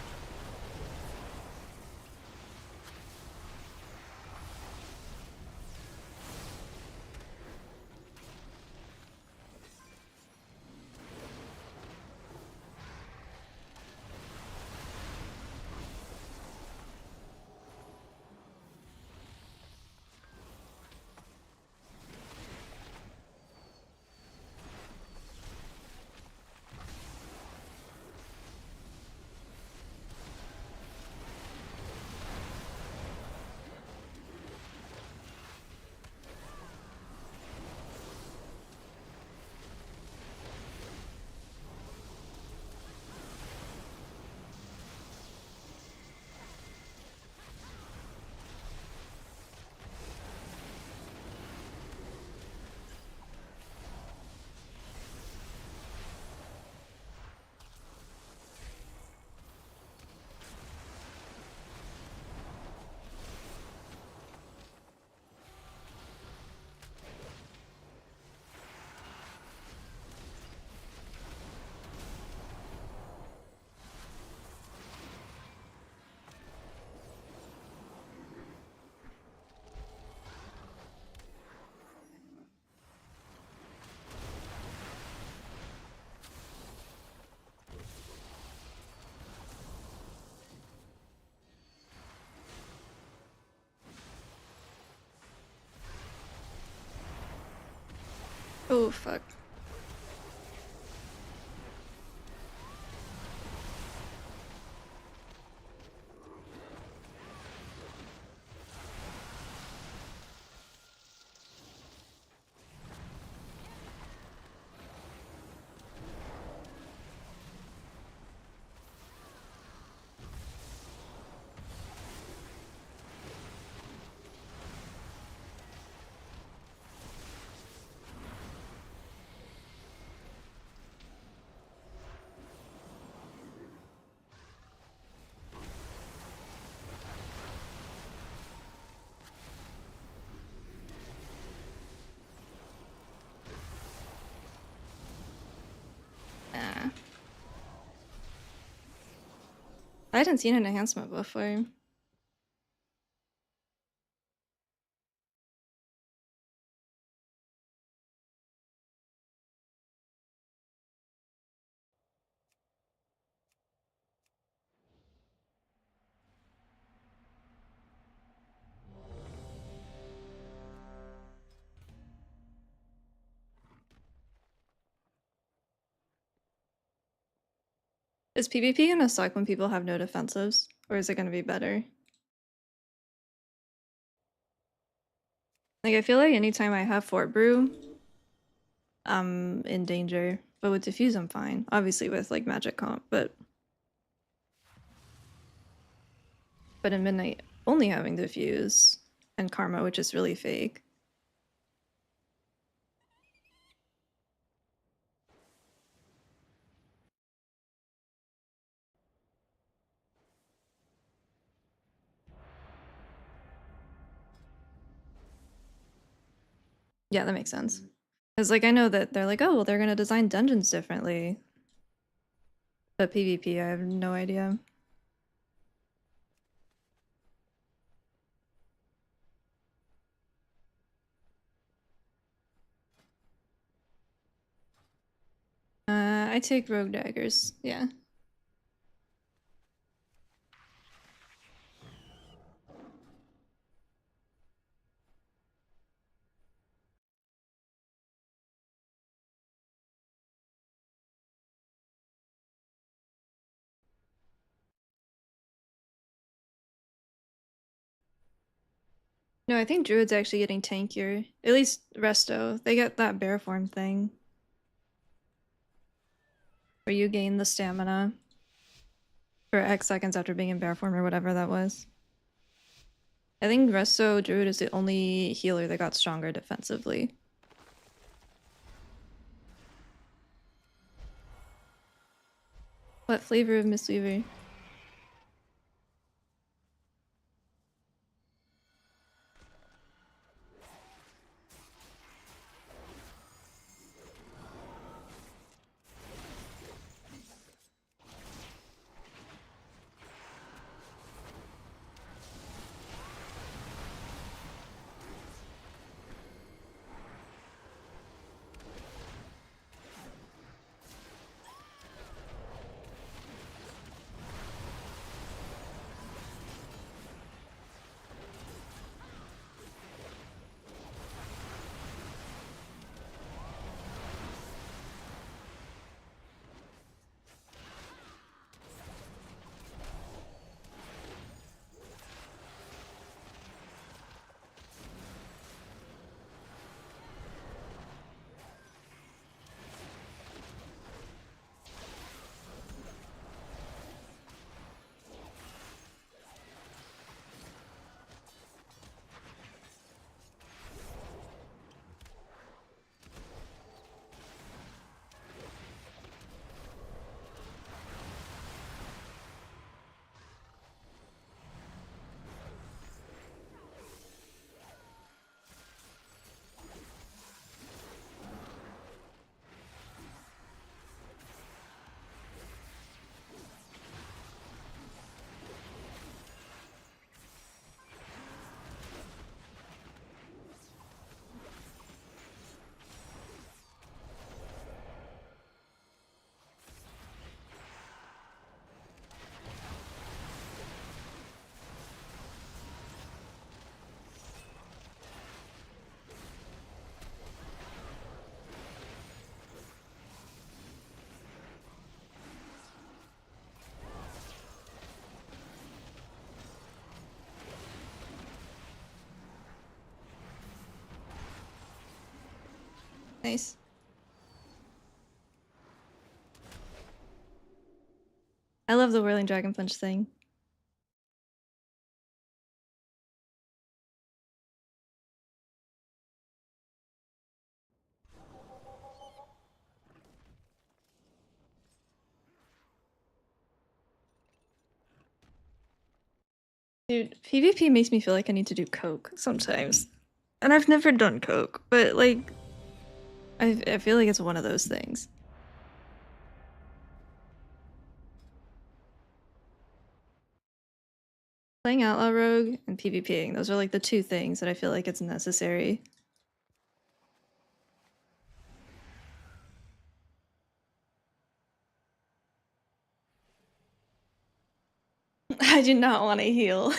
A: Oh fuck. Nah. I hadn't seen an enhancement before. Is PvP gonna suck when people have no defensives? Or is it gonna be better? Like, I feel like anytime I have Fort Brew, I'm in danger. But with Diffuse, I'm fine. Obviously with, like, magic comp, but in Midnight, only having Diffuse and Karma, which is really fake. Yeah, that makes sense. Because, like, I know that they're like, oh, well, they're gonna design dungeons differently. But PvP, I have no idea. I take rogue daggers, yeah. No, I think Druid's actually getting tankier. At least Resto. They get that bear form thing. Where you gain the stamina for X seconds after being in bear form or whatever that was. I think Resto Druid is the only healer that got stronger defensively. What flavor of mistweaver? Nice. I love the Whirling Dragon Punch thing. Dude, PvP makes me feel like I need to do coke sometimes. And I've never done coke, but like, I feel like it's one of those things. Playing Outlaw Rogue and PvPing, those are like the two things that I feel like it's necessary. I do not want to heal.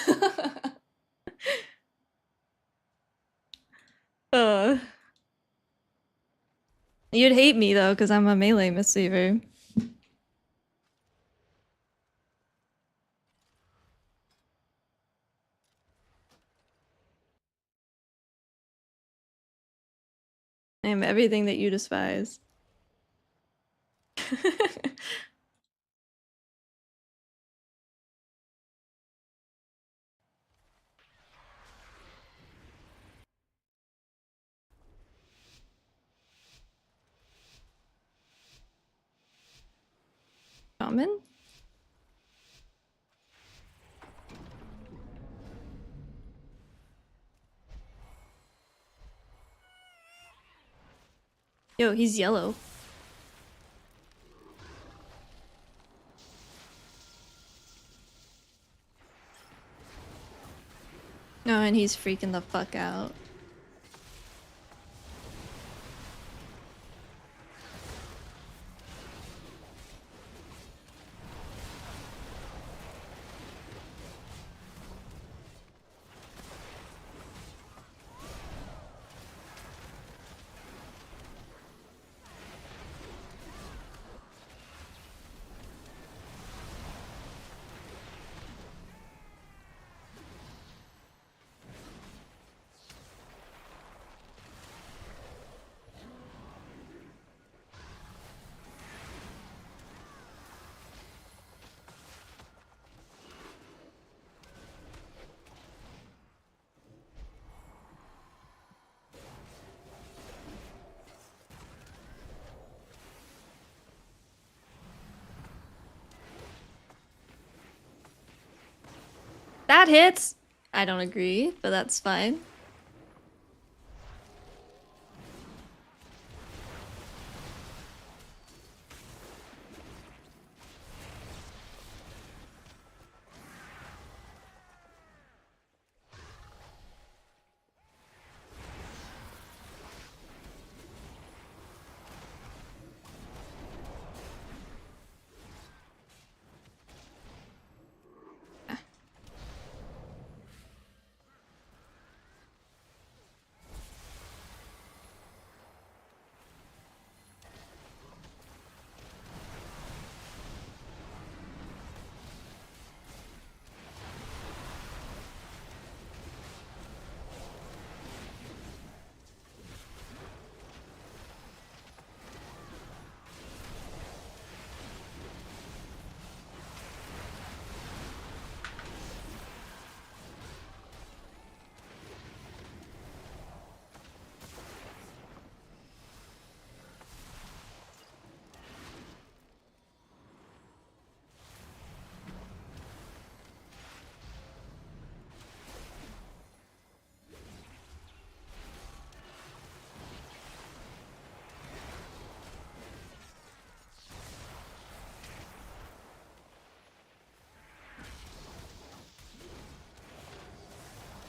A: uh. You'd hate me though, because I'm a melee mistweaver. I am everything that you despise. Shaman? Yo, he's yellow. No, and he's freaking the fuck out. That hits! I don't agree, but that's fine.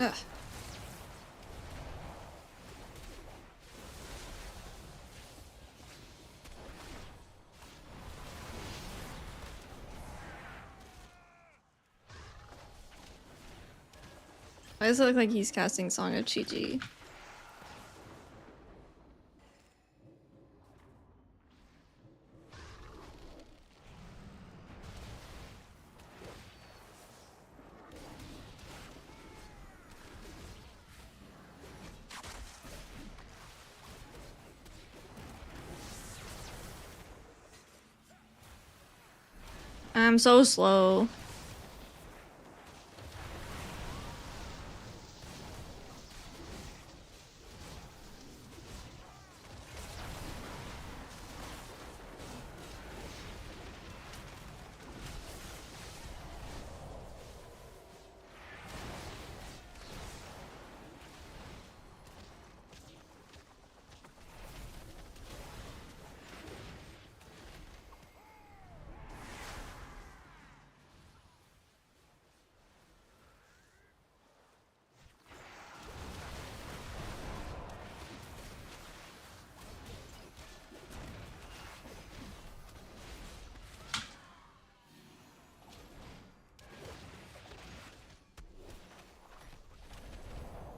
A: Ugh. Why does it look like he's casting Song of Chi-Ji? I'm so slow.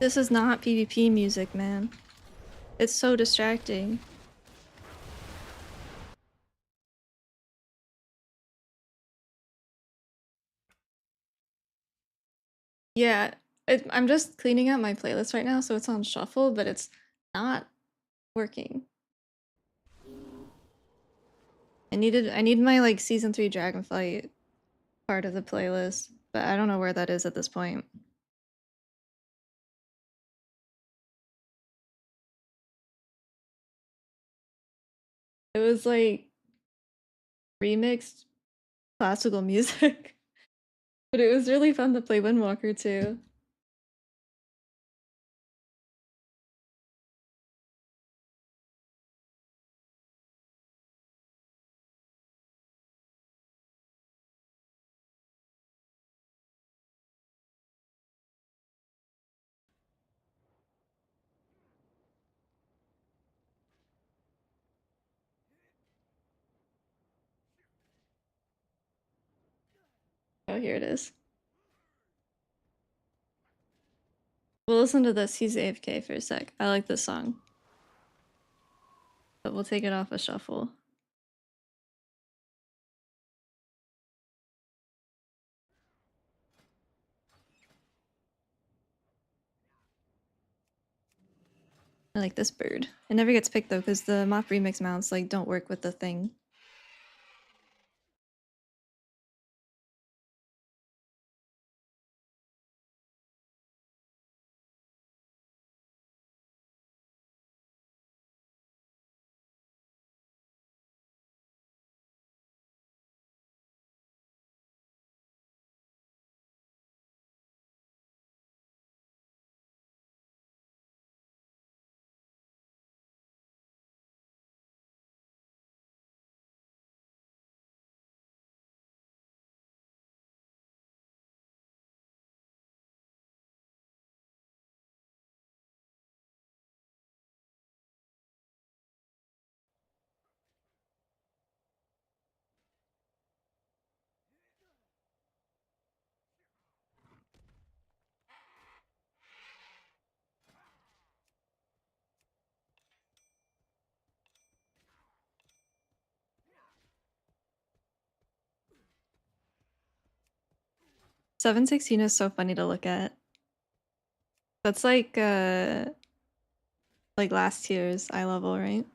A: This is not PvP music, man. It's so distracting. Yeah, I'm just cleaning out my playlist right now, so it's on shuffle, but it's not working. I need my like season 3 Dragonflight part of the playlist, but I don't know where that is at this point. It was like remixed classical music, but it was really fun to play Windwalker too. Oh, here it is. We'll listen to this. He's AFK for a sec. I like this song, but we'll take it off a shuffle. I like this bird. It never gets picked though, because the Mop remix mounts like don't work with the thing. 716 is so funny to look at. That's like last year's eye level, right?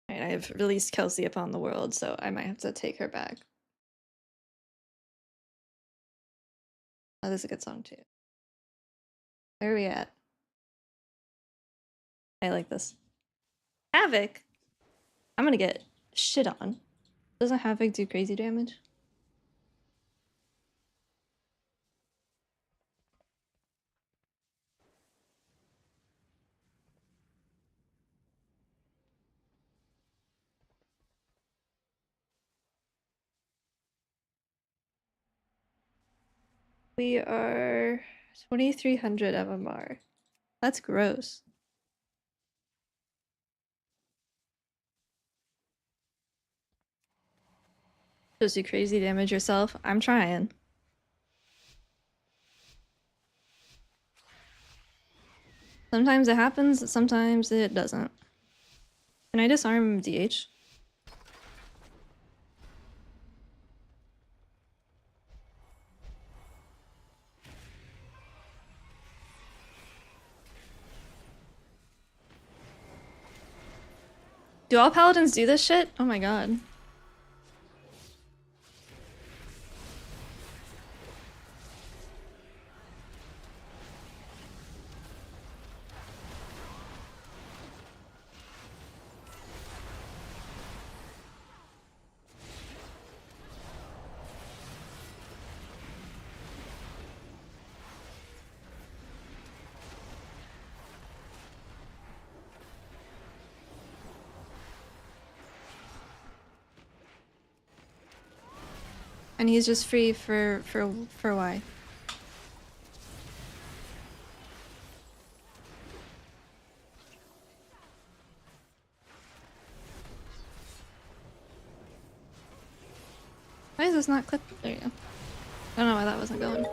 A: Right, I've released Kelsey upon the world, so I might have to take her back. Oh, this is a good song too. Where are we at? I like this. Havoc? I'm gonna get shit on. Doesn't Havoc do crazy damage? We are 2300 MMR. That's gross. Does you crazy damage yourself? I'm trying. Sometimes it happens, sometimes it doesn't. Can I disarm DH? Do all paladins do this shit? Oh my god. And he's just free for why? Why is this not clicked? There you go. I don't know why that wasn't going.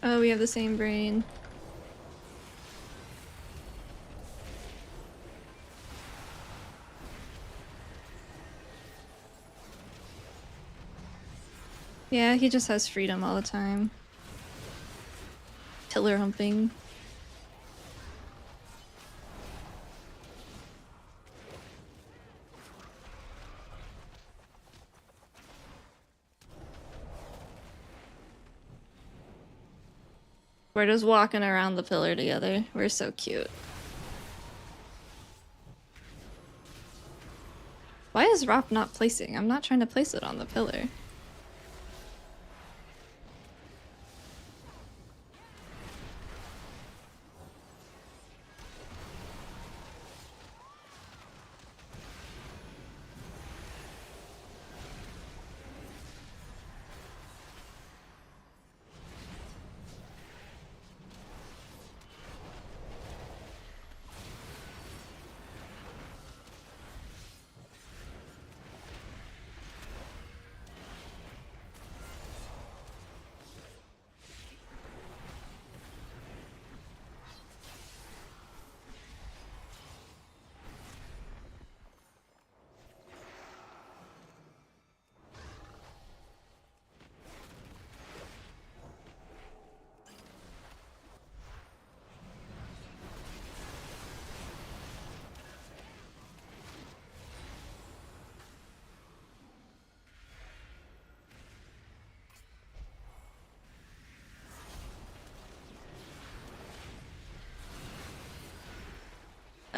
A: Oh, we have the same brain. Yeah, he just has freedom all the time. Pillar humping. We're just walking around the pillar together. We're so cute. Why is Rop not placing? I'm not trying to place it on the pillar.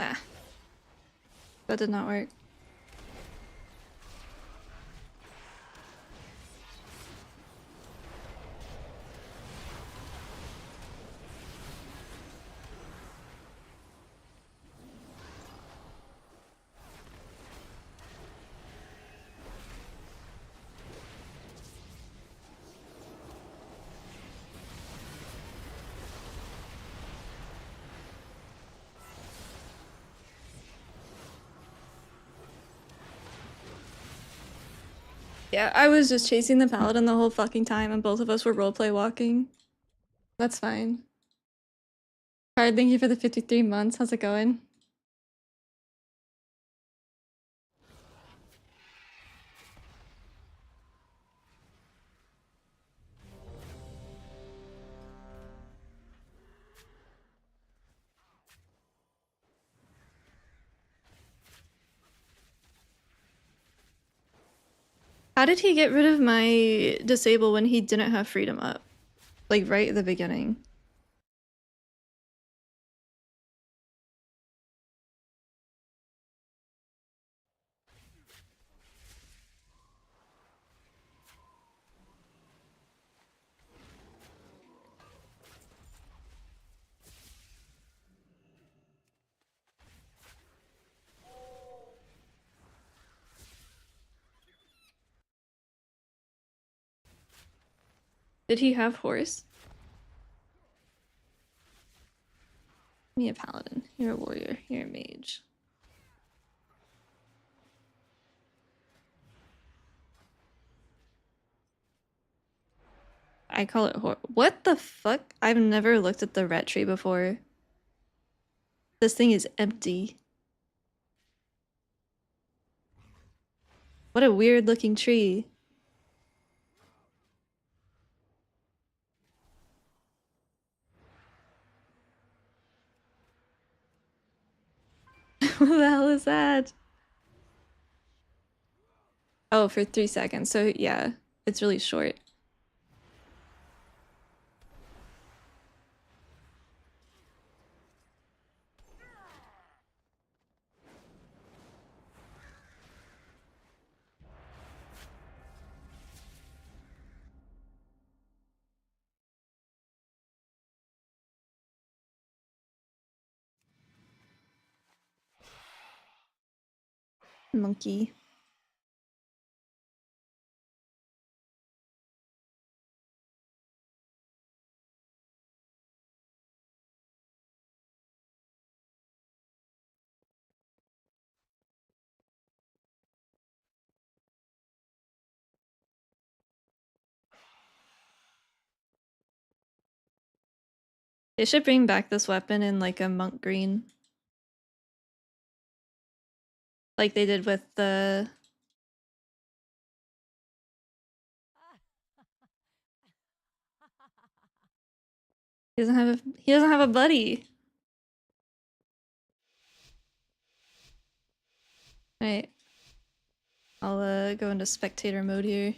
A: Ah, that did not work. Yeah, I was just chasing the paladin the whole fucking time and both of us were roleplay walking. That's fine. Alright, thank you for the 53 months. How's it going? How did he get rid of my disable when he didn't have freedom up? Like right at the beginning. Did he have horse? Me a paladin. You're a warrior. You're a mage. I call it What the fuck? I've never looked at the ret tree before. This thing is empty. What a weird looking tree. What the hell is that? Oh, for 3 seconds. So yeah, it's really short. Monkey. They should bring back this weapon in like a monk green. Like they did with the... He doesn't have a buddy. Right. I'll go into spectator mode here.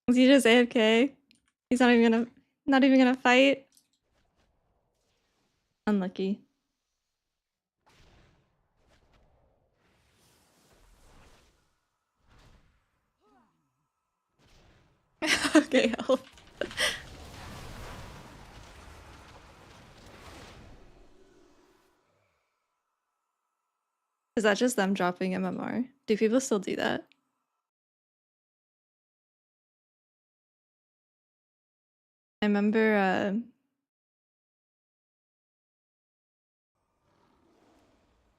A: Is he just AFK? He's not even gonna fight? Unlucky. Okay, help. Is that just them dropping MMR? Do people still do that? I remember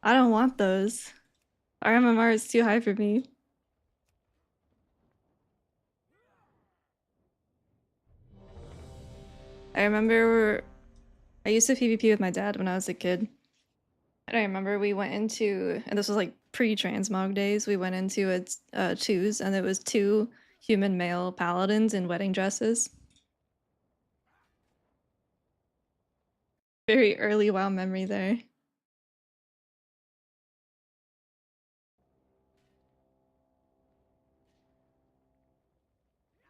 A: I don't want those. Our MMR is too high for me. I remember I used to PvP with my dad when I was a kid. I remember we went into, and this was like pre-transmog days, we went into a choose, and it was two human male paladins in wedding dresses. Very early WoW memory there.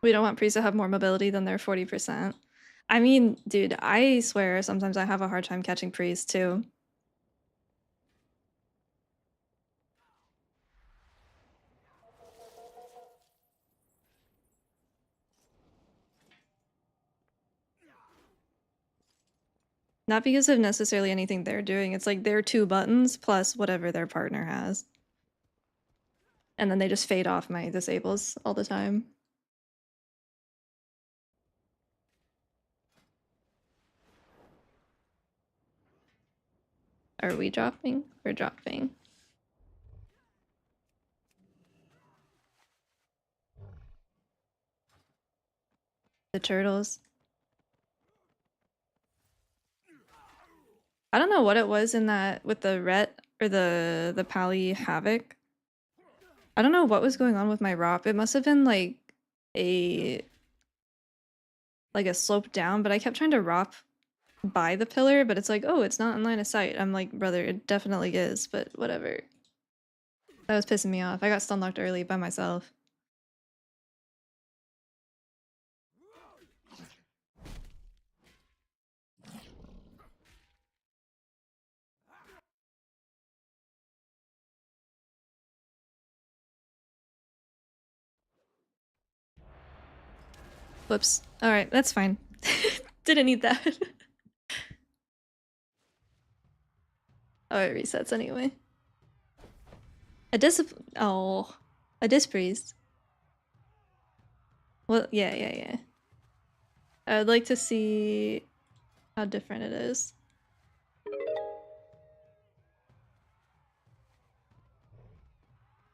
A: We don't want priests to have more mobility than their 40%. I mean, dude, I swear sometimes I have a hard time catching priests too. Not because of necessarily anything they're doing, it's like their two buttons plus whatever their partner has. And then they just fade off my disables all the time. Are we dropping? We're dropping. The turtles. I don't know what it was in that with the Ret or the Pally Havoc. I don't know what was going on with my ROP. It must have been a a slope down, but I kept trying to ROP by the pillar, but it's like, oh, it's not in line of sight. I'm like, brother, it definitely is, but whatever. That was pissing me off. I got stun locked early by myself. Whoops. Alright, that's fine. Didn't need that. Oh, it resets anyway. A dispriest. Well, yeah. I would like to see how different it is.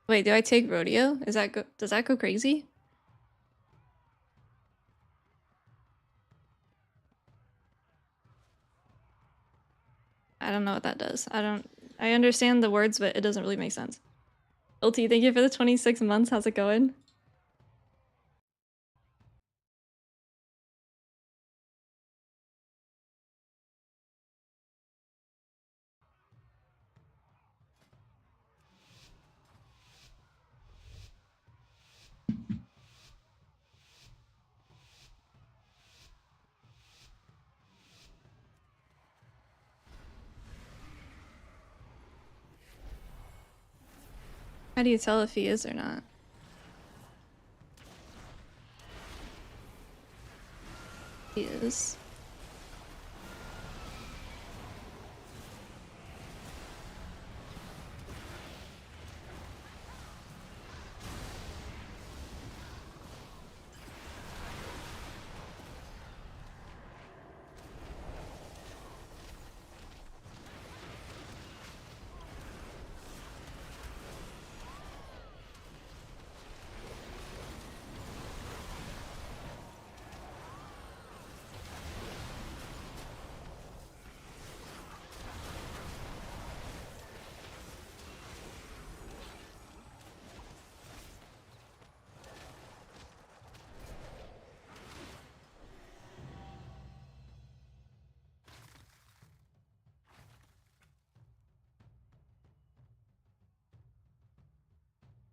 A: Wait, do I take rodeo? Does that go crazy? I don't know what that does. I understand the words, but it doesn't really make sense. LT, thank you for the 26 months. How's it going? How do you tell if he is or not? He is.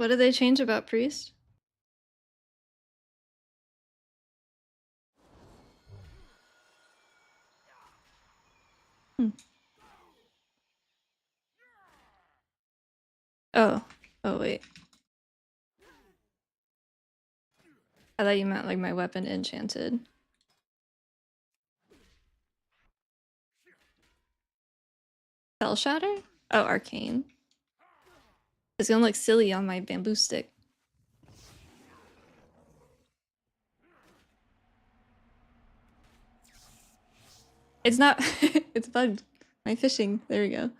A: What did they change about priest? Hmm. Oh. Oh, wait. I thought you meant like my weapon enchanted. Spell shatter? Oh, arcane. It's gonna look silly on my bamboo stick. It's not. It's bugged. My fishing. There we go.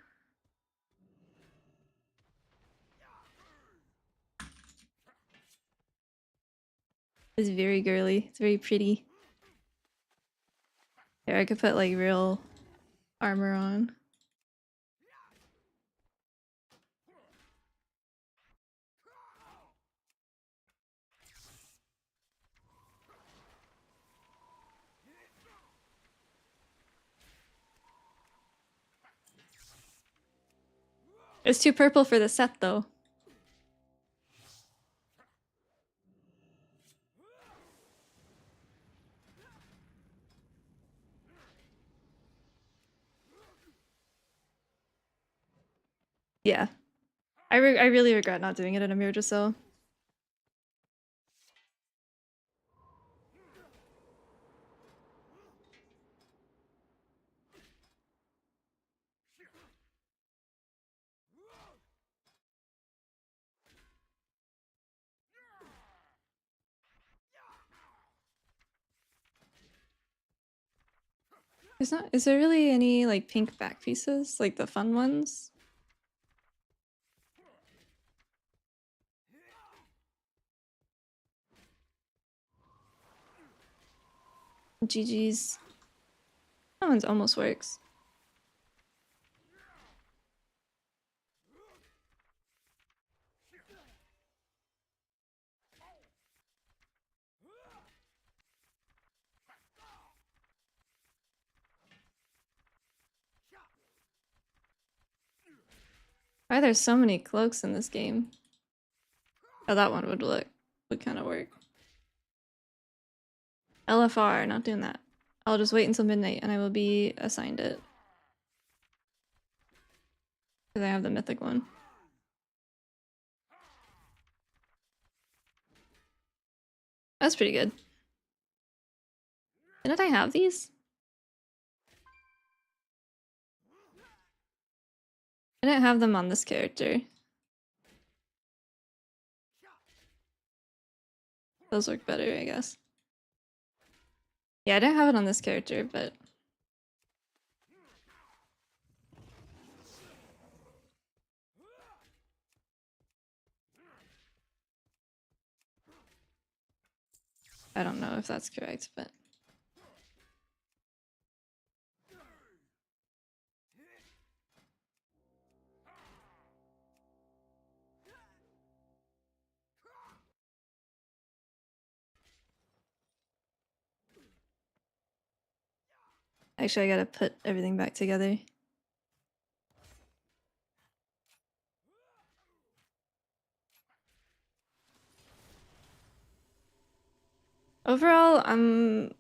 A: It's very girly. It's very pretty. Here, I could put like real armor on. It's too purple for the set, though. Yeah. I really regret not doing it in a mirror so. Is there really any like pink back pieces? Like the fun ones? GG's. That one's almost works. Why there's so many cloaks in this game? Oh, that one would kind of work. LFR, not doing that. I'll just wait until midnight and I will be assigned it. Because I have the mythic one. That's pretty good. Didn't I have these? I didn't have them on this character. Those work better, I guess. Yeah, I didn't have it on this character, but... I don't know if that's correct, but... Actually, I gotta put everything back together. Overall, I'm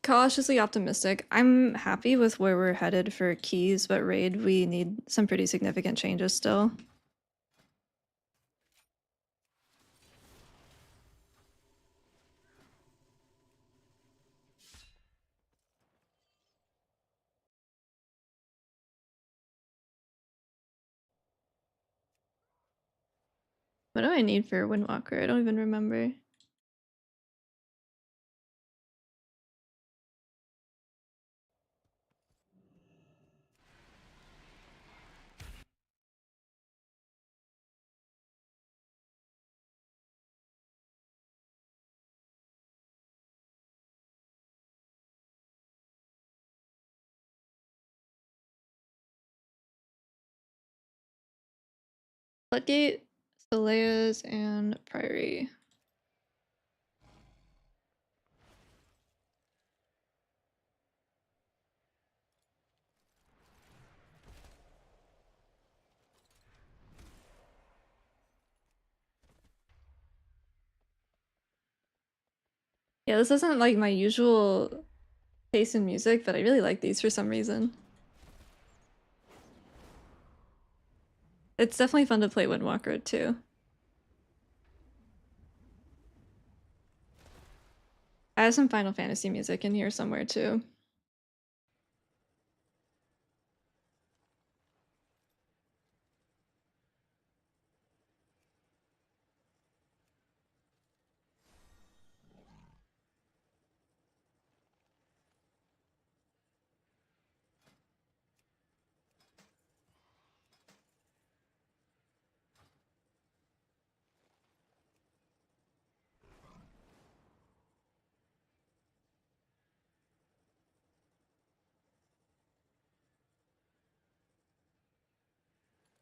A: cautiously optimistic. I'm happy with where we're headed for keys, but raid, we need some pretty significant changes still. What do I need for Windwalker? I don't even remember. Floodgate, Solea's, and Priory. Yeah, this isn't like my usual taste in music, but I really like these for some reason. It's definitely fun to play Windwalker too. I have some Final Fantasy music in here somewhere too.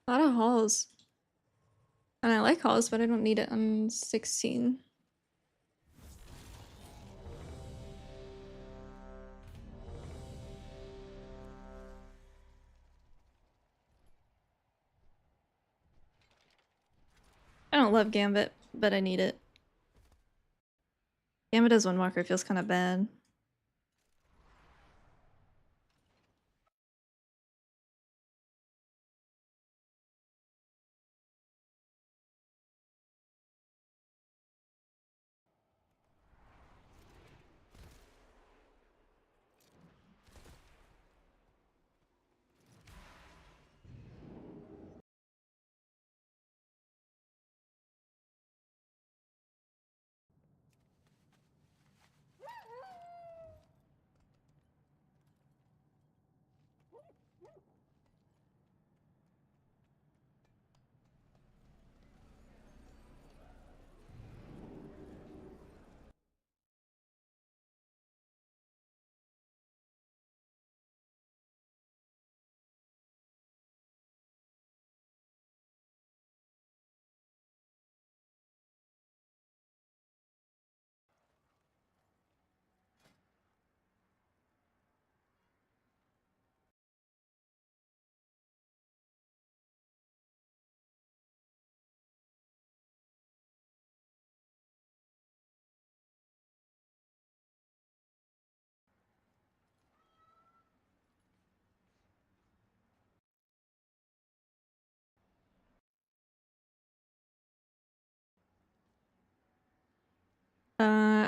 A: A lot of halls. And I like halls, but I don't need it on 16. love Gambit, but I need it. Gambit as Windwalker feels kind of bad.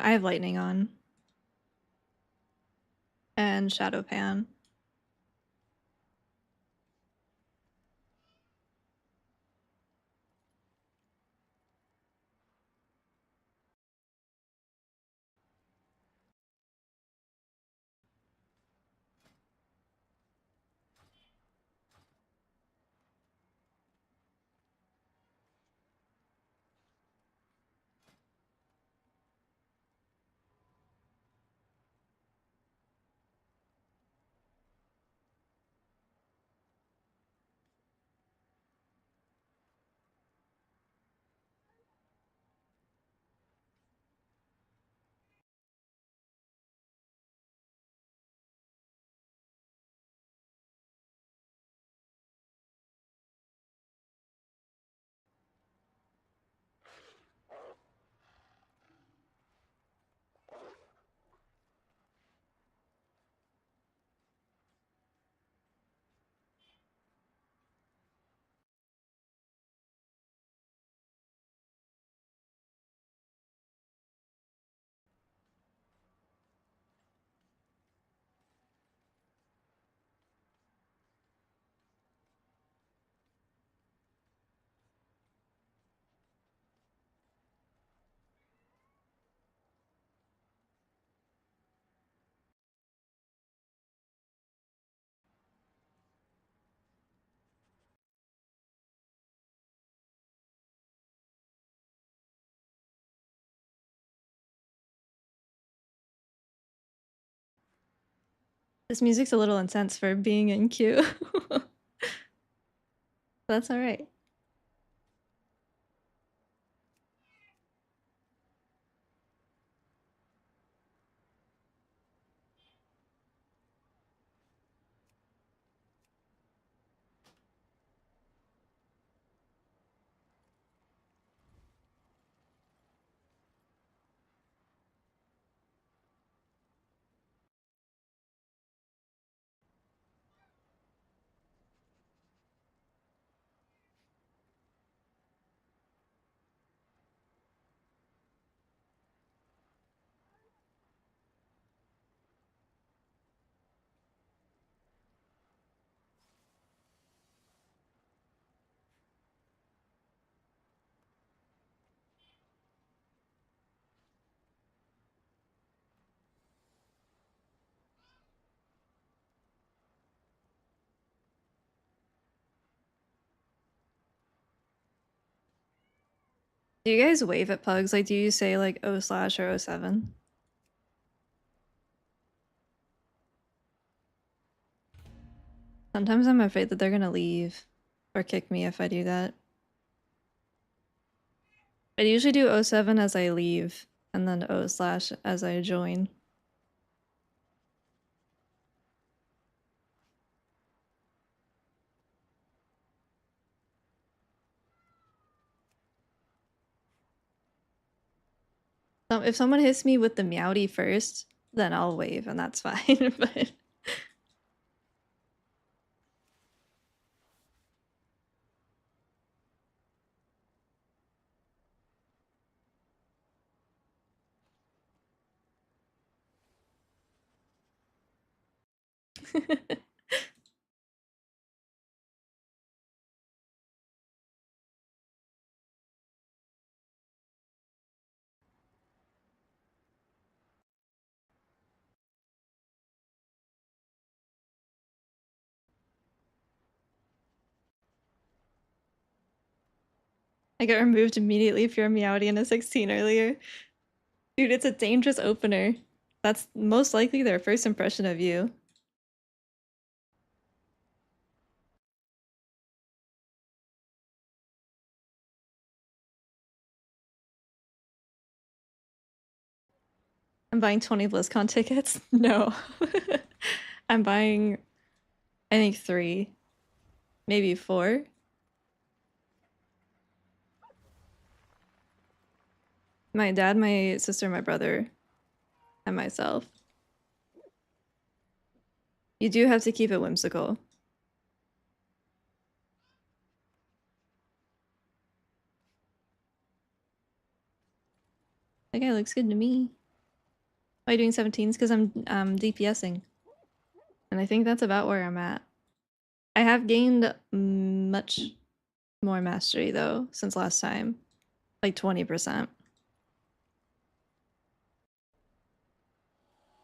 A: I have Lightning on. And Shadow Pan. This music's a little intense for being in queue. That's alright. Do you guys wave at pugs? Like, do you say like O slash or 07? Sometimes I'm afraid that they're gonna leave or kick me if I do that. I usually do 07 as I leave and then O slash as I join. So if someone hits me with the meowdy first, then I'll wave and that's fine. But I get removed immediately if you're a meowdy and a 16 earlier. Dude, it's a dangerous opener. That's most likely their first impression of you. I'm buying 20 BlizzCon tickets? No. I'm buying, I think, 3, maybe 4. My dad, my sister, my brother, and myself. You do have to keep it whimsical. That guy looks good to me. Why are you doing 17s? Because I'm DPSing. And I think that's about where I'm at. I have gained much more mastery though since last time. Like 20%.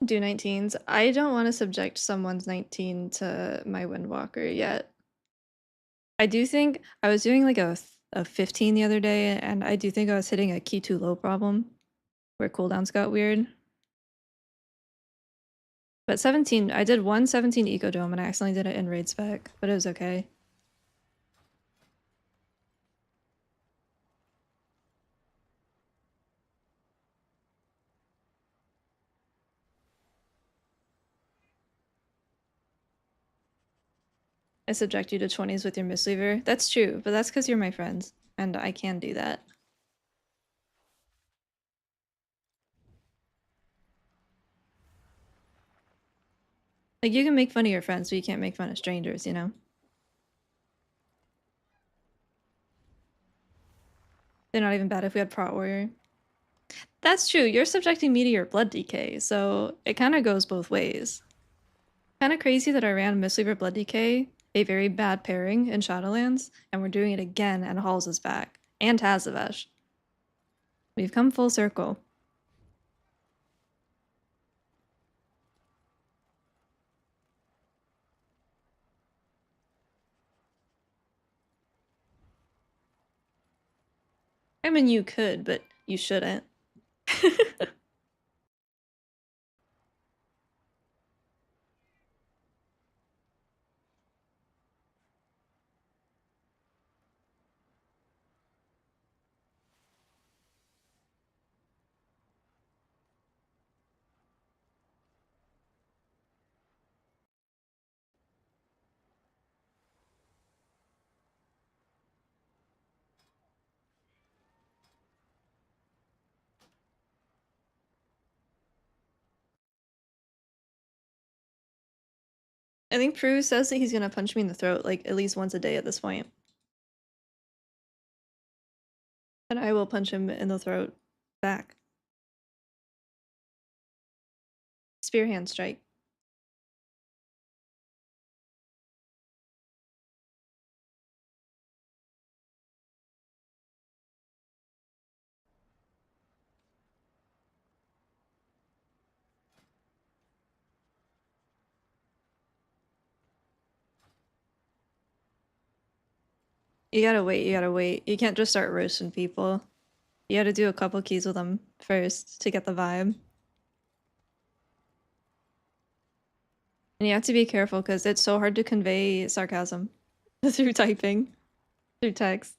A: Do 19s. I don't want to subject someone's 19 to my Windwalker yet. I do think I was doing like a 15 the other day, and I do think I was hitting a key too low problem where cooldowns got weird. But 17, I did one 17 Eco Dome and I accidentally did it in raid spec, but it was okay. I subject you to 20s with your mistweaver. That's true, but that's because you're my friends, and I can do that. Like, you can make fun of your friends, but you can't make fun of strangers, you know? They're not even bad if we had Prot Warrior. That's true, you're subjecting me to your blood decay, so it kind of goes both ways. Kind of crazy that I ran Mistweaver Blood Decay, a very bad pairing in Shadowlands, and we're doing it again and Halls is back. And Tazavesh. We've come full circle. I mean, you could, but you shouldn't. I think Prue says that he's gonna punch me in the throat like at least once a day at this point. And I will punch him in the throat back. Spear hand strike. You gotta wait, you gotta wait. You can't just start roasting people. You gotta do a couple keys with them first to get the vibe. And you have to be careful because it's so hard to convey sarcasm through typing, through text.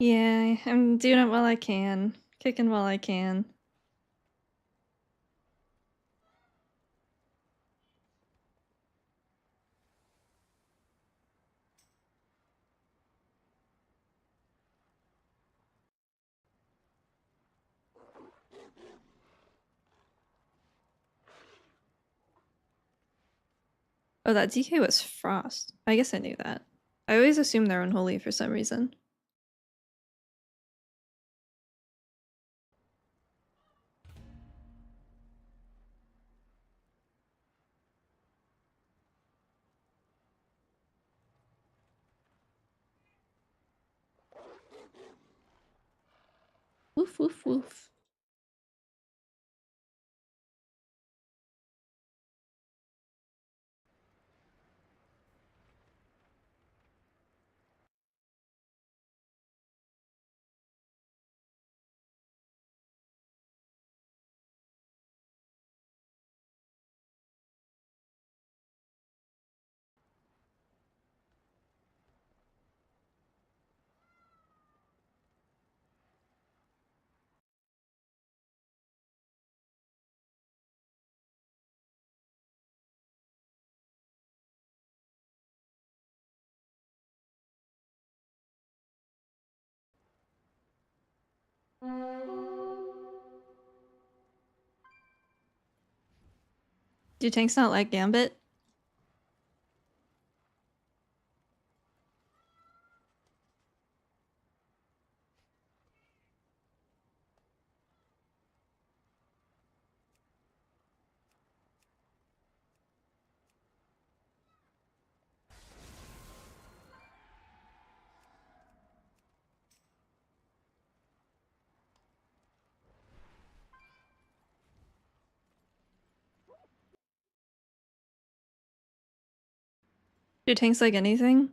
A: Yeah, I'm doing it while I can. Kicking while I can. Oh, that DK was Frost. I guess I knew that. I always assume they're unholy for some reason. Woof, woof, woof. Do tanks not like Gambit? Do tanks like anything?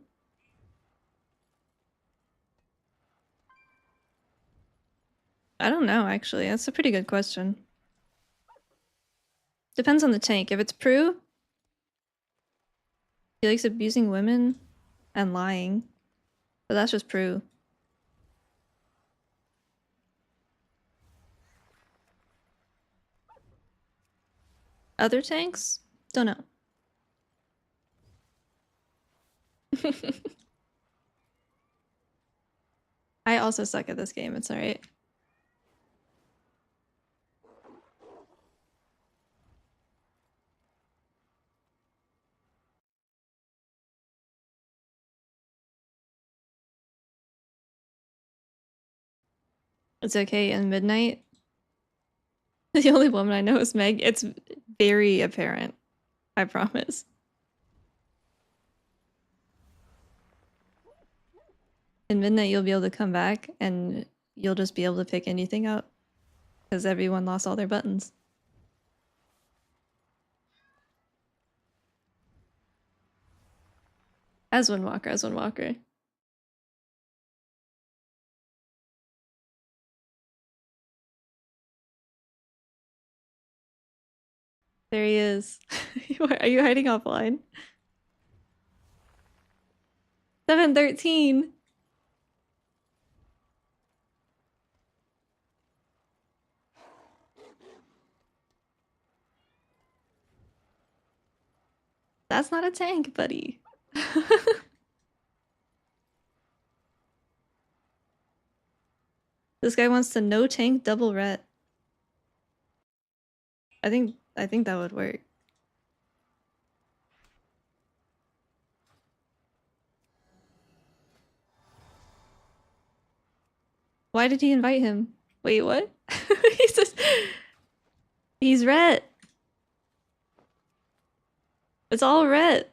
A: I don't know, actually. That's a pretty good question. Depends on the tank. If it's Prue, he likes abusing women and lying. But that's just Prue. Other tanks? Don't know. I also suck at this game, it's alright. It's okay in Midnight. The only woman I know is Meg. It's very apparent. I promise. In Midnight, you'll be able to come back and you'll just be able to pick anything up because everyone lost all their buttons. As Windwalker, as Windwalker. There he is. Are you hiding offline? 713. That's not a tank, buddy. This guy wants to no tank double ret. I think that would work. Why did he invite him? Wait, what? He's just he's ret. It's all ret.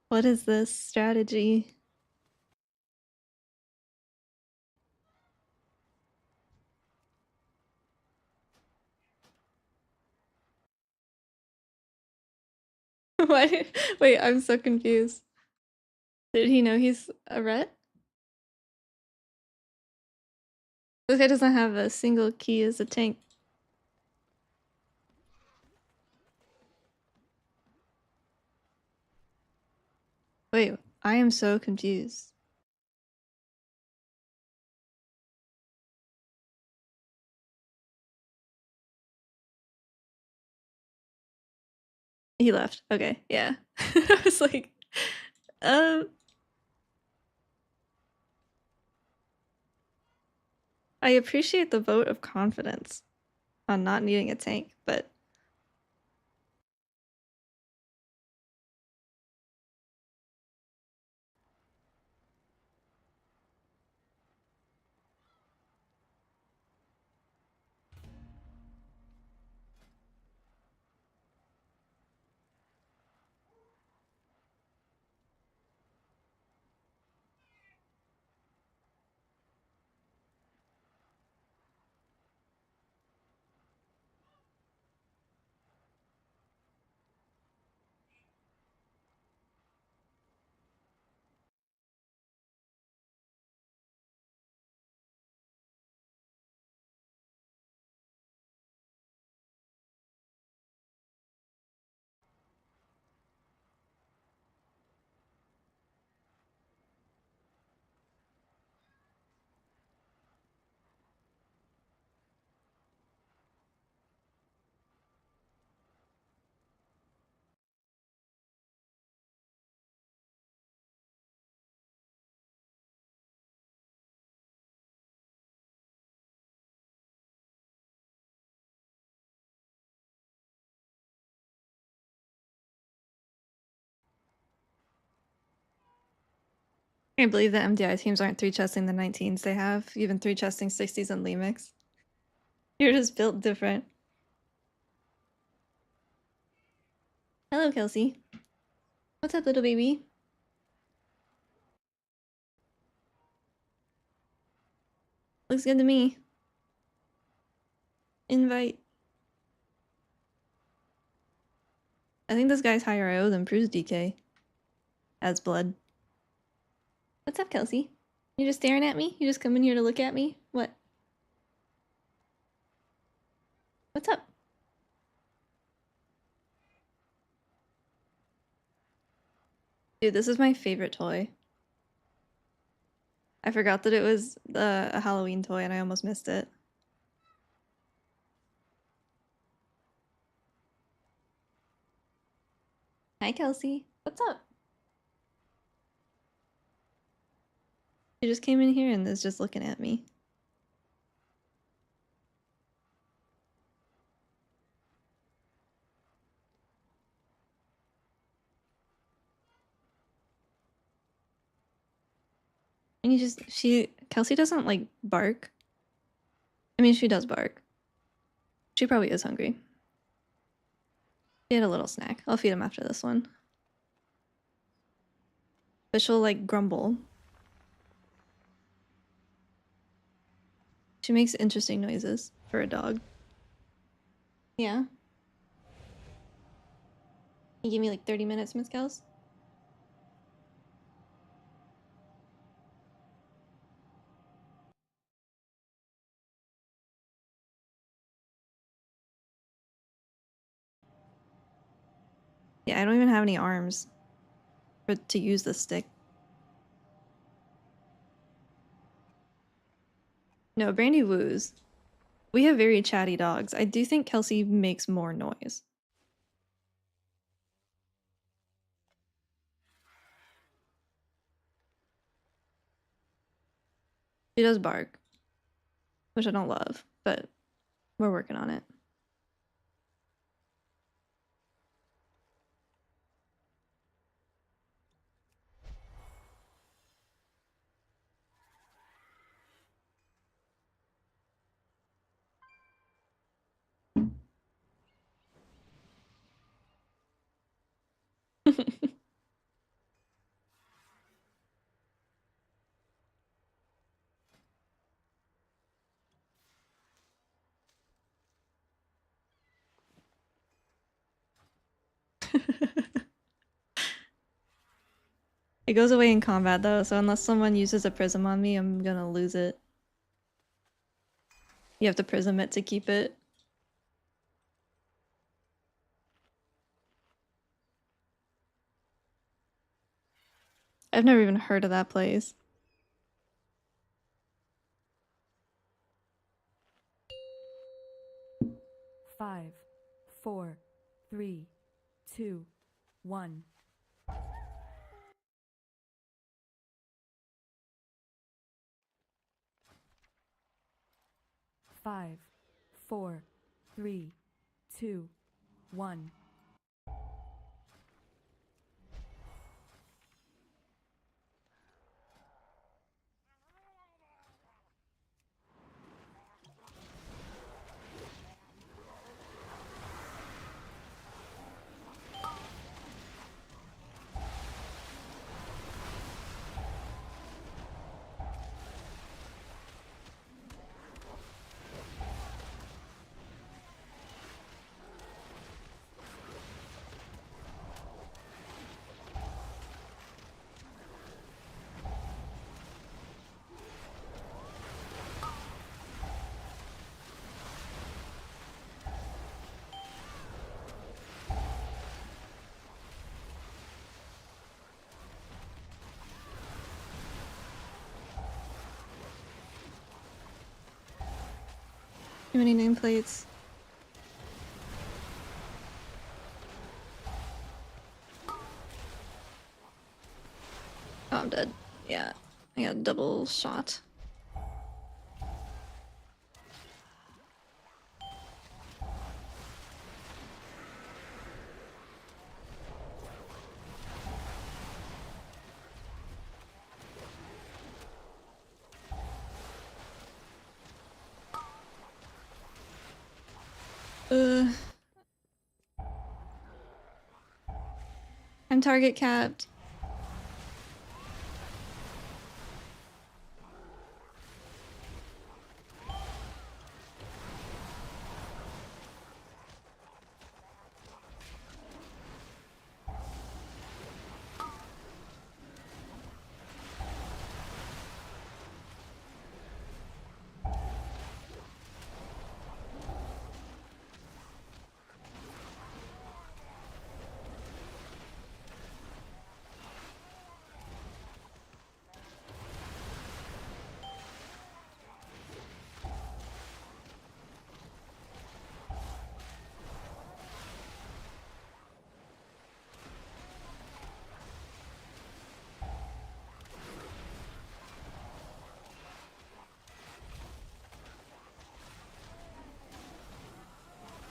A: What is this strategy? Why? Wait, I'm so confused. Did he know he's a ret? This guy doesn't have a single key as a tank. Wait, I am so confused. He left. Okay, yeah. I was like, um, I appreciate the vote of confidence on not needing a tank, but I can't believe that MDI teams aren't 3-chesting the 19s they have, even 3-chesting 60s and Lemix. You're just built different. Hello, Kelsey. What's up, little baby? Looks good to me. Invite. I think this guy's higher IO than Prue's DK. As blood. What's up, Kelsey? You just staring at me? You just come in here to look at me? What? What's up? Dude, this is my favorite toy. I forgot that it was a Halloween toy and I almost missed it. Hi, Kelsey. What's up? She just came in here and is just looking at me. And Kelsey doesn't like bark. I mean, she does bark. She probably is hungry. She had a little snack. I'll feed him after this one. But she'll like grumble. She makes interesting noises for a dog. Yeah. You give me like 30 minutes, Miss Kels? Yeah, I don't even have any arms to use this stick. No, Brandy woos. We have very chatty dogs. I do think Kelsey makes more noise. She does bark, which I don't love, but we're working on it. It goes away in combat though, so unless someone uses a prism on me, I'm gonna lose it. You have to prism it to keep it. I've never even heard of that place.
B: Five, 4, 3, 2, 1. Five, 4, 3, 2, 1.
A: Too many nameplates. Oh, I'm dead. Yeah, I got a double shot. I'm target capped.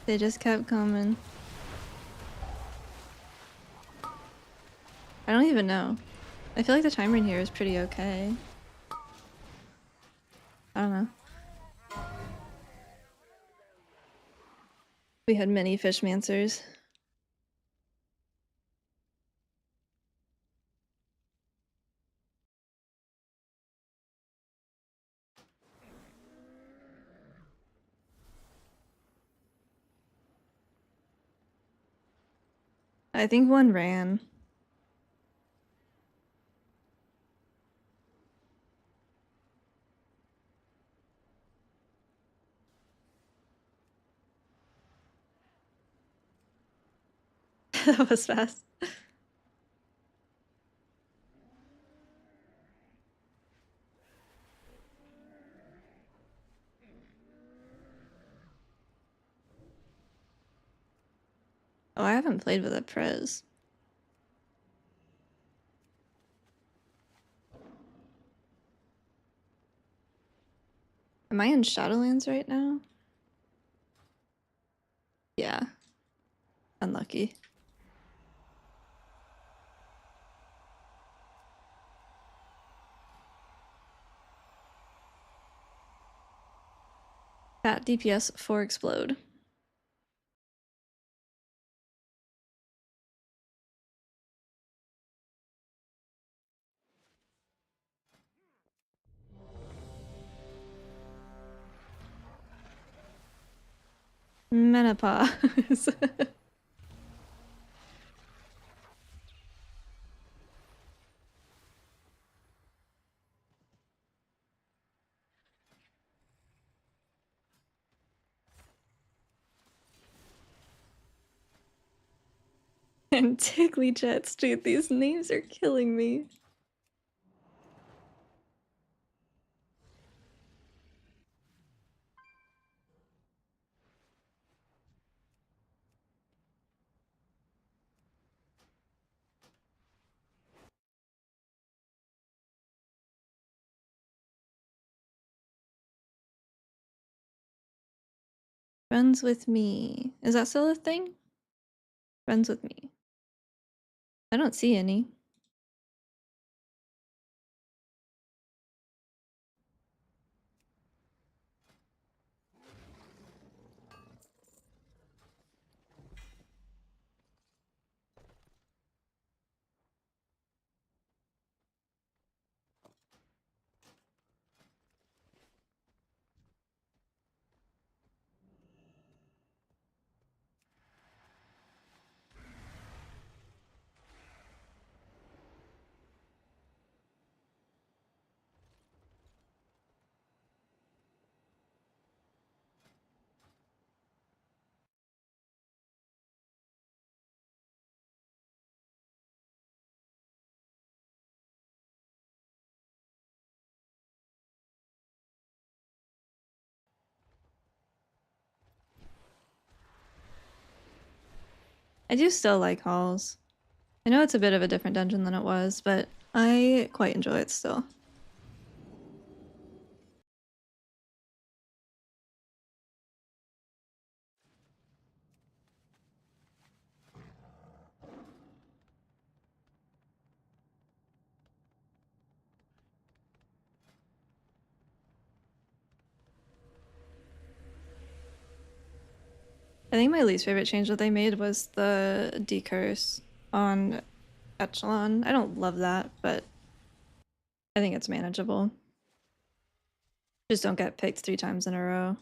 A: They just kept coming. I don't even know. I feel like the timer in here is pretty okay. I don't know. We had many fishmancers. I think one ran. That was fast. Oh, I haven't played with a Prez. Am I in Shadowlands right now? Yeah. Unlucky. Fat DPS for explode. Menopause. And Tickly Jets, dude, these names are killing me. Friends with me. Is that still a thing? Friends with me. I don't see any. I do still like halls. I know it's a bit of a different dungeon than it was, but I quite enjoy it still. I think my least favorite change that they made was the decurse on Echelon. I don't love that, but I think it's manageable. Just don't get picked 3 times in a row.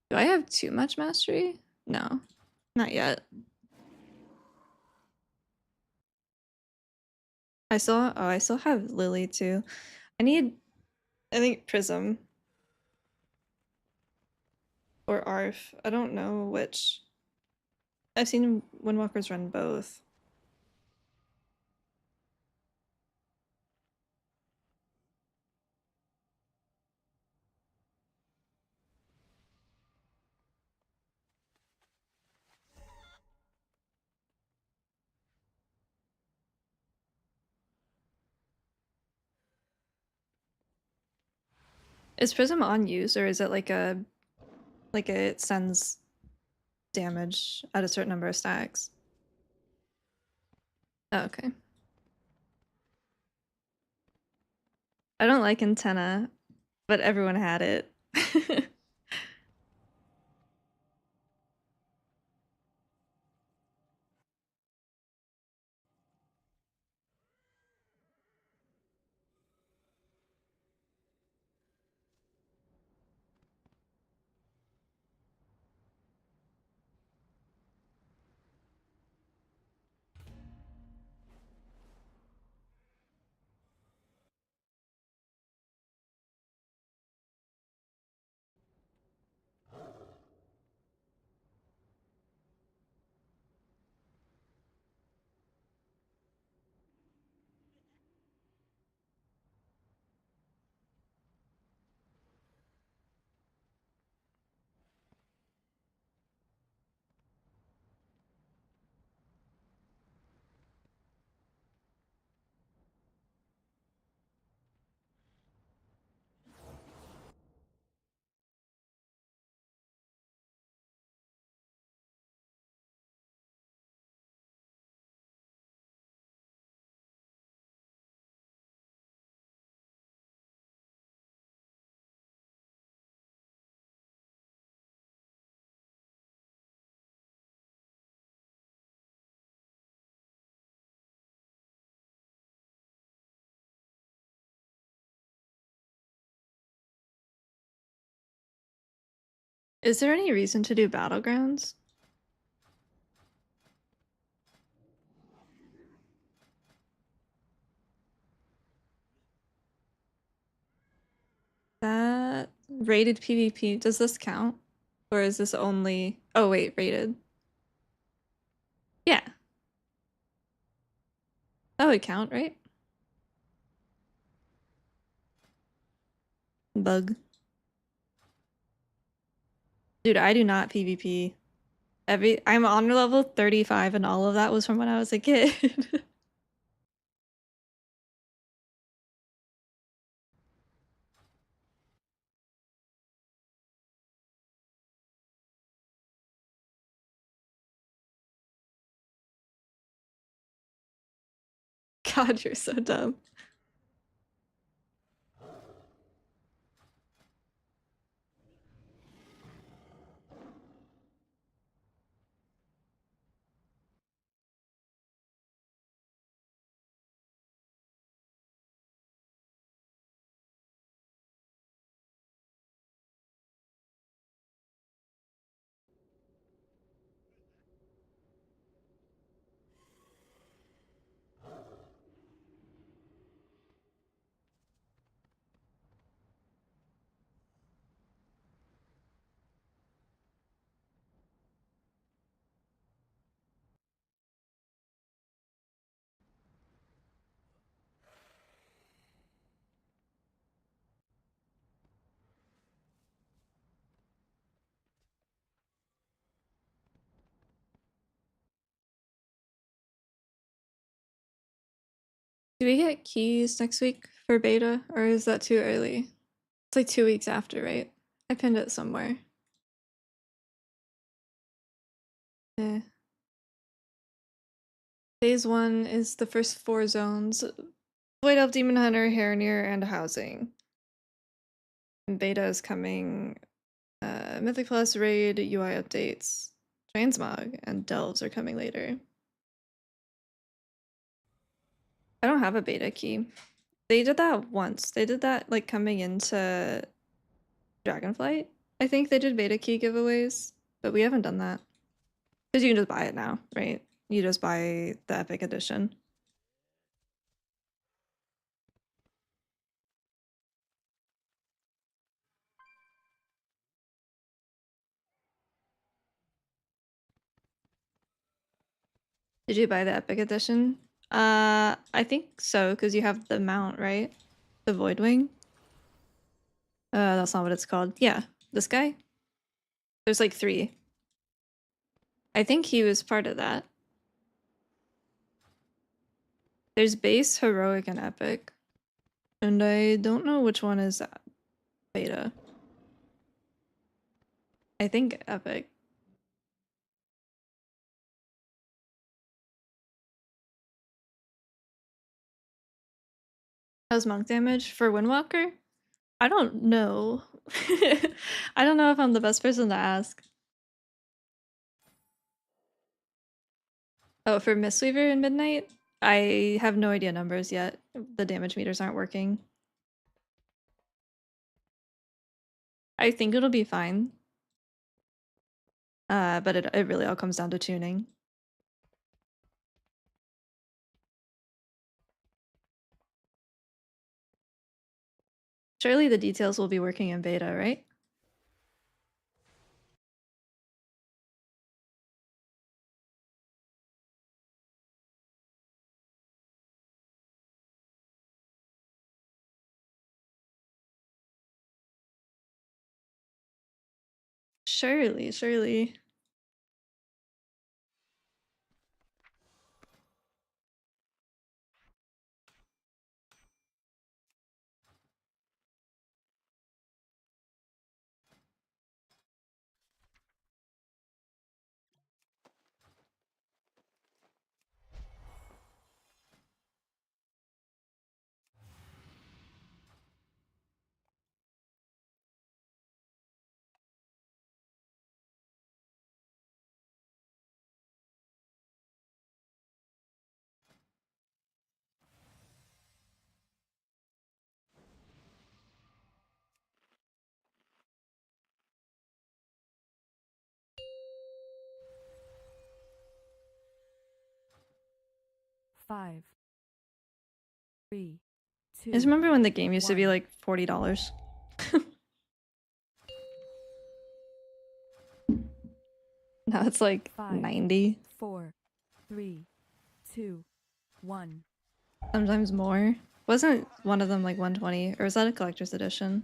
A: Do I have too much mastery? No, not yet. I still have Lily too. I think Prism or Arf. I don't know which. I've seen Windwalkers run both. Is Prism on use or is it like it sends damage at a certain number of stacks? Oh, okay. I don't like antenna, but everyone had it. Is there any reason to do battlegrounds? That rated PvP, does this count? Or is this only... Oh wait, rated. Yeah. That would count, right? Bug. Dude, I do not PvP. I'm honor level 35 and all of that was from when I was a kid. God, you're so dumb. Do we get keys next week for beta, or is that too early? It's like 2 weeks after, right? I pinned it somewhere. Yeah. Phase 1 is the first 4 zones. Void Elf, Demon Hunter, Harenir, and Housing. And beta is coming. Mythic Plus, Raid, UI updates, Transmog, and Delves are coming later. I don't have a beta key. They did that once. They did that like coming into Dragonflight. I think they did beta key giveaways, but we haven't done that. Because you can just buy it now, right? You just buy the Epic Edition. Did you buy the Epic Edition? I think so, because you have the mount, right? The Voidwing. That's not what it's called. Yeah, this guy. There's like 3. I think he was part of that. There's base, heroic, and epic. And I don't know which one is beta. I think epic. How's monk damage for Windwalker? I don't know. I don't know if I'm the best person to ask. Oh, for Mistweaver in Midnight? I have no idea numbers yet. The damage meters aren't working. I think it'll be fine. But it really all comes down to tuning. Surely the details will be working in beta, right? Surely, surely.
B: 5, 3, 2.
A: I just remember when the game used to be
B: 1.
A: like $40. Now it's like
B: 5,
A: 90,
B: 4, 3, 2, 1.
A: sometimes more. Wasn't one of them like 120, or was that a collector's edition?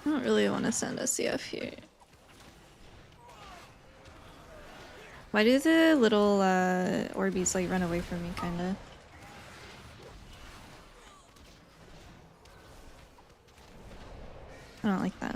A: I don't really want to send a CF here. Why do the little Orbeez like run away from me, kinda? I don't like that.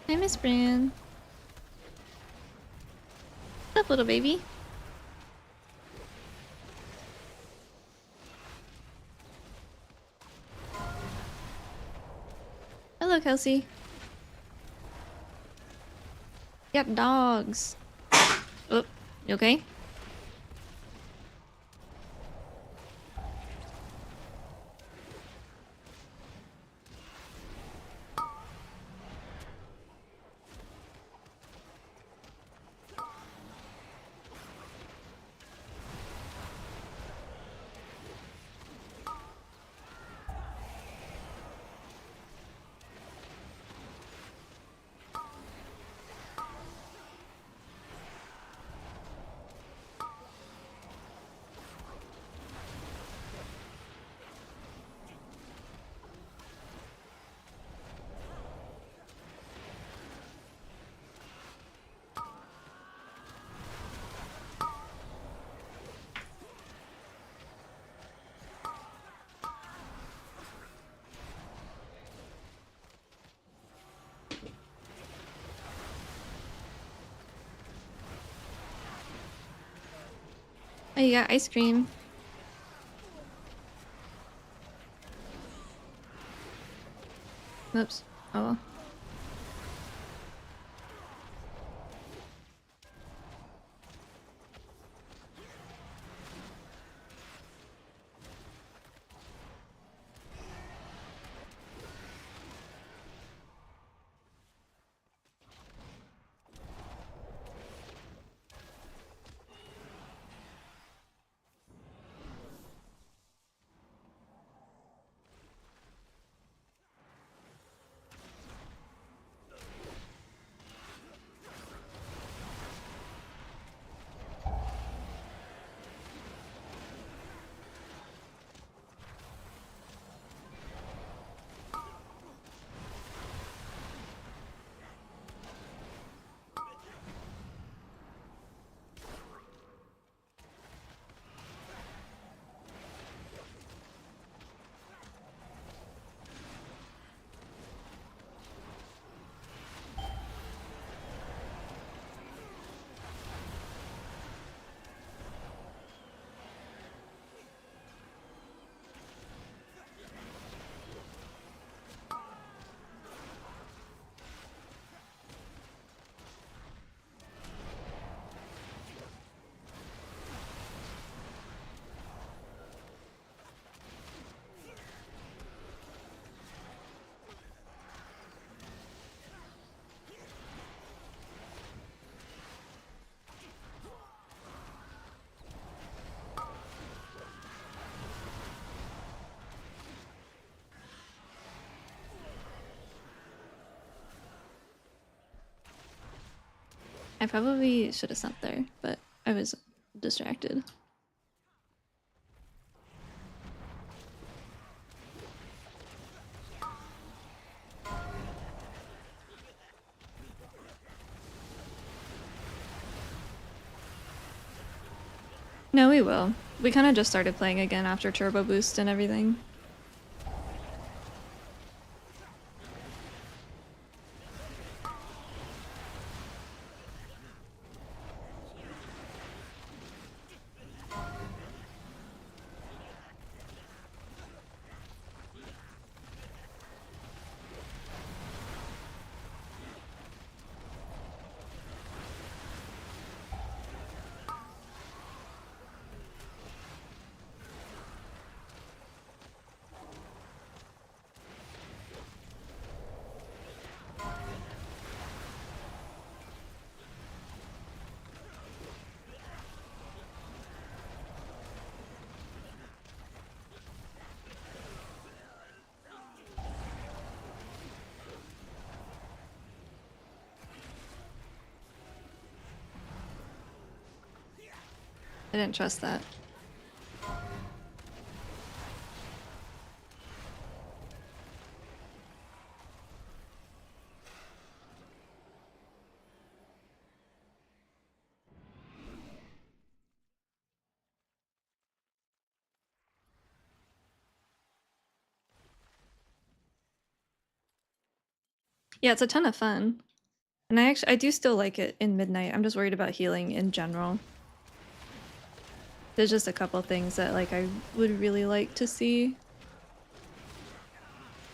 A: Hi, Miss Bran. What's up, little baby? Hello, Kelsey. Got dogs. Oh, you okay? Oh, you got ice cream. Oops. Oh well. I probably should have sent there, but I was distracted. No, we will. We kind of just started playing again after Turbo Boost and everything. I didn't trust that. Yeah, it's a ton of fun. And I do still like it in Midnight. I'm just worried about healing in general. There's just a couple things that like I would really like to see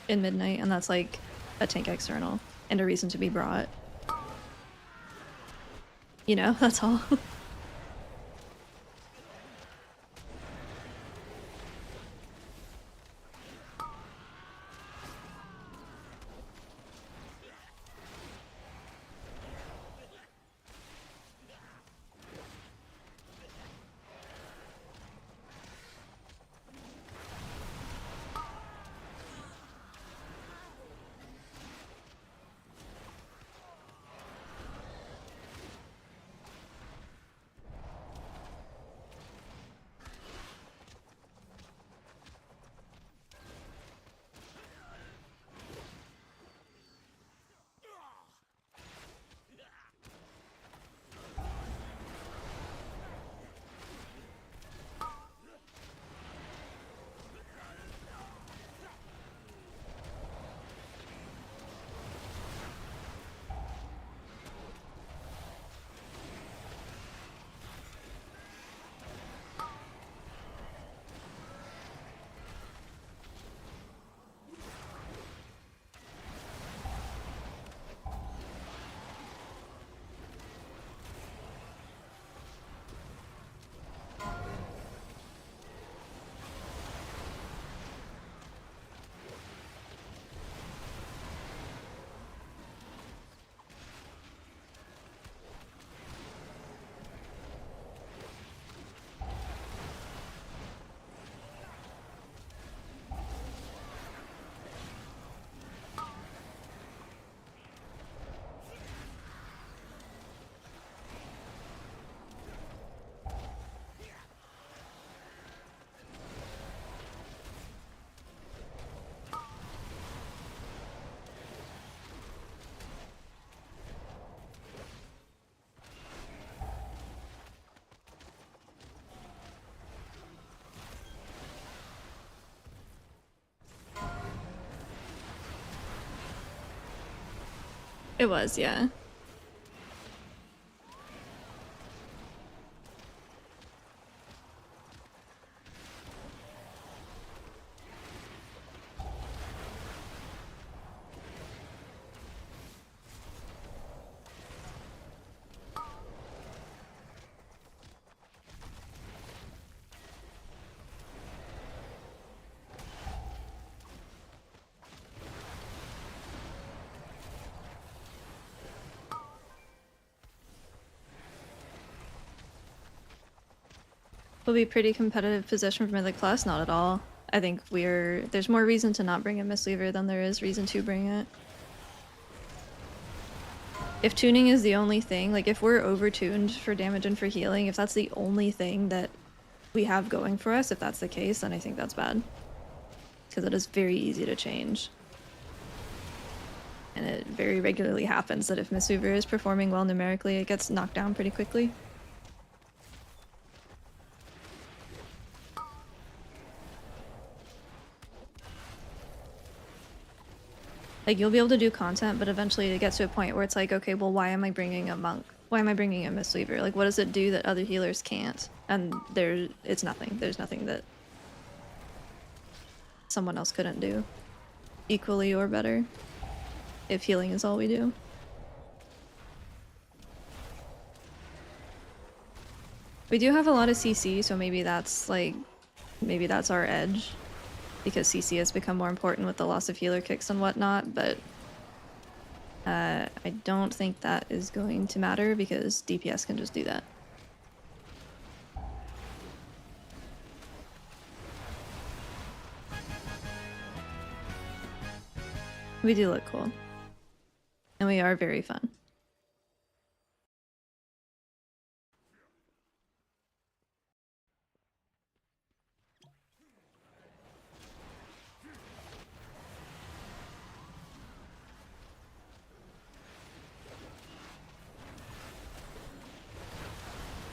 A: in Midnight, and that's like a tank external and a reason to be brought. You know, that's all. It was, yeah. Will be pretty competitive position for Mythic class? Not at all. I think there's more reason to not bring a mistweaver than there is reason to bring it. If tuning is the only thing, like if we're over-tuned for damage and for healing, if that's the only thing that we have going for us, if that's the case, then I think that's bad. Because it is very easy to change. And it very regularly happens that if mistweaver is performing well numerically, it gets knocked down pretty quickly. Like, you'll be able to do content, but eventually it gets to a point where it's like, okay, well, why am I bringing a monk? Why am I bringing a mistweaver? Like, what does it do that other healers can't? And it's nothing. There's nothing that someone else couldn't do equally or better if healing is all we do. We do have a lot of CC, so maybe that's our edge. Because CC has become more important with the loss of healer kicks and whatnot, but I don't think that is going to matter because DPS can just do that. We do look cool. And we are very fun.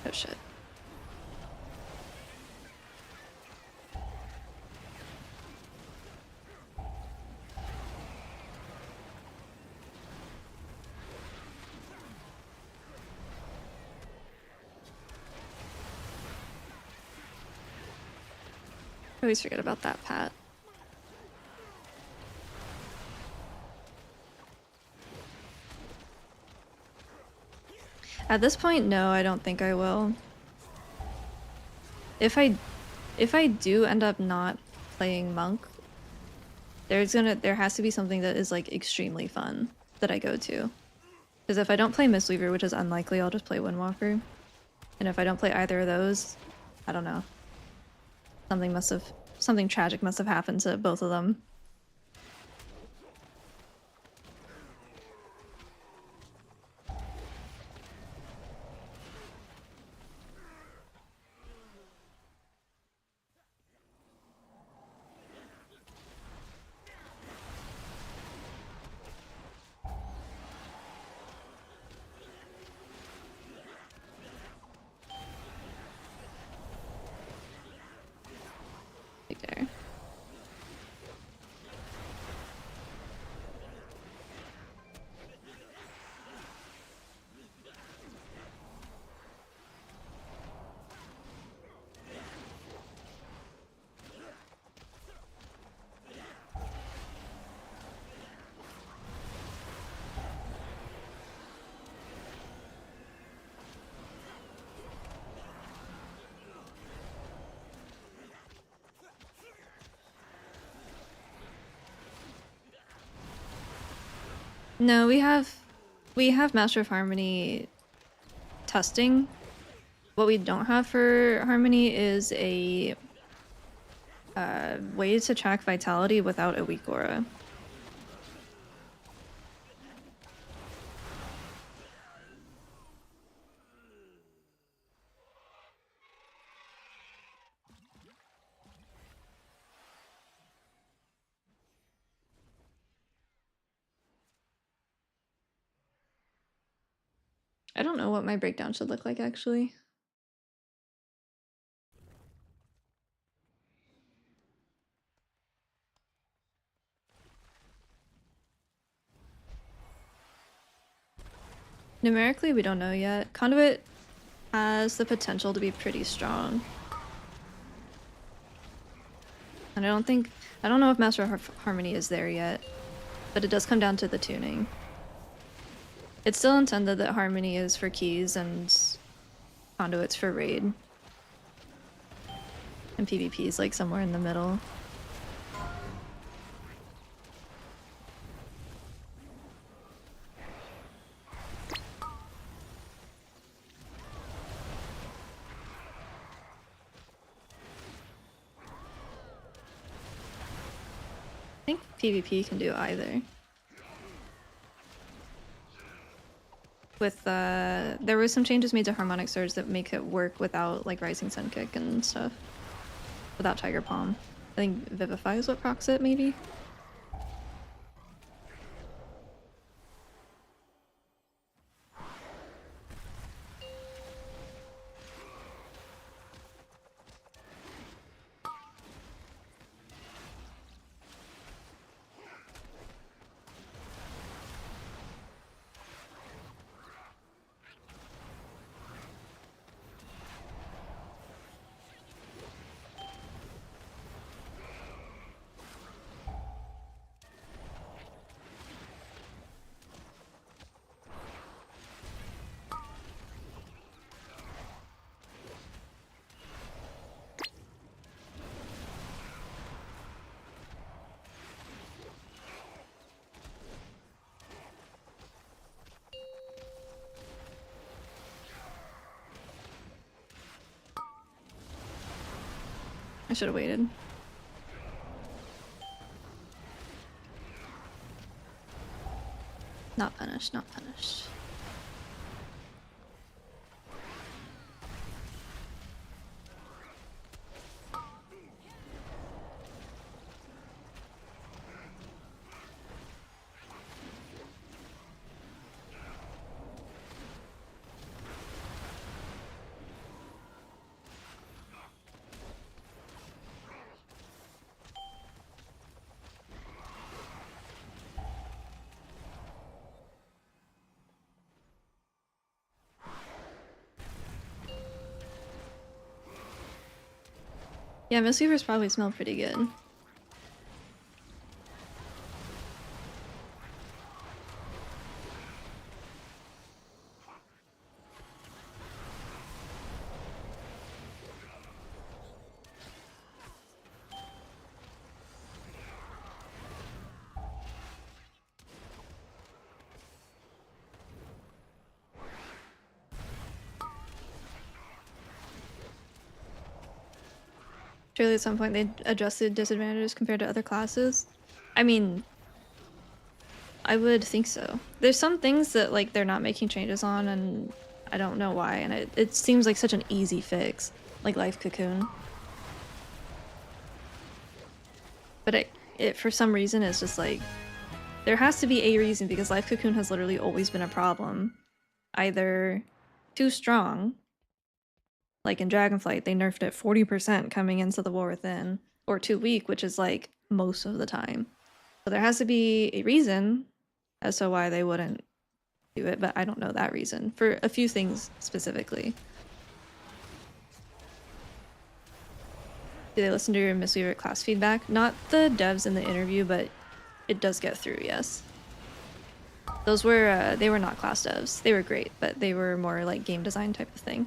A: Oh shit. I always forget about that, Pat. At this point, no, I don't think I will. If I do end up not playing monk, there has to be something that is like extremely fun that I go to. Because if I don't play Mistweaver, which is unlikely, I'll just play Windwalker. And if I don't play either of those, I don't know. Something tragic must have happened to both of them. Right there. No, we have Master of Harmony testing. What we don't have for Harmony is a way to track vitality without a weak aura. I don't know what my breakdown should look like, actually. Numerically, we don't know yet. Conduit has the potential to be pretty strong. And I don't know if Master of Harmony is there yet, but it does come down to the tuning. It's still intended that Harmony is for keys and Conduit's for raid. And PvP is like somewhere in the middle. I think PvP can do either. With there were some changes made to Harmonic Surge that make it work without like Rising Sun Kick and stuff. Without Tiger Palm. I think Vivify is what procs it, maybe? I should have waited. Not punished, not punished. Yeah, mistweavers probably smell pretty good. Surely at some point they adjusted disadvantages compared to other classes. I mean, I would think so. There's some things that like they're not making changes on, and I don't know why. And it seems like such an easy fix, like Life Cocoon. But it for some reason is just like there has to be a reason, because Life Cocoon has literally always been a problem. Either too strong, like in Dragonflight, they nerfed it 40% coming into the War Within, or too weak, which is like most of the time. So there has to be a reason as to why they wouldn't do it, but I don't know that reason for a few things specifically. Do they listen to your mistweaver class feedback? Not the devs in the interview, but it does get through, yes. Those were, they were not class devs. They were great, but they were more like game design type of thing.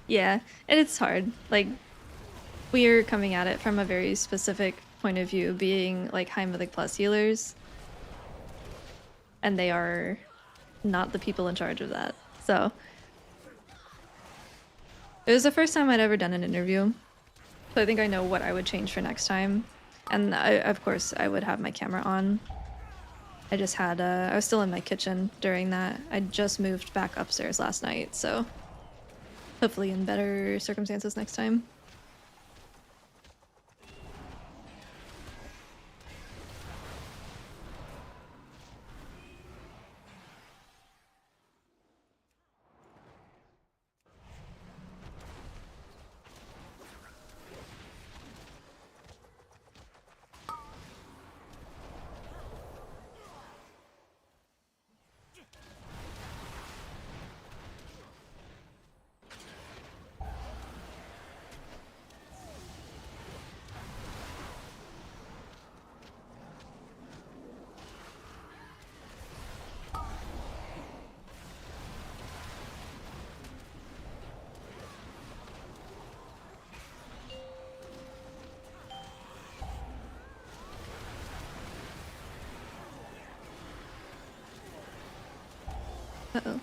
A: Yeah, and it's hard. Like, we're coming at it from a very specific point of view, being like high mythic plus healers, and they are not the people in charge of that. So it was the first time I'd ever done an interview, so I think I know what I would change for next time. And of course I would have my camera on. I just had I was still in my kitchen during that. I just moved back upstairs last night, so hopefully in better circumstances next time. Uh-oh.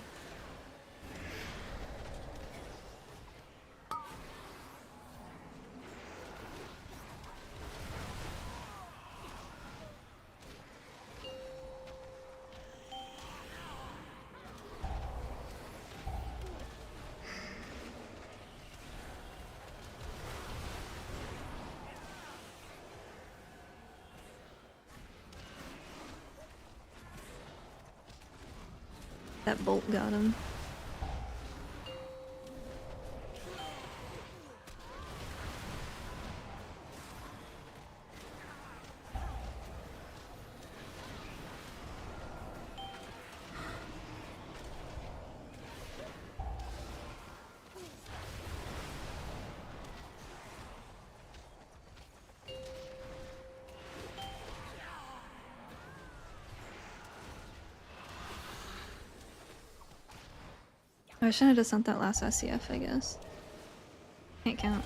A: That bolt got him. I shouldn't have just sent that last SCF, I guess. Can't count.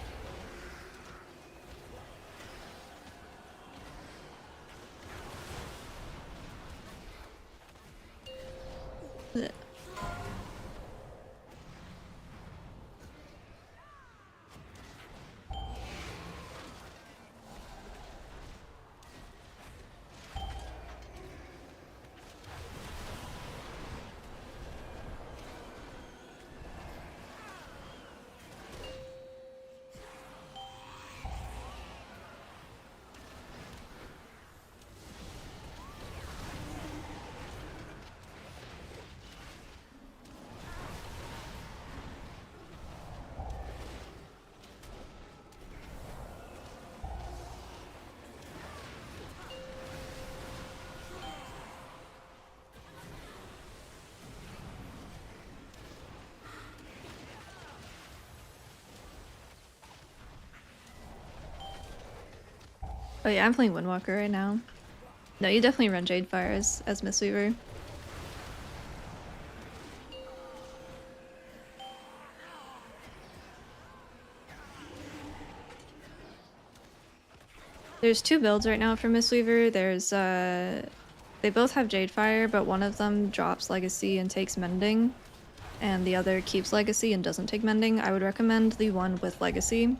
A: Blech. Oh yeah, I'm playing Windwalker right now. No, you definitely run Jade Fire as Mistweaver. There's two builds right now for Mistweaver. There's they both have Jade Fire, but one of them drops Legacy and takes Mending, and the other keeps Legacy and doesn't take Mending. I would recommend the one with Legacy.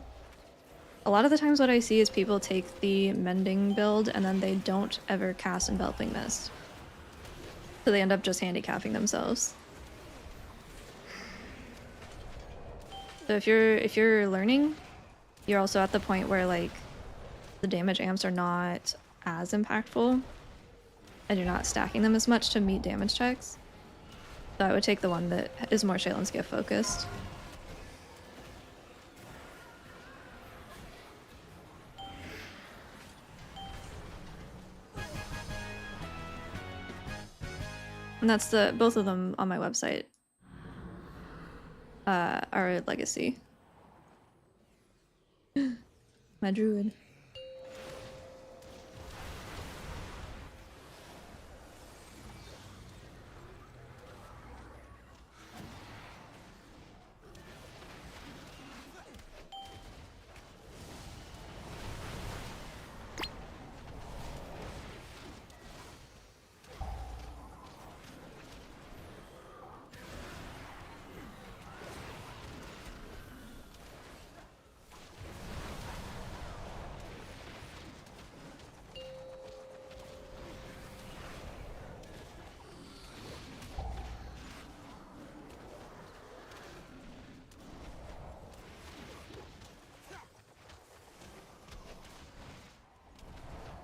A: A lot of the times what I see is people take the Mending build and then they don't ever cast Enveloping Mist. So they end up just handicapping themselves. So if you're learning, you're also at the point where like the damage amps are not as impactful and you're not stacking them as much to meet damage checks. So I would take the one that is more Shaylin's Gift focused. And that's both of them on my website are Legacy. My druid.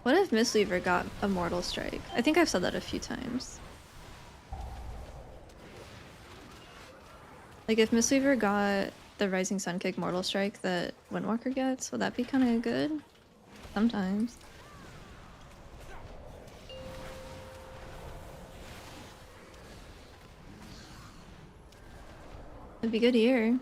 A: What if Mistweaver got a Mortal Strike? I think I've said that a few times. Like if Mistweaver got the Rising Sun Kick Mortal Strike that Windwalker gets, would that be kind of good? Sometimes. It'd be good here.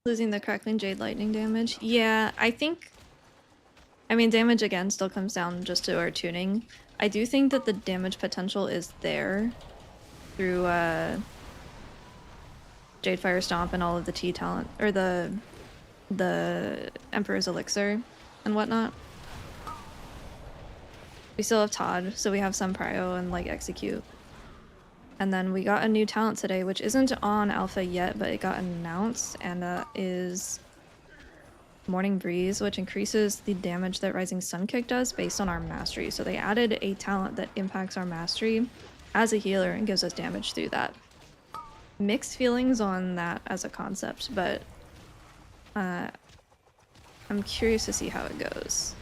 A: Losing the crackling jade lightning damage. Yeah, I think. I mean, damage again still comes down just to our tuning. I do think that the damage potential is there through Jade Fire Stomp and all of the T talent, or the Emperor's Elixir and whatnot. We still have Todd, so we have some prio and like execute. And then we got a new talent today, which isn't on alpha yet, but it got announced, and that is Morning Breeze, which increases the damage that Rising Sun Kick does based on our mastery. So they added a talent that impacts our mastery as a healer and gives us damage through that. Mixed feelings on that as a concept, but I'm curious to see how it goes.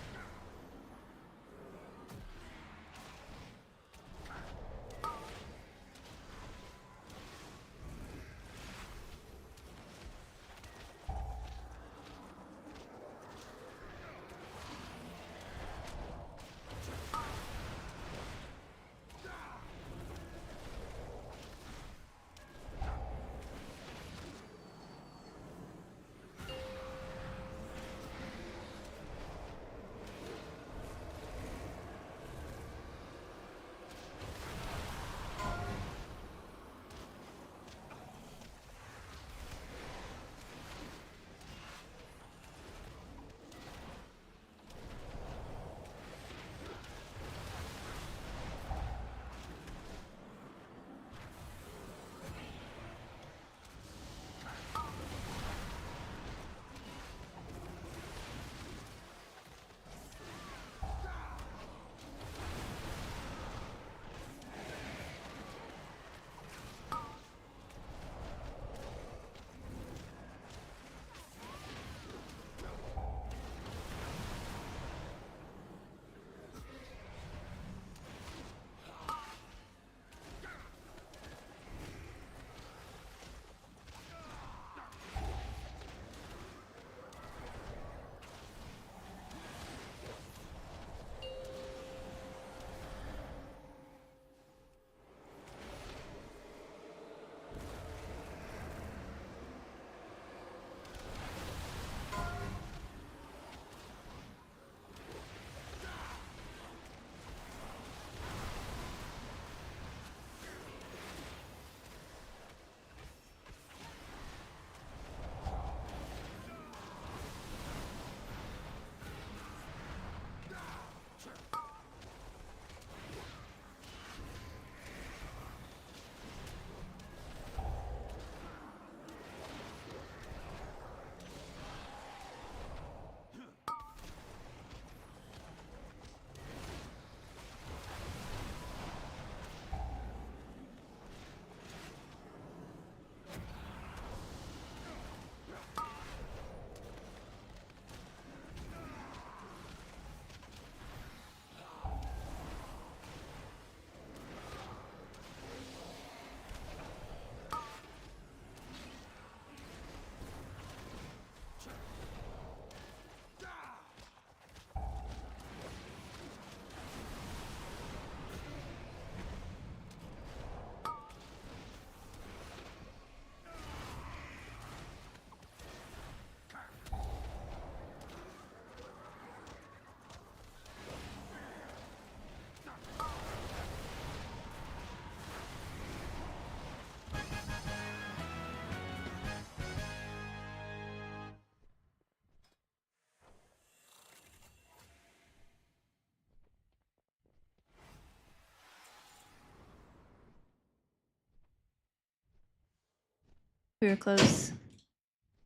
A: We were close.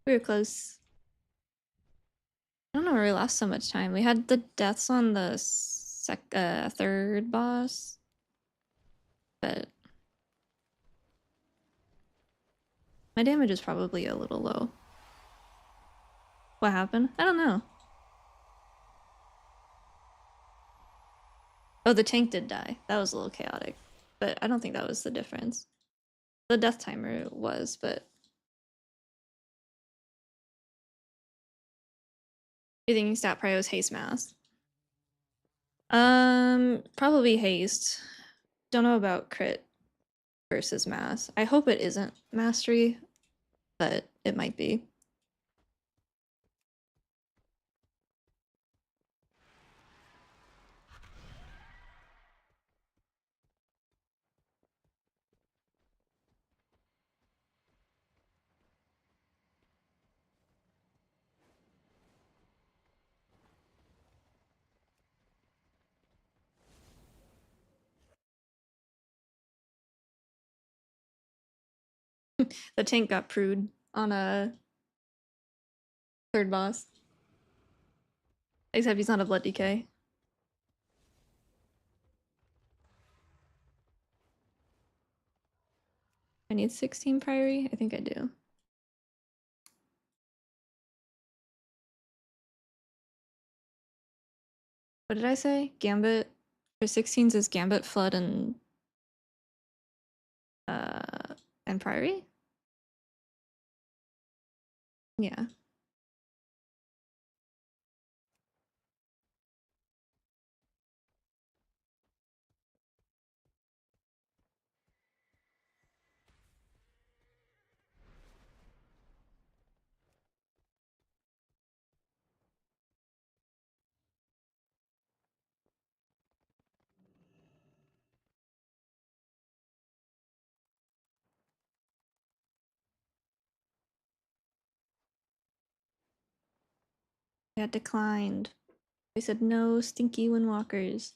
A: We were close. I don't know where we lost so much time. We had the deaths on the third boss, but my damage is probably a little low. What happened? I don't know. Oh, the tank did die. That was a little chaotic, but I don't think that was the difference. The death timer was, but you thinking stat prio is haste mass? Probably haste. Don't know about crit versus mass. I hope it isn't mastery, but it might be. The tank got prued on a third boss. Except he's not a blood decay. I need 16 priory? I think I do. What did I say? Gambit? For 16s is Gambit, Flood, and Priory? Yeah. It declined. They said no stinky windwalkers.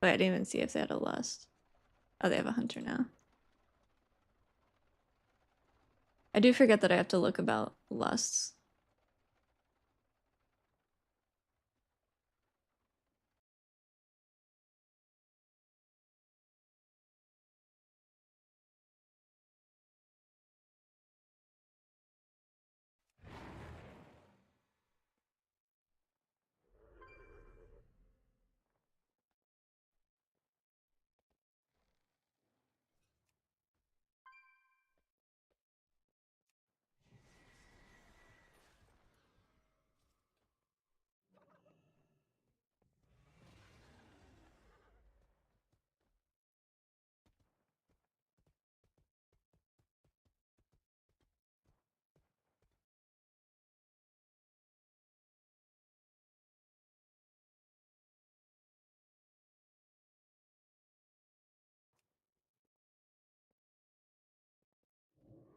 A: Wait, I didn't even see if they had a lust. Oh, they have a hunter now. I do forget that I have to look about lusts.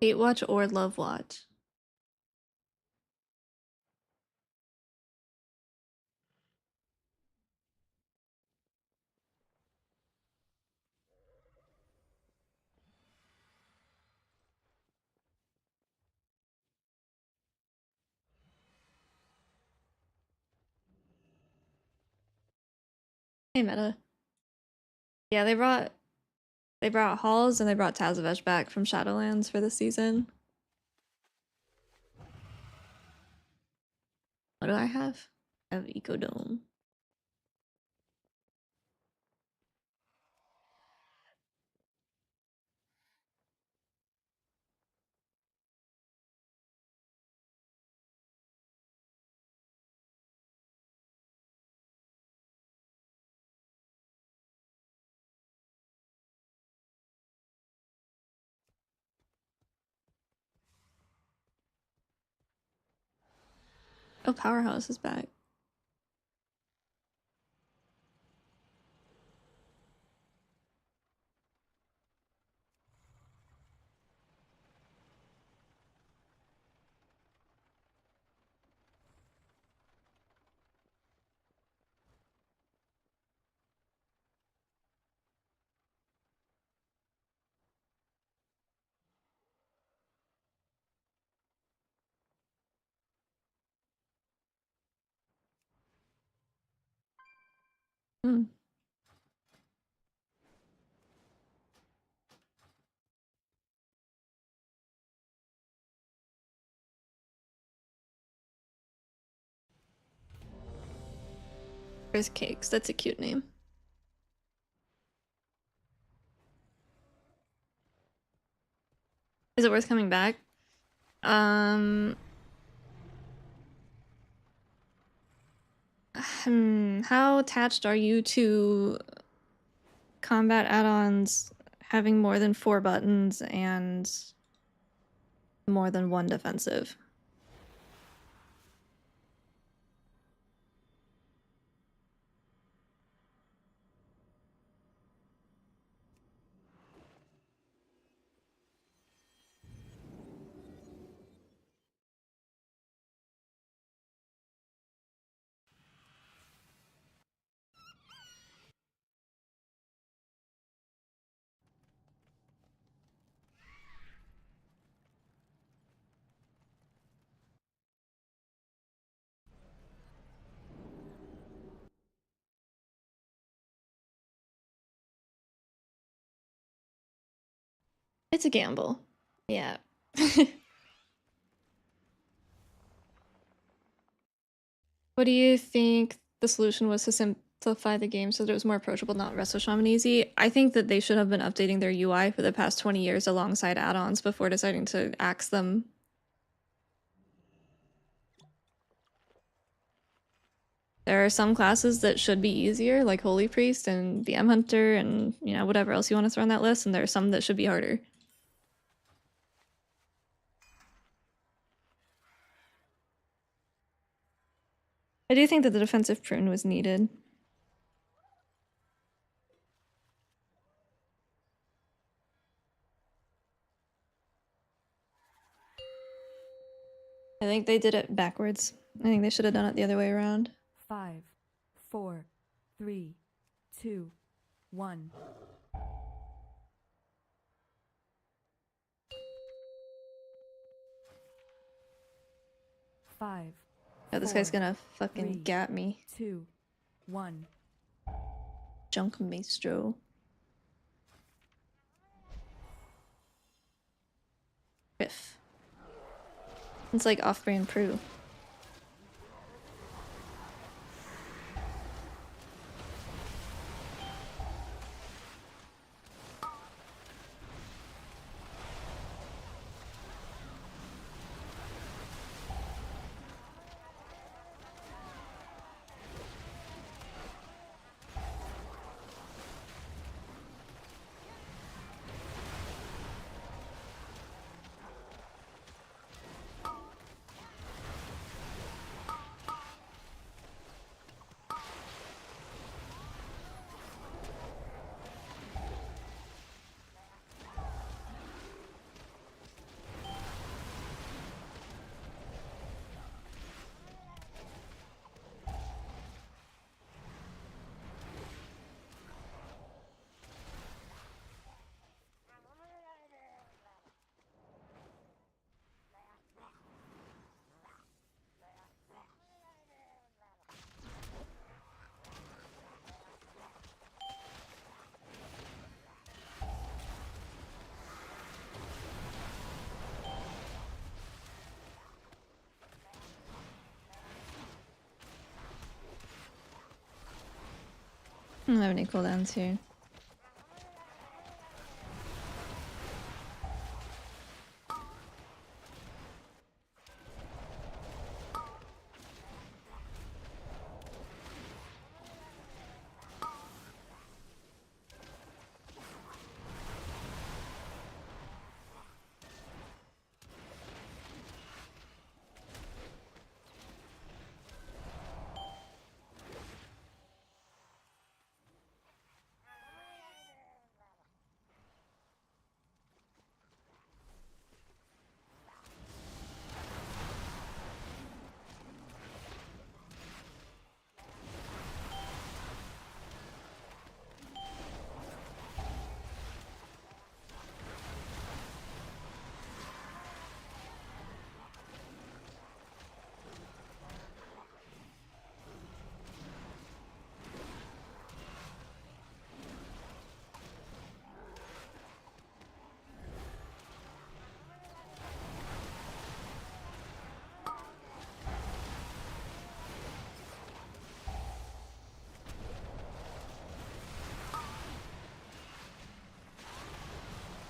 A: Hate watch or love watch. Hey, meta. Yeah, they brought Halls and they brought Tazavesh back from Shadowlands for this season. What do I have? I have Ecodome. Oh, Powerhouse is back. Hmm. Where's Cakes? That's a cute name. Is it worth coming back? Um, how attached are you to combat add-ons having more than 4 buttons and more than 1 defensive? It's a gamble. Yeah. What do you think the solution was to simplify the game so that it was more approachable, not Resto Shaman easy? I think that they should have been updating their UI for the past 20 years alongside add-ons before deciding to axe them. There are some classes that should be easier, like Holy Priest and BM Hunter and, you know, whatever else you want to throw on that list, and there are some that should be harder. I do think that the defensive prune was needed. I think they did it backwards. I think they should have done it the other way around.
B: 5, 4, 3, 2, 1. Five.
A: Oh, this guy's
B: 4,
A: gonna fucking
B: 3,
A: gat me.
B: 2, 1.
A: Junk Maestro. Riff. It's like off-brand Prue. I don't have any cooldowns here.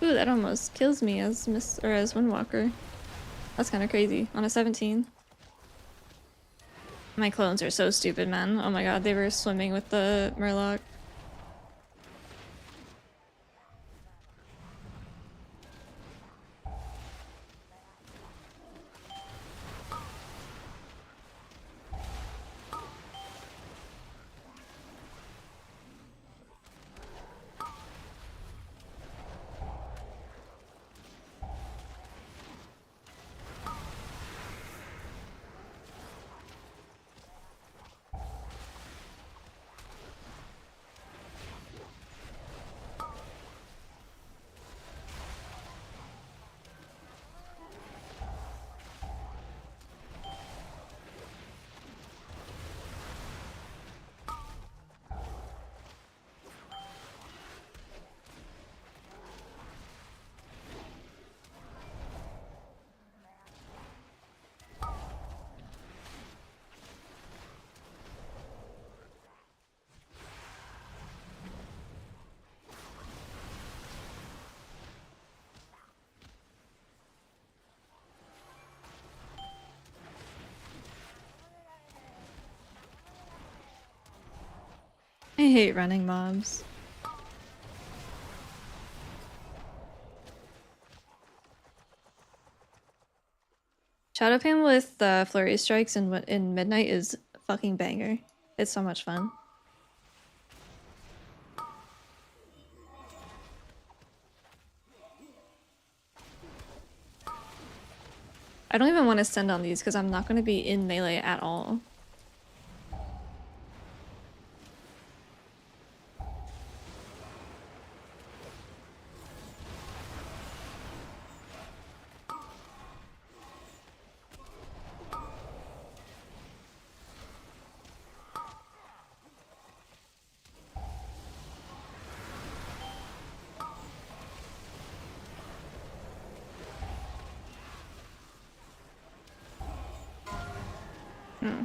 A: Ooh, that almost kills me as as Windwalker. That's kind of crazy. On a 17. My clones are so stupid, man. Oh my god, they were swimming with the Murloc. hate running mobs. Shadowpan with flurry strikes in midnight is a fucking banger. It's so much fun. I don't even want to send on these because I'm not going to be in melee at all. Hmm.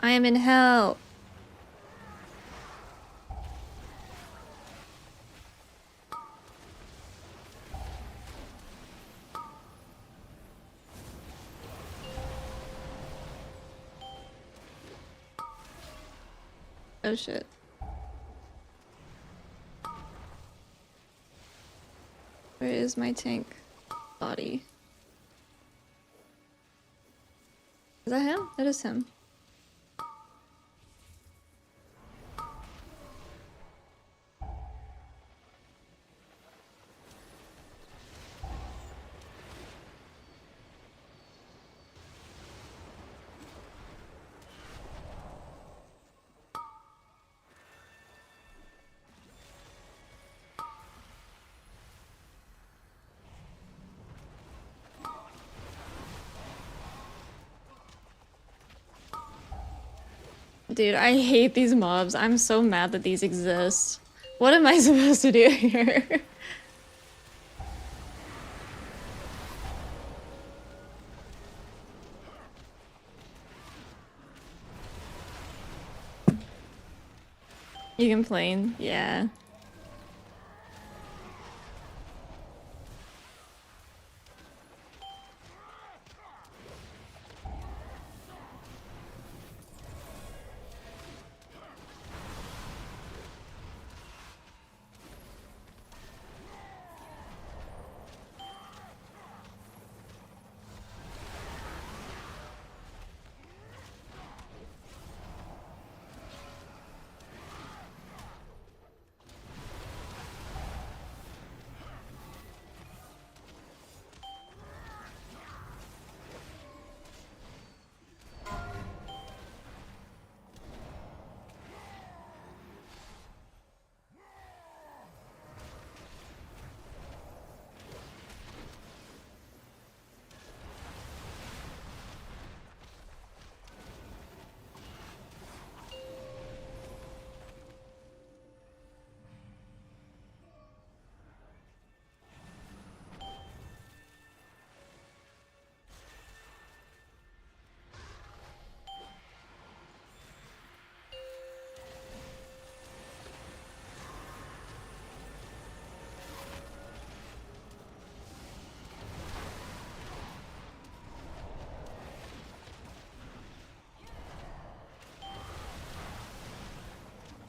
A: I am in hell. Oh shit. Where is my tank body? Is that him? That is him. Dude, I hate these mobs. I'm so mad that these exist. What am I supposed to do here? You complain? Yeah.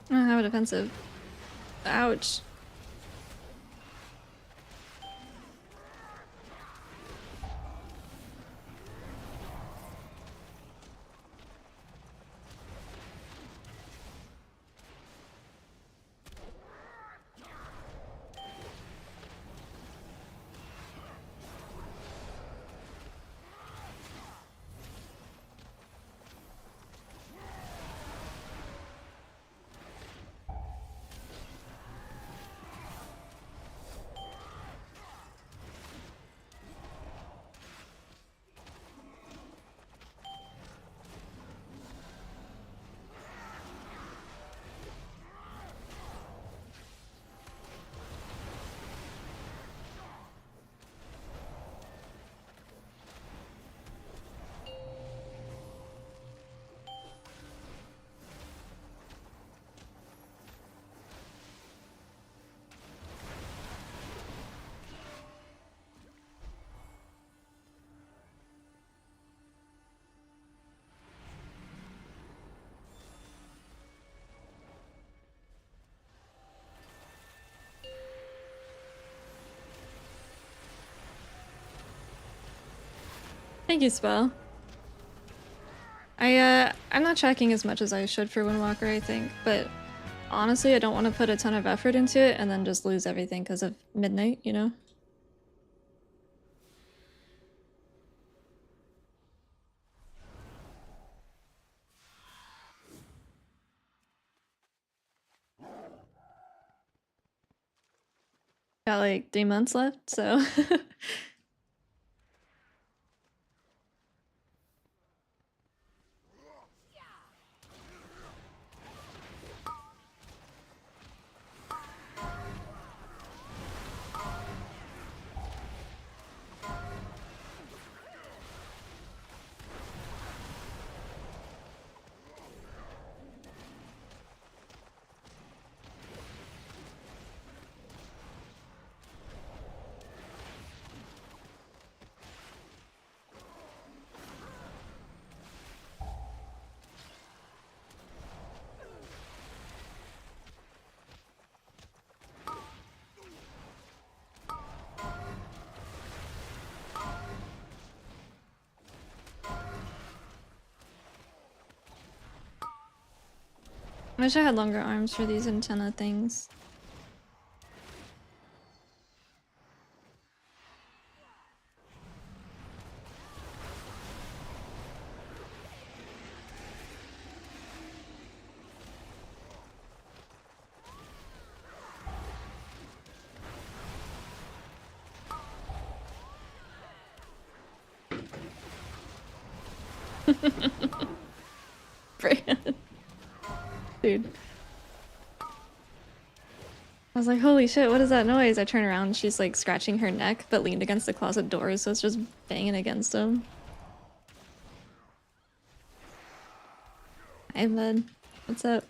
A: I don't have a defensive. Ouch. Thank you, Spell. I'm not tracking as much as I should for Windwalker, I think, but honestly, I don't want to put a ton of effort into it and then just lose everything because of midnight, you know? Got like 3 months left, so. I wish I had longer arms for these antenna things. Dude. I was like, holy shit, what is that noise? I turn around, she's like scratching her neck, but leaned against the closet door, so it's just banging against him. Hey, bud. What's up?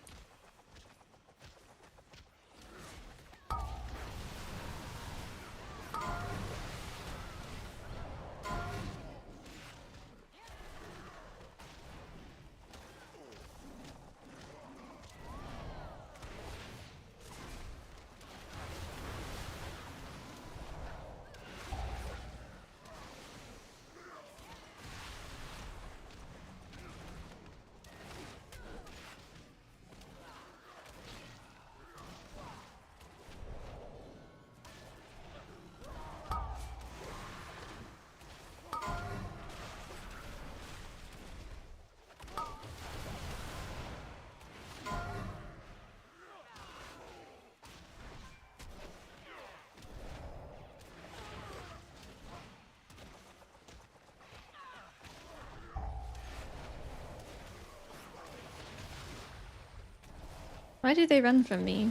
A: Why do they run from me?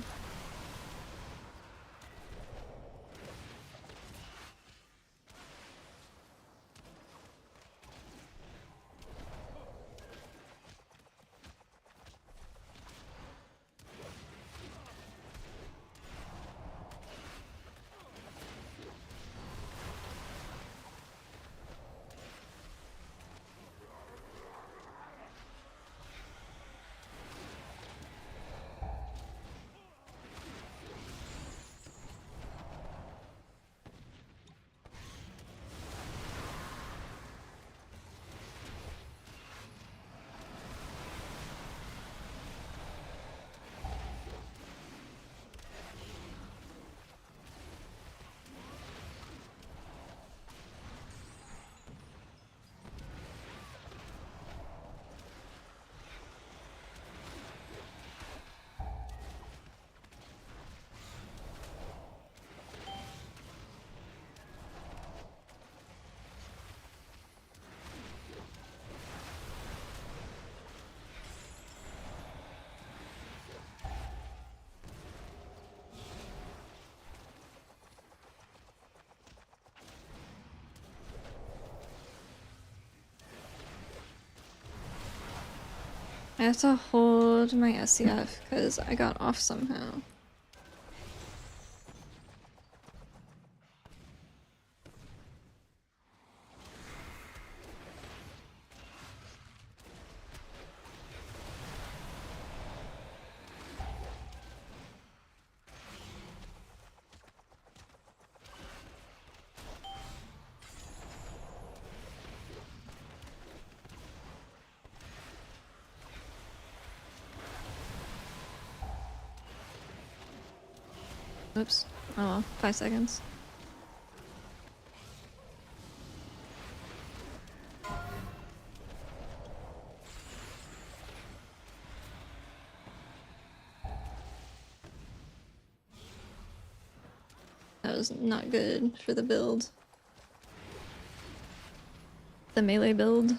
A: I have to hold my SCF because I got off somehow. Oops. Oh well, 5 seconds. That was not good for the build. The melee build.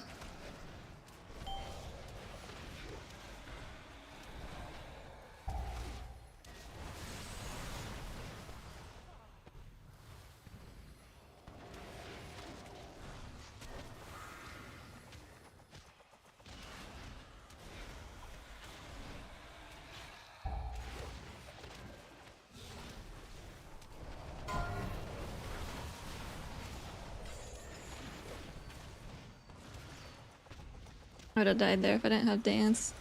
A: I would have died there if I didn't have dance.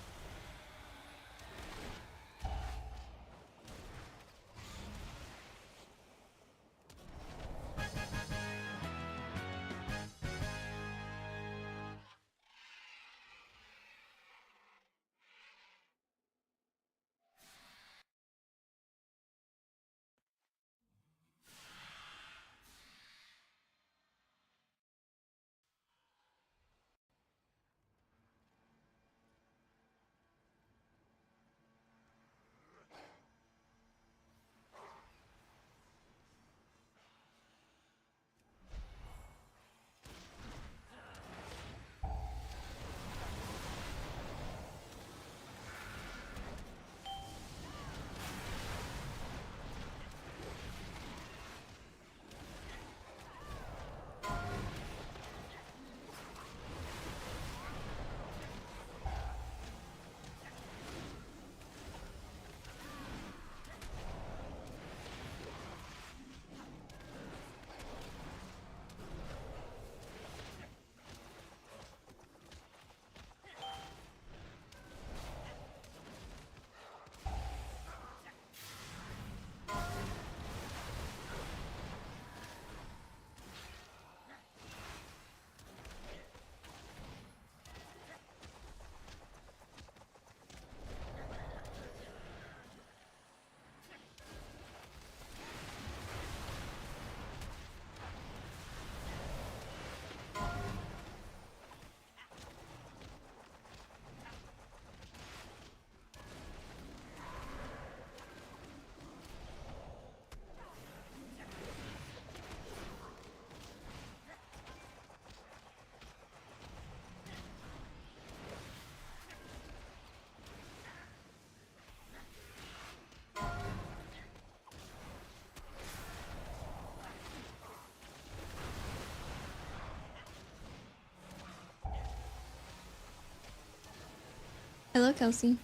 A: Hello, Kelsey.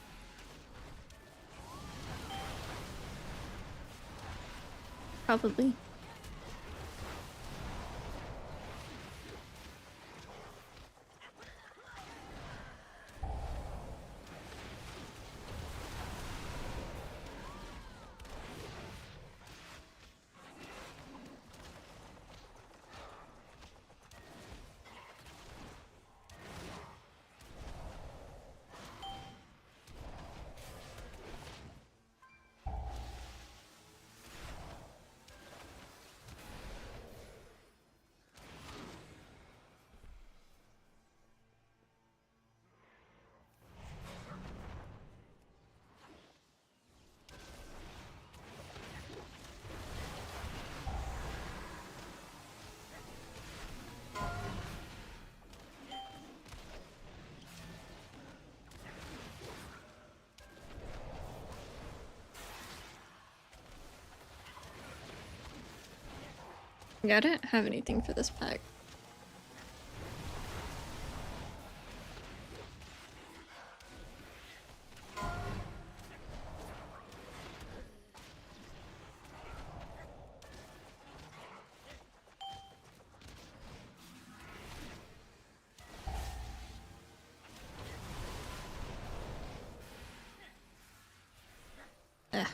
A: Probably. Yeah, I didn't have anything for this pack. Ugh.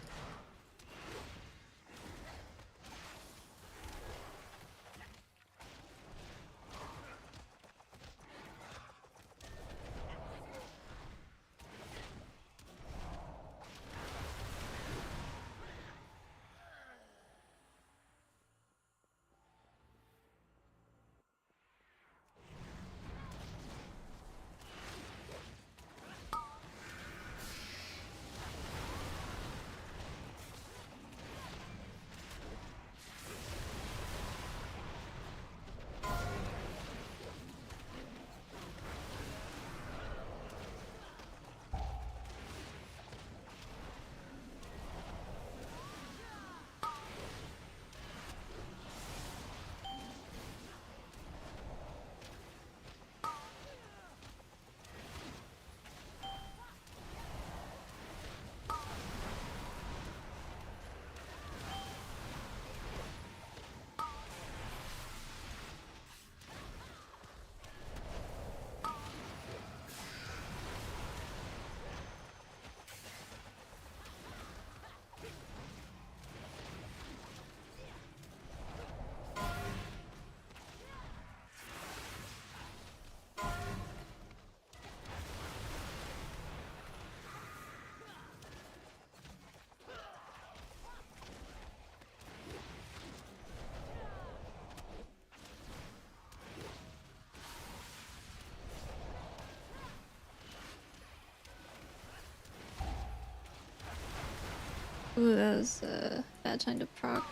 A: was a bad time to proc.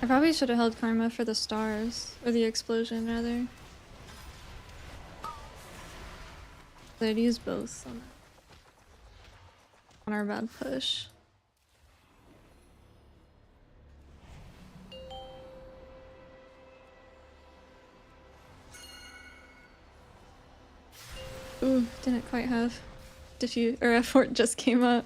A: I probably should have held karma for the stars, or the explosion rather. I'd use both on our bad push. Ooh, didn't quite have diffuse or effort just came up.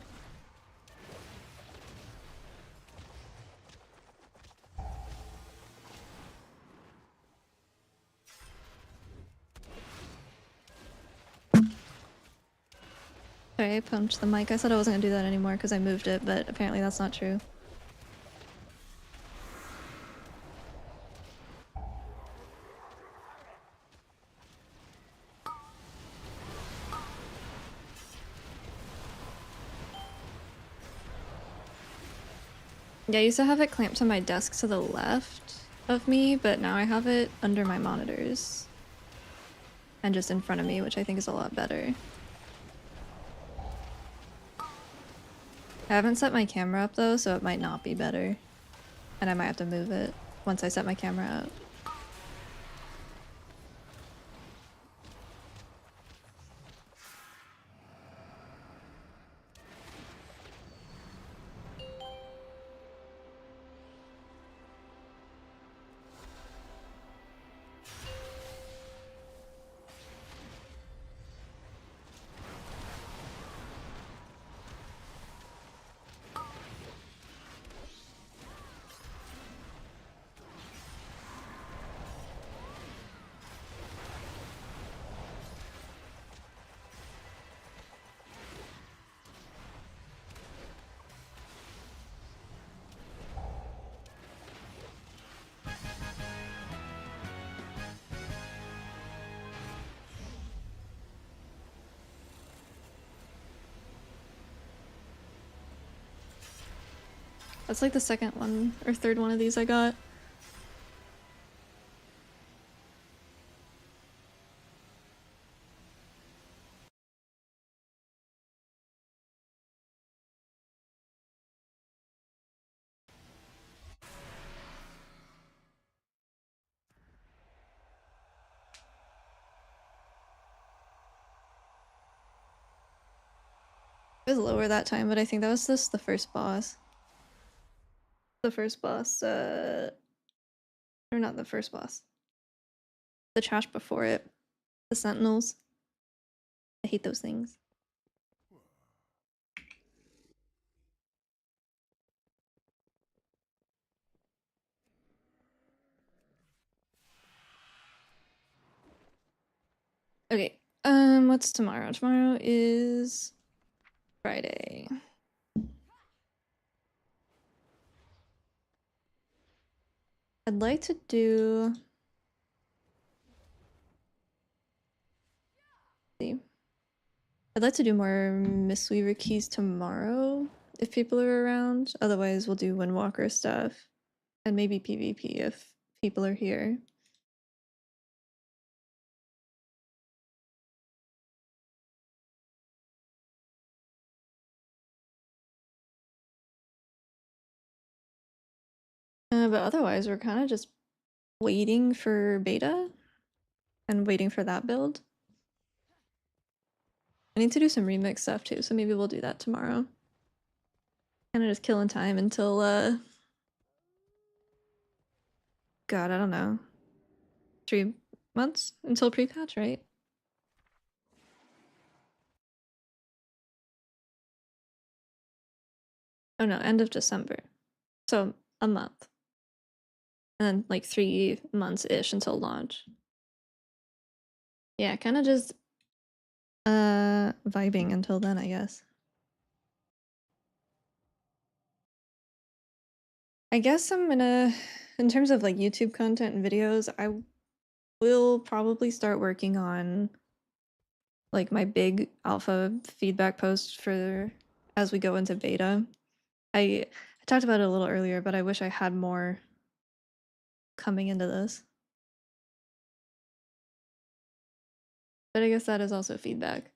A: Sorry, I punched the mic. I said I wasn't gonna do that anymore because I moved it, but apparently that's not true. Yeah, I used to have it clamped to my desk to the left of me, but now I have it under my monitors. And just in front of me, which I think is a lot better. I haven't set my camera up though, so it might not be better. And I might have to move it once I set my camera up. That's like the second one or third one of these I got. It was lower that time, but I think that was just the first boss. The first boss, or not the first boss. The trash before it. The sentinels. I hate those things. Okay, what's tomorrow? Tomorrow is Friday. I'd like to do... see. I'd like to do more mistweaver keys tomorrow if people are around. Otherwise, we'll do Windwalker stuff and maybe PvP if people are here. But otherwise, we're kind of just waiting for beta and waiting for that build. I need to do some remix stuff too, so maybe we'll do that tomorrow. Kind of just killing time until God, I don't know. 3 months until pre-patch, right? Oh no, end of December. So a month. And then like 3 months-ish until launch. Yeah, kind of just vibing until then, I guess. I guess I'm gonna, in terms of like YouTube content and videos, I will probably start working on like my big alpha feedback post for as we go into beta. I talked about it a little earlier, but I wish I had more coming into this. But I guess that is also feedback.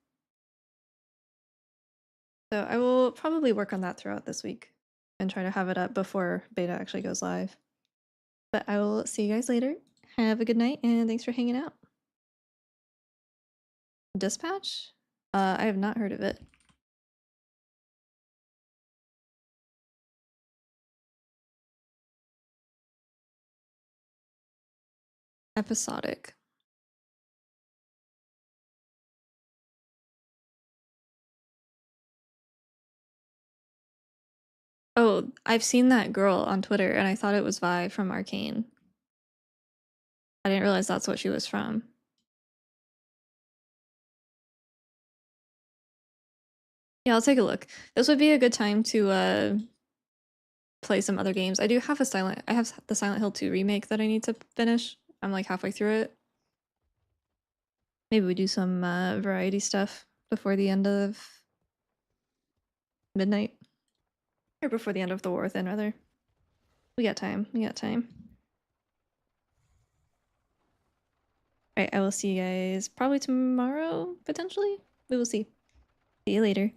A: So I will probably work on that throughout this week and try to have it up before beta actually goes live. But I will see you guys later. Have a good night and thanks for hanging out. Dispatch? I have not heard of it. Episodic. Oh, I've seen that girl on Twitter and I thought it was Vi from Arcane. I didn't realize that's what she was from. Yeah, I'll take a look. This would be a good time to play some other games. I have the Silent Hill 2 remake that I need to finish. I'm like halfway through it. Maybe we do some variety stuff before the end of midnight. Or before the end of the war then rather. We got time. We got time. Alright, I will see you guys probably tomorrow, potentially. We will see. See you later.